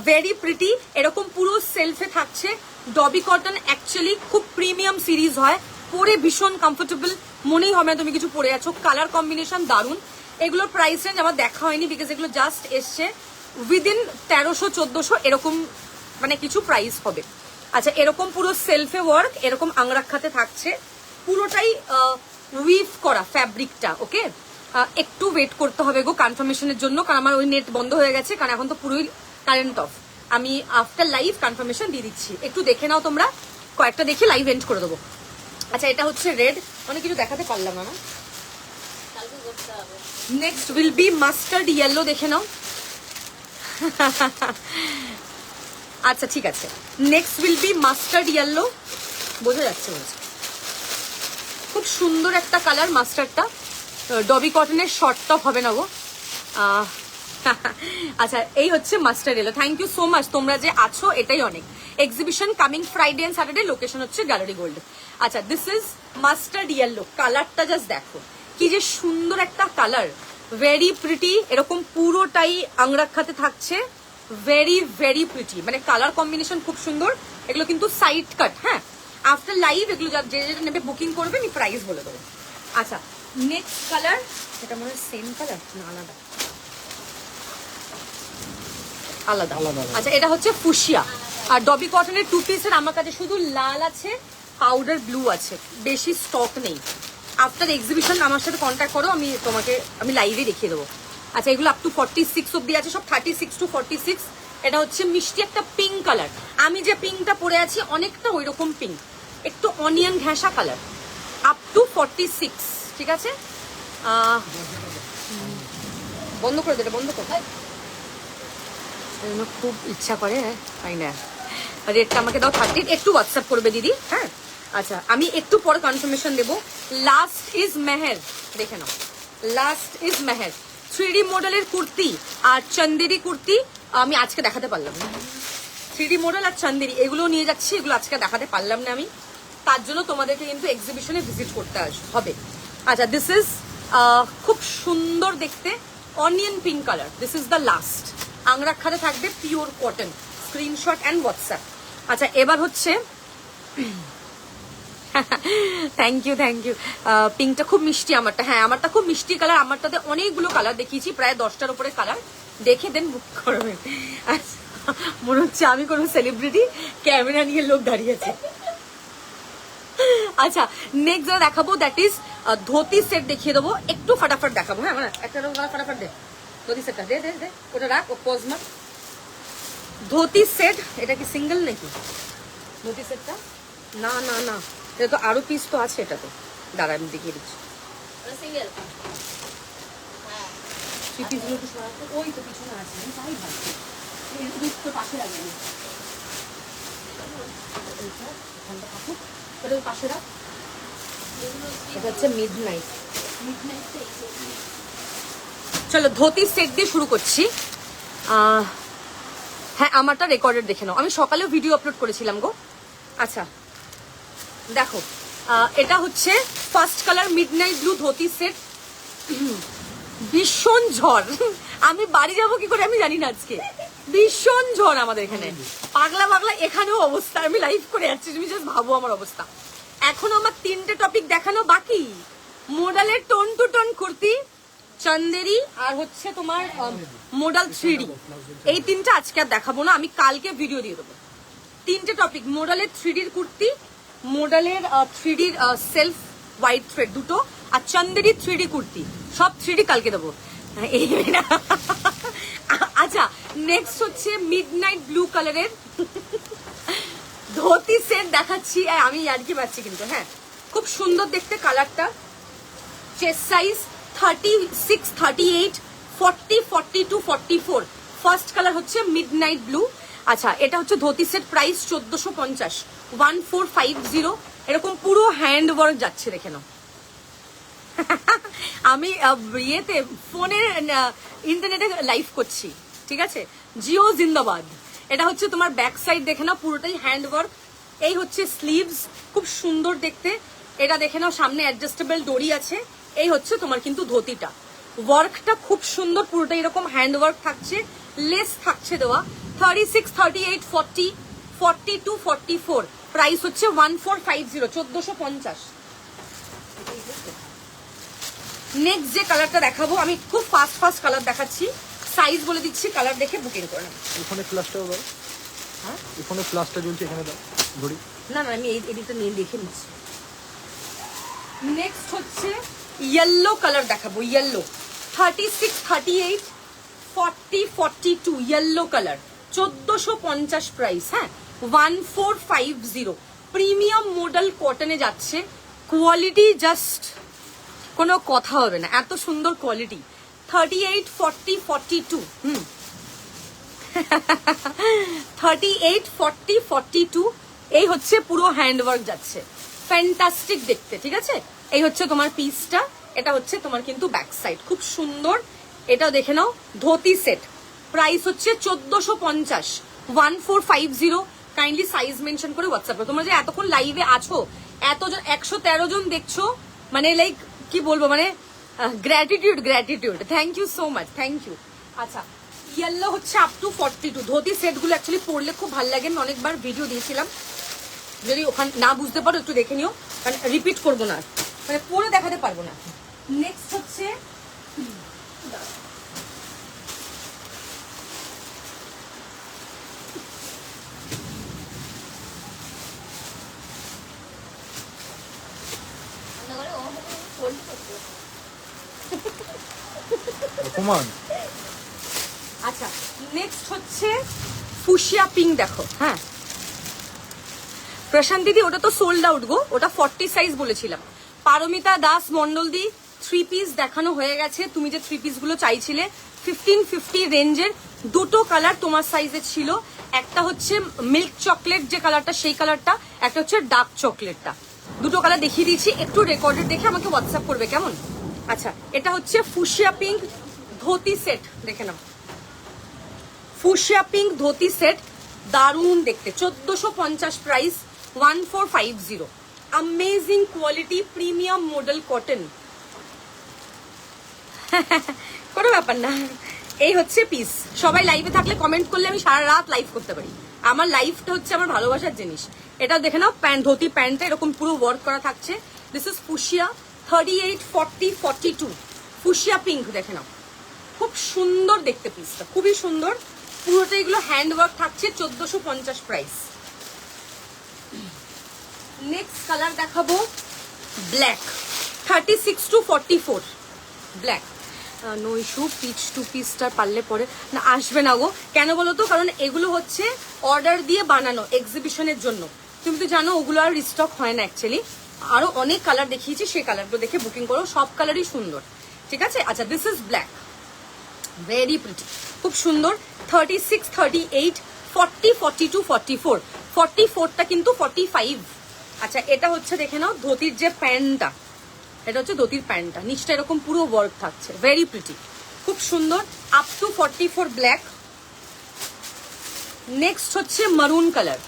ভেরি প্রিটি। এরকম পুরো সেলফে থাকছে। ডবি কটন অ্যাকচুয়ালি খুব premium series হয়, পরে ভীষণ কমফোর্টেবল, মনেই হবে না তুমি কিছু পরে আছো। কালার কম্বিনেশন দারুন। এগুলোর প্রাইস রেঞ্জ আমার দেখা হয়নি, বিকজ এগুলো জাস্ট এসছে উইদিন 1300-1400 এরকম, মানে কিছু প্রাইস হবে। আচ্ছা এরকম পুরো সেলফে ওয়ার্ক, এরকম আংরাক্ষাতে থাকছে, পুরোটাই উইভ করা ফ্যাব্রিকটা, ওকে। একটু ওয়েট করতে হবে গো কনফার্মেশনের জন্য, কারণ আমার ওই নেট বন্ধ হয়ে গেছে, কারণ এখন তো পুরোই কারেন্ট অফ। আমি আফটার লাইভ কনফার্মেশন দিয়ে দিচ্ছি, একটু দেখে নাও তোমরা, কয়েকটা দেখে লাইভ এন্ড করে দেবো। আচ্ছা এটা হচ্ছে রেড, অনেক কিছু দেখাতে পারলাম না। কালকে করতে হবে। Next will B mustard yellow, দেখে নাও। আচ্ছা ঠিক আছে, next will B mustard yellow, বোঝা যাচ্ছে বলছে, খুব সুন্দর একটা কালার মাস্টার্ডটা। ডবি কটনের শর্ট টপ হবে না গো। আচ্ছা এই হচ্ছে mustard yellow. Thank you so much, তোমরা যে আছো এটাই অনেক। Exhibition coming Friday and Saturday, location হচ্ছে গ্যালারি গোল্ড। আচ্ছা দিস ইজ মাস্টার্ড ইয়েলো, কালারটা জাস্ট দেখো কি যে সুন্দর একটা কালার, ভেরি প্রিটি। এরকম পুরোটাই আংরাক্ষাতে থাকছে, ভেরি ভেরি প্রিটি, মানে কালার কম্বিনেশন খুব সুন্দর। এগুলো কিন্তু সাইড কাট, হ্যাঁ। আফটার লাইভ এগুলো যে যেটা নেবে বুকিং করবে, আমি প্রাইস বলে দেবো। আচ্ছা নেক্সট কালার, এটা মনে হয় সেম কালার না আলাদা? আলাদা। আলাদা। আচ্ছা এটা হচ্ছে ফুশিয়া। আর ডবি কটনের 2 পিসের আমার কাছে শুধু লাল আছে পাউডার ব্লু আছে, বেশি স্টক নেই। আফটার এক্সিবিশন আমার সাথে কন্ট্যাক্ট করো, আমি লাইভে দেখিয়ে দেবো। আচ্ছা, এগুলো আপ টু 46 অব্দি আছে, সব 36 to 46। এটা হচ্ছে মিষ্টি একটা পিঙ্ক কালার। আমি যে পিঙ্কটা পরে আছি অনেকটা ওই রকম পিঙ্ক, একটু অনিয়ন ঘেঁষা কালার, আপ টু 46, ঠিক আছে? বন্ধ করে দেবে, বন্ধ করে। খুব ইচ্ছা করে, তাই না? রেটটা আমাকে দাও 30, একটু হোয়াটসঅ্যাপ করবে দিদি, হ্যাঁ? আচ্ছা, আমি একটু পরে কনফার্মেশন দেবো। লাস্ট ইজ মেহের, দেখে নাও, লাস্ট ইজ মেহের 3D মডেলের কুর্তি আর চন্দেরি কুর্তি আমি আজকে দেখাতে পারলাম না। 3D মডেল আর চন্দেরি এগুলো নিয়ে যাচ্ছি, এগুলো আজকে দেখাতে পারলাম না আমি, তার জন্য তোমাদেরকে কিন্তু এক্সিবিশনে ভিজিট করতে হবে। আচ্ছা, দিস ইজ খুব সুন্দর দেখতে onion pink colour, this is the last. আংরাক্ষাতে থাকবে pure cotton, screenshot and WhatsApp. আচ্ছা, এবার হচ্ছে থ্যাংক ইউ পিঙ্কটা খুব মিষ্টি আমারটা, হ্যাঁ আমারটা খুব মিষ্টি কালার। আমারটাতে অনেকগুলো কালার দেখিয়েছি, প্রায় 10টার উপরে কালার, দেখে দেন বুক করবেন। আচ্ছা, মনে হচ্ছে আমি কোনো সেলিব্রিটি, ক্যামেরা নিয়ে লোক দাঁড়িয়ে আছে। আচ্ছা, নেক্সট যেটা দেখাবো দ্যাট ইজ ধোতি সেট দেখিয়ে দেবো, একটু ফাটাফাট দেখাবো। হ্যাঁ, মানে একটা ফাটাফাট দে ধোতি সেটটা, দে দে দে, ওটা রাখ, ও পজ মার। ধোতি সেট, এটা কি সিঙ্গেল নাকি ধোতি সেটটা? না না না, এটা তো আরো পিস তো আছে, এটা তো দাঁড়া আমি দেখিয়ে দিচ্ছি। সিঙ্গেল। থ্রি পিসগুলো তো সরাতে, ওই তো পিছনে আছে, আমি তাই ভাবছি তো পাশে রাখবেন, পাশে রাখ। এটা হচ্ছে মিডনাইট। চলো ধোতি সেট দিয়ে শুরু করছি। হ্যাঁ, আমারটা রেকর্ডেড দেখে নাও, আমি সকালেও ভিডিও আপলোড করেছিলাম গো। আচ্ছা দেখো, এটা হচ্ছে first colour midnight blue dhoti set. ভীষণ ঝড়, আমি বাড়ি যাবো কি করে আমি জানি না, আজকে ভীষণ ঝড় আমাদের এখানে, পাগলা পাগলা এখানেও অবস্থা। আমি লাইভ করে যাচ্ছি, তুমি জাস্ট ভাবো আমার অবস্থা। এখন আমার 3টে টপিক দেখানো বাকি, মোডালের tone two tone kurti, Chanderi আর হচ্ছে তোমার মোডাল 3D। এই 3টা আজকে আর দেখাবো না, আমি কালকে ভিডিও দিয়ে দেবো। 3টে টপিক, মোডালের 3D কুর্তি, মোডালের 3D সেলফ হোয়াইট থ্রেড দুটো, আর চন্দেরি 3D কুর্তি, সব 3D কালকে দেবো। আচ্ছা, নেক্সট হচ্ছে মিডনাইট ব্লু কালারের ধোতি সেট দেখাচ্ছি। আমি আর কি পাচ্ছি কিন্তু, হ্যাঁ খুব সুন্দর দেখতে কালারটা। Chest size 36, 38, 40, 42, 44। ফার্স্ট কালার হচ্ছে মিডনাইট ব্লু। আচ্ছা, এটা হচ্ছে ধোতি সেট, প্রাইস 1450, 1450। এরকম পুরো হ্যান্ড ওয়ার্ক যাচ্ছে, দেখে নাও। আমি ইয়েতে ফোনে ইন্টারনেটে লাইভ করছি, ঠিক আছে? জিও জিন্দাবাদ। এটা হচ্ছে তোমার ব্যাক সাইড, দেখে নাও পুরোটাই হ্যান্ড ওয়ার্ক। এই হচ্ছে স্লিভস, খুব সুন্দর দেখতে। এটা দেখে নাও, সামনে অ্যাডজাস্টেবল ডোরি আছে। এই হচ্ছে তোমার কিন্তু ধোতিটা, ওয়ার্কটা খুব সুন্দর, পুরোটাই এরকম হ্যান্ড ওয়ার্ক থাকছে, লেস থাকছে দেওয়া। 36, 38, 40, 42, 44। প্রাইস হচ্ছে 1450, 1450। নেক্সট যে কালারটা দেখাবো, আমি খুব ফাস্ট কালার দেখাচ্ছি, সাইজ বলে দিচ্ছি, কালার দেখে বুকিং করে নেব। এখানে ফ্ল্যাশটাও দাও, হ্যাঁ এখানে ফ্ল্যাশটা জ্বলছে, এখানে দাও ঘড়ি। না না, আমি এই এদিকটা নিয়ে দেখে নিচ্ছি। নেক্সট হচ্ছে ইয়েলো কালার দেখাবো, ইয়েলো 36, 38, 40, 42 ইয়েলো কালার, 1450 প্রাইস। হ্যাঁ, 1450। প্রিমিয়াম মডেল কটনে যাচ্ছে, কোয়ালিটি জাস্ট কোনো কথা হবে না, এত সুন্দর কোয়ালিটি। 38, 40, 42। 38, 40, 42। এই হচ্ছে পুরো হ্যান্ডওয়ার্ক যাচ্ছে, ফ্যান্টাস্টিক দেখতে, ঠিক আছে? এই হচ্ছে তোমার পিসটা, এটা হচ্ছে তোমার কিন্তু ব্যাক সাইড, খুব সুন্দর। এটাও দেখে নাও, ধোতি সেট, প্রাইস হচ্ছে 1450, 1450। কাইন্ডলি সাইজ মেনশন করে হোয়াটসঅ্যাপে। তোমরা যে এতক্ষণ লাইভে আছো, এতজন 113 জন দেখছো, মানে লাইক কি বলবো, মানে gratitude. Thank you so much, thank you. আচ্ছা, ইয়েলো হচ্ছে আপ টু 42। ধোতি সেটগুলো অ্যাকচুয়ালি পরলে খুব ভালো লাগে, আমি অনেকবার ভিডিও দিয়েছিলাম, যদি ওখানে না বুঝতে পারো একটু দেখে নিও, মানে রিপিট করবো না, মানে পরে দেখাতে পারবো না। নেক্সট হচ্ছে অপমান। আচ্ছা নেক্সট হচ্ছে ফুশিয়া পিঙ্ক, দেখো। হ্যাঁ প্রশান্ত দিদি, ওটা তো সোল্ড আউট গো, ওটা 40 সাইজ বলেছিলাম। পারমিতা দাস মন্ডলদি, 3 পিস দেখানো হয়ে গেছে। তুমি যে 3 পিস গুলো চাইছিলে 1550 রেঞ্জের, দুটো কালার তোমার সাইজে ছিল। একটা হচ্ছে মিল্ক চকলেট যে কালারটা, সেই কালারটা, একটা হচ্ছে ডার্ক চকলেটটা। দুটো কালার দেখিয়ে দিয়েছি, একটু রেকর্ডেড দেখে আমাকে হোয়াটসঅ্যাপ করবে, কেমন? আচ্ছা এটা হচ্ছে ফুশিয়া পিঙ্ক ধোতি সেট, দেখে নাও। ফুশিয়া পিঙ্ক ধোতি সেট, দারুণ দেখতে, 1450 price, 1450। Amazing quality, premium model cotton. কোনো ব্যাপার না, এই হচ্ছে পিস। সবাই লাইভে থাকলে কমেন্ট করলে আমি সারা রাত লাইভ করতে পারি। আমার লাইফটা হচ্ছে আমার ভালোবাসার জিনিস। এটা দেখে নাও, প্যান্ট, ধোতি প্যান্টটা এরকম পুরো ওয়ার্ক করা থাকছে। This is fuchsia, 38, 40, 42। Fuchsia pink দেখে নাও, খুব সুন্দর দেখতে পিসটা, খুবই সুন্দর। পুরোটা এগুলো হ্যান্ড ওয়ার্ক থাকছে, 1450 প্রাইস। নেক্সট কালার দেখাবো black, 36 to 44 black. No issue, peach two পিসটা পারলে পরে না আসবে না গো। কেন বলো তো? কারণ এগুলো হচ্ছে অর্ডার দিয়ে বানানো এক্সিবিশনের জন্য। তুমি তো জানো ওগুলো আর রিস্টক হয় না অ্যাকচুয়ালি। আরো অনেক কালার দেখিয়েছি, সেই কালারগুলো দেখে বুকিং করো, সব কালারই সুন্দর, ঠিক আছে? আচ্ছা this is black, very pretty, খুব সুন্দর। 36, 38, 40, 42, 44, 44টা কিন্তু 45। আচ্ছা এটা হচ্ছে দেখে নাও ধোতির যে প্যান্টটা, এটা হচ্ছে ধোতির প্যান্টটা, নিচটা এরকম পুরো ওয়ার্ক থাকছে, ভেরি প্রিটি, খুব সুন্দর। Up to 44 black. নেক্সট হচ্ছে মারুন কালার।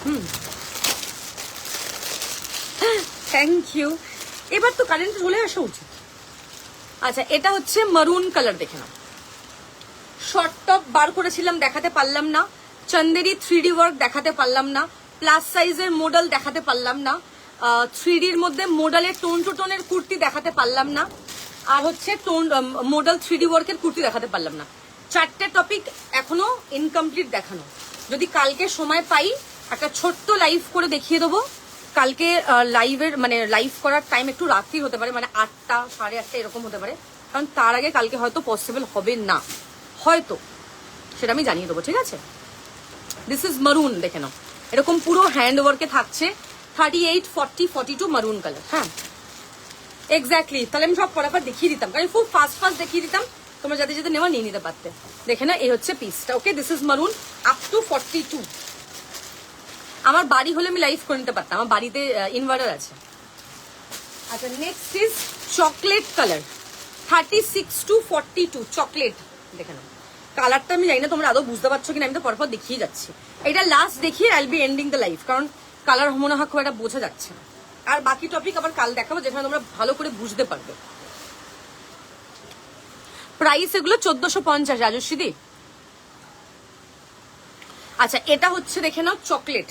Thank you. এবার তো কারেন্ট চলে আসা উচিত। আচ্ছা এটা হচ্ছে মারুন কালার, দেখে নাও। শর্ট টপ বার করেছিলাম, দেখাতে পারলাম না। চন্দেরি 3D ওয়ার্ক দেখাতে পারলাম না। প্লাস সাইজের মডেল দেখাতে পারলাম না। 3Dর মধ্যে মডেলের টোন টু টোনের কুর্তি দেখাতে পারলাম না। আর হচ্ছে টোন মডেল 3D ওয়ার্কের কুর্তি দেখাতে পারলাম না। 4টে টপিক এখনো ইনকমপ্লিট দেখানো। যদি কালকে সময় পাই একটা ছোট্ট লাইভ করে দেখিয়ে দেবো। কালকে লাইভের মানে লাইভ করার টাইম একটু রাত্রি হতে পারে, মানে 8টা, 8:30 এরকম হতে পারে, কারণ তার আগে কালকে হয়তো পসিবল হবে না, হয়তো, সেটা আমি জানিয়ে দেবো, ঠিক আছে? দিস ইজ মারুন, দেখে নাও, এরকম পুরো হ্যান্ড ওয়ার্কে থাকছে। 38, 40, 42 মারুন কালার। হ্যাঁ এক্স্যাক্টলি, তাহলে আমি সব ফটাফট দেখিয়ে দিতাম, কারণ খুব ফাস্ট ফাস্ট দেখিয়ে দিতাম, তোমরা যাতে যাতে নেওয়া নিয়ে নিতে পারতে। দেখে না, এই হচ্ছে পিসটা। ওকে দিস ইজ মারুন, আপ টু 42। আমার বাড়ি হলে আমি লাইভ করে নিতে পারতাম, আমার বাড়িতে ইনভার্টার আছে। আচ্ছা next is chocolate colour, 36 to 42 chocolate. দেখে নাও কালারটা, আমি জানি না তোমরা আদৌ বুঝতে পারছো কিনা, আমি তো পরপর দেখিয়ে যাচ্ছি। এটা লাস্ট দেখিয়ে I will be ending the live, কারণ কালার মনে হয় খুব একটা বোঝা যাচ্ছে না। আর বাকি টপিক আবার কাল দেখাবো, যেখানে তোমরা ভালো করে বুঝতে পারবে। প্রাইস এগুলো 1450 রাজস্বী দি। আচ্ছা এটা হচ্ছে দেখে নাও চকলেট,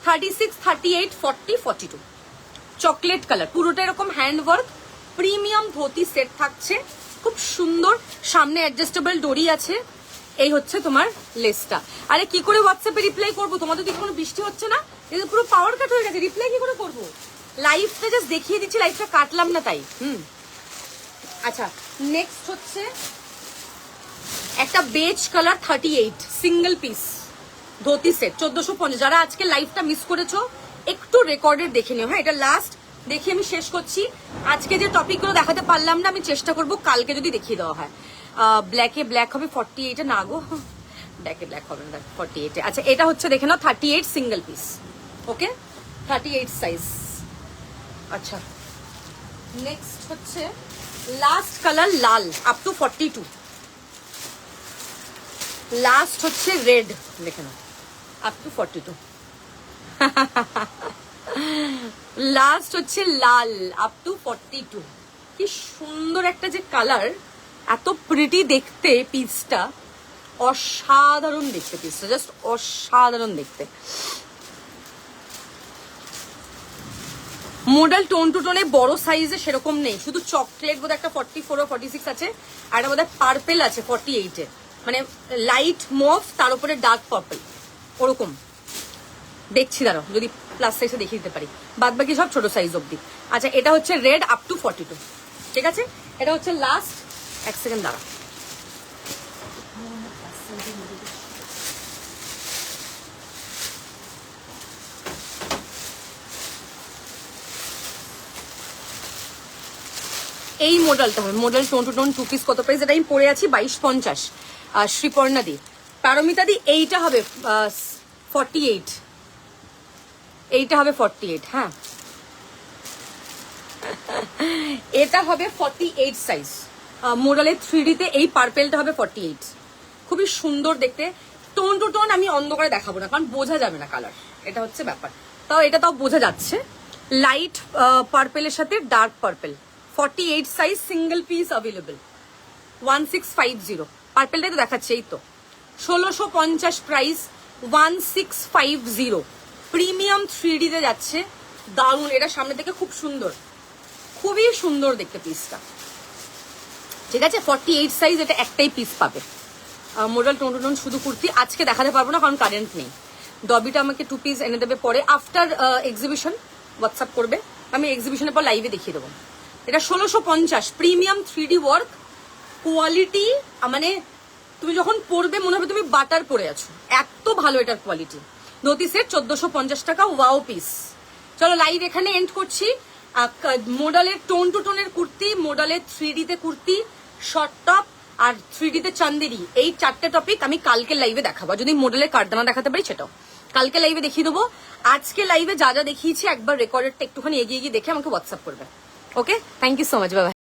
36, 38, 40, 42 চকলেট কালার, পুরোটা এরকম hand work, premium dhoti set থাকছে, খুব সুন্দর। সামনে অ্যাডজাস্টেবল ডোরি আছে। এই হচ্ছে তোমার লেসটা। আরে কি করে হোয়াটসঅ্যাপে রিপ্লাই করবো? তোমাদের দিকে কোনো বৃষ্টি হচ্ছে না, এটা পুরো পাওয়ার কাট হয়ে গেছে, রিপ্লাই কি করে করবো? লাইভটা জাস্ট দেখিয়ে দিচ্ছি, লাইভটা কাটলাম না তাই। আচ্ছা নেক্সট হচ্ছে একটা beige colour, 38 single piece dhoti set, 1450। যারা আজকে লাইভটা মিস করেছো একটু রেকর্ডেড দেখে নিও। হ্যাঁ এটা লাস্ট দেখে আমি শেষ করছি। আজকে যে টপিকগুলো দেখাতে পারলাম না, আমি চেষ্টা করব কালকে যদি দেখিয়ে দেওয়া হয়। ব্ল্যাকে ব্ল্যাক হবে 48-এ, না গো ব্ল্যাকে ব্ল্যাক হবে না 48-এ। আচ্ছা এটা হচ্ছে দেখে নাও 38 সিঙ্গেল পিস, ওকে 38 সাইজ। আচ্ছা নেক্সট হচ্ছে last colour Lal, up to 42। Last হচ্ছে রেড, দেখে নাও আপ টু 42। লাস্ট হচ্ছে লাল, আপ টু 42। কি সুন্দর একটা যে কালার, এত প্রিটি দেখতে পিসটা, অসাধারণ দেখতে পিসটা, জাস্ট অসাধারণ দেখতে। মডেল টোন টু টোনে বড় সাইজে সেরকম নেই, শুধু চকলেট বোধহয় একটা 44 ও 46 আছে, আর একটা বোধহয় পার্পেল আছে 48-এ, মানে লাইট মভ তার উপরে ডার্ক পার্পল, ওরকম দেখছি। দাঁড়াও যদি প্লাস সাইজে দেখিয়ে দিতে পারি, বাদ বাকি সব ছোট সাইজ অব্দি। আচ্ছা এটা হচ্ছে রেড, আপ টু 42, ঠিক আছে? এটা হচ্ছে লাস্ট এক সেকেন্ড দাঁড়া। এই মডেলটা হবে, model tone two tone 2 piece. কত প্রাইস? এটা আমি পরে আছি 2250। শ্রীপর্ণা দি, পারমিতা দি, এইটা হবে 48, এইটা হবে 48। হ্যাঁ, এটা হবে 48 সাইজ। মোডালের 3D তে এই পার্পেলটা হবে 48। খুবই সুন্দর দেখতে। টোন টু টোন আমি অন্ধকারে দেখাবো না, কারণ বোঝা যাবে না কালার, এটা হচ্ছে ব্যাপার। তাও বোঝা যাচ্ছে। লাইট পার্পেলের সাথে dark purple, 48 size, single piece available, 1650। পার্পেলটাই তো দেখাচ্ছে, এই তো 1650 প্রাইস, 1650। প্রিমিয়াম 3D তে যাচ্ছে, দারুণ। এটা সামনে থেকে খুব সুন্দর, খুবই সুন্দর দেখতে পিসটা, ঠিক আছে। 48 সাইজ, এটা একটাই পিস পাবে। মডেল টোন টু টোন শুধু কুর্তি আজকে দেখাতে পারবো না, কারণ কারেন্ট নেই। ডবিটা আমাকে 2 পিস এনে দেবে পরে, আফটার এক্সিবিশন হোয়াটসঅ্যাপ করবে, আমি এক্সিবিশনের পর লাইভে দেখিয়ে দেবো। এটা 1650, প্রিমিয়াম 3D ওয়ার্ক, কোয়ালিটি মানে তুমি যখন পরবে মনে হবে তুমি বাটার পরে আছো, এত ভালো এটার কোয়ালিটি। ধুতি সেট 1450 টাকা, ওয়াও পিস। চলো লাইভ এখানে এন্ড করছি। মোডালের টোন টু টোনের কুর্তি, মোডালের 3D তে কুর্তি, শর্ট টপ আর 3D তে চান্দেরি, এই 4টে টপিক আমি কালকে লাইভে দেখাবো। যদি মোডালের কারদানা দেখাতে পারি সেটাও কালকে লাইভে দেখিয়ে দেবো। আজকে লাইভে যা যা দেখিয়েছি একবার রেকর্ডেডটা একটুখানি এগিয়ে গিয়ে দেখে আমাকে হোয়াটসঅ্যাপ করবে। Okay, thank you so much, by.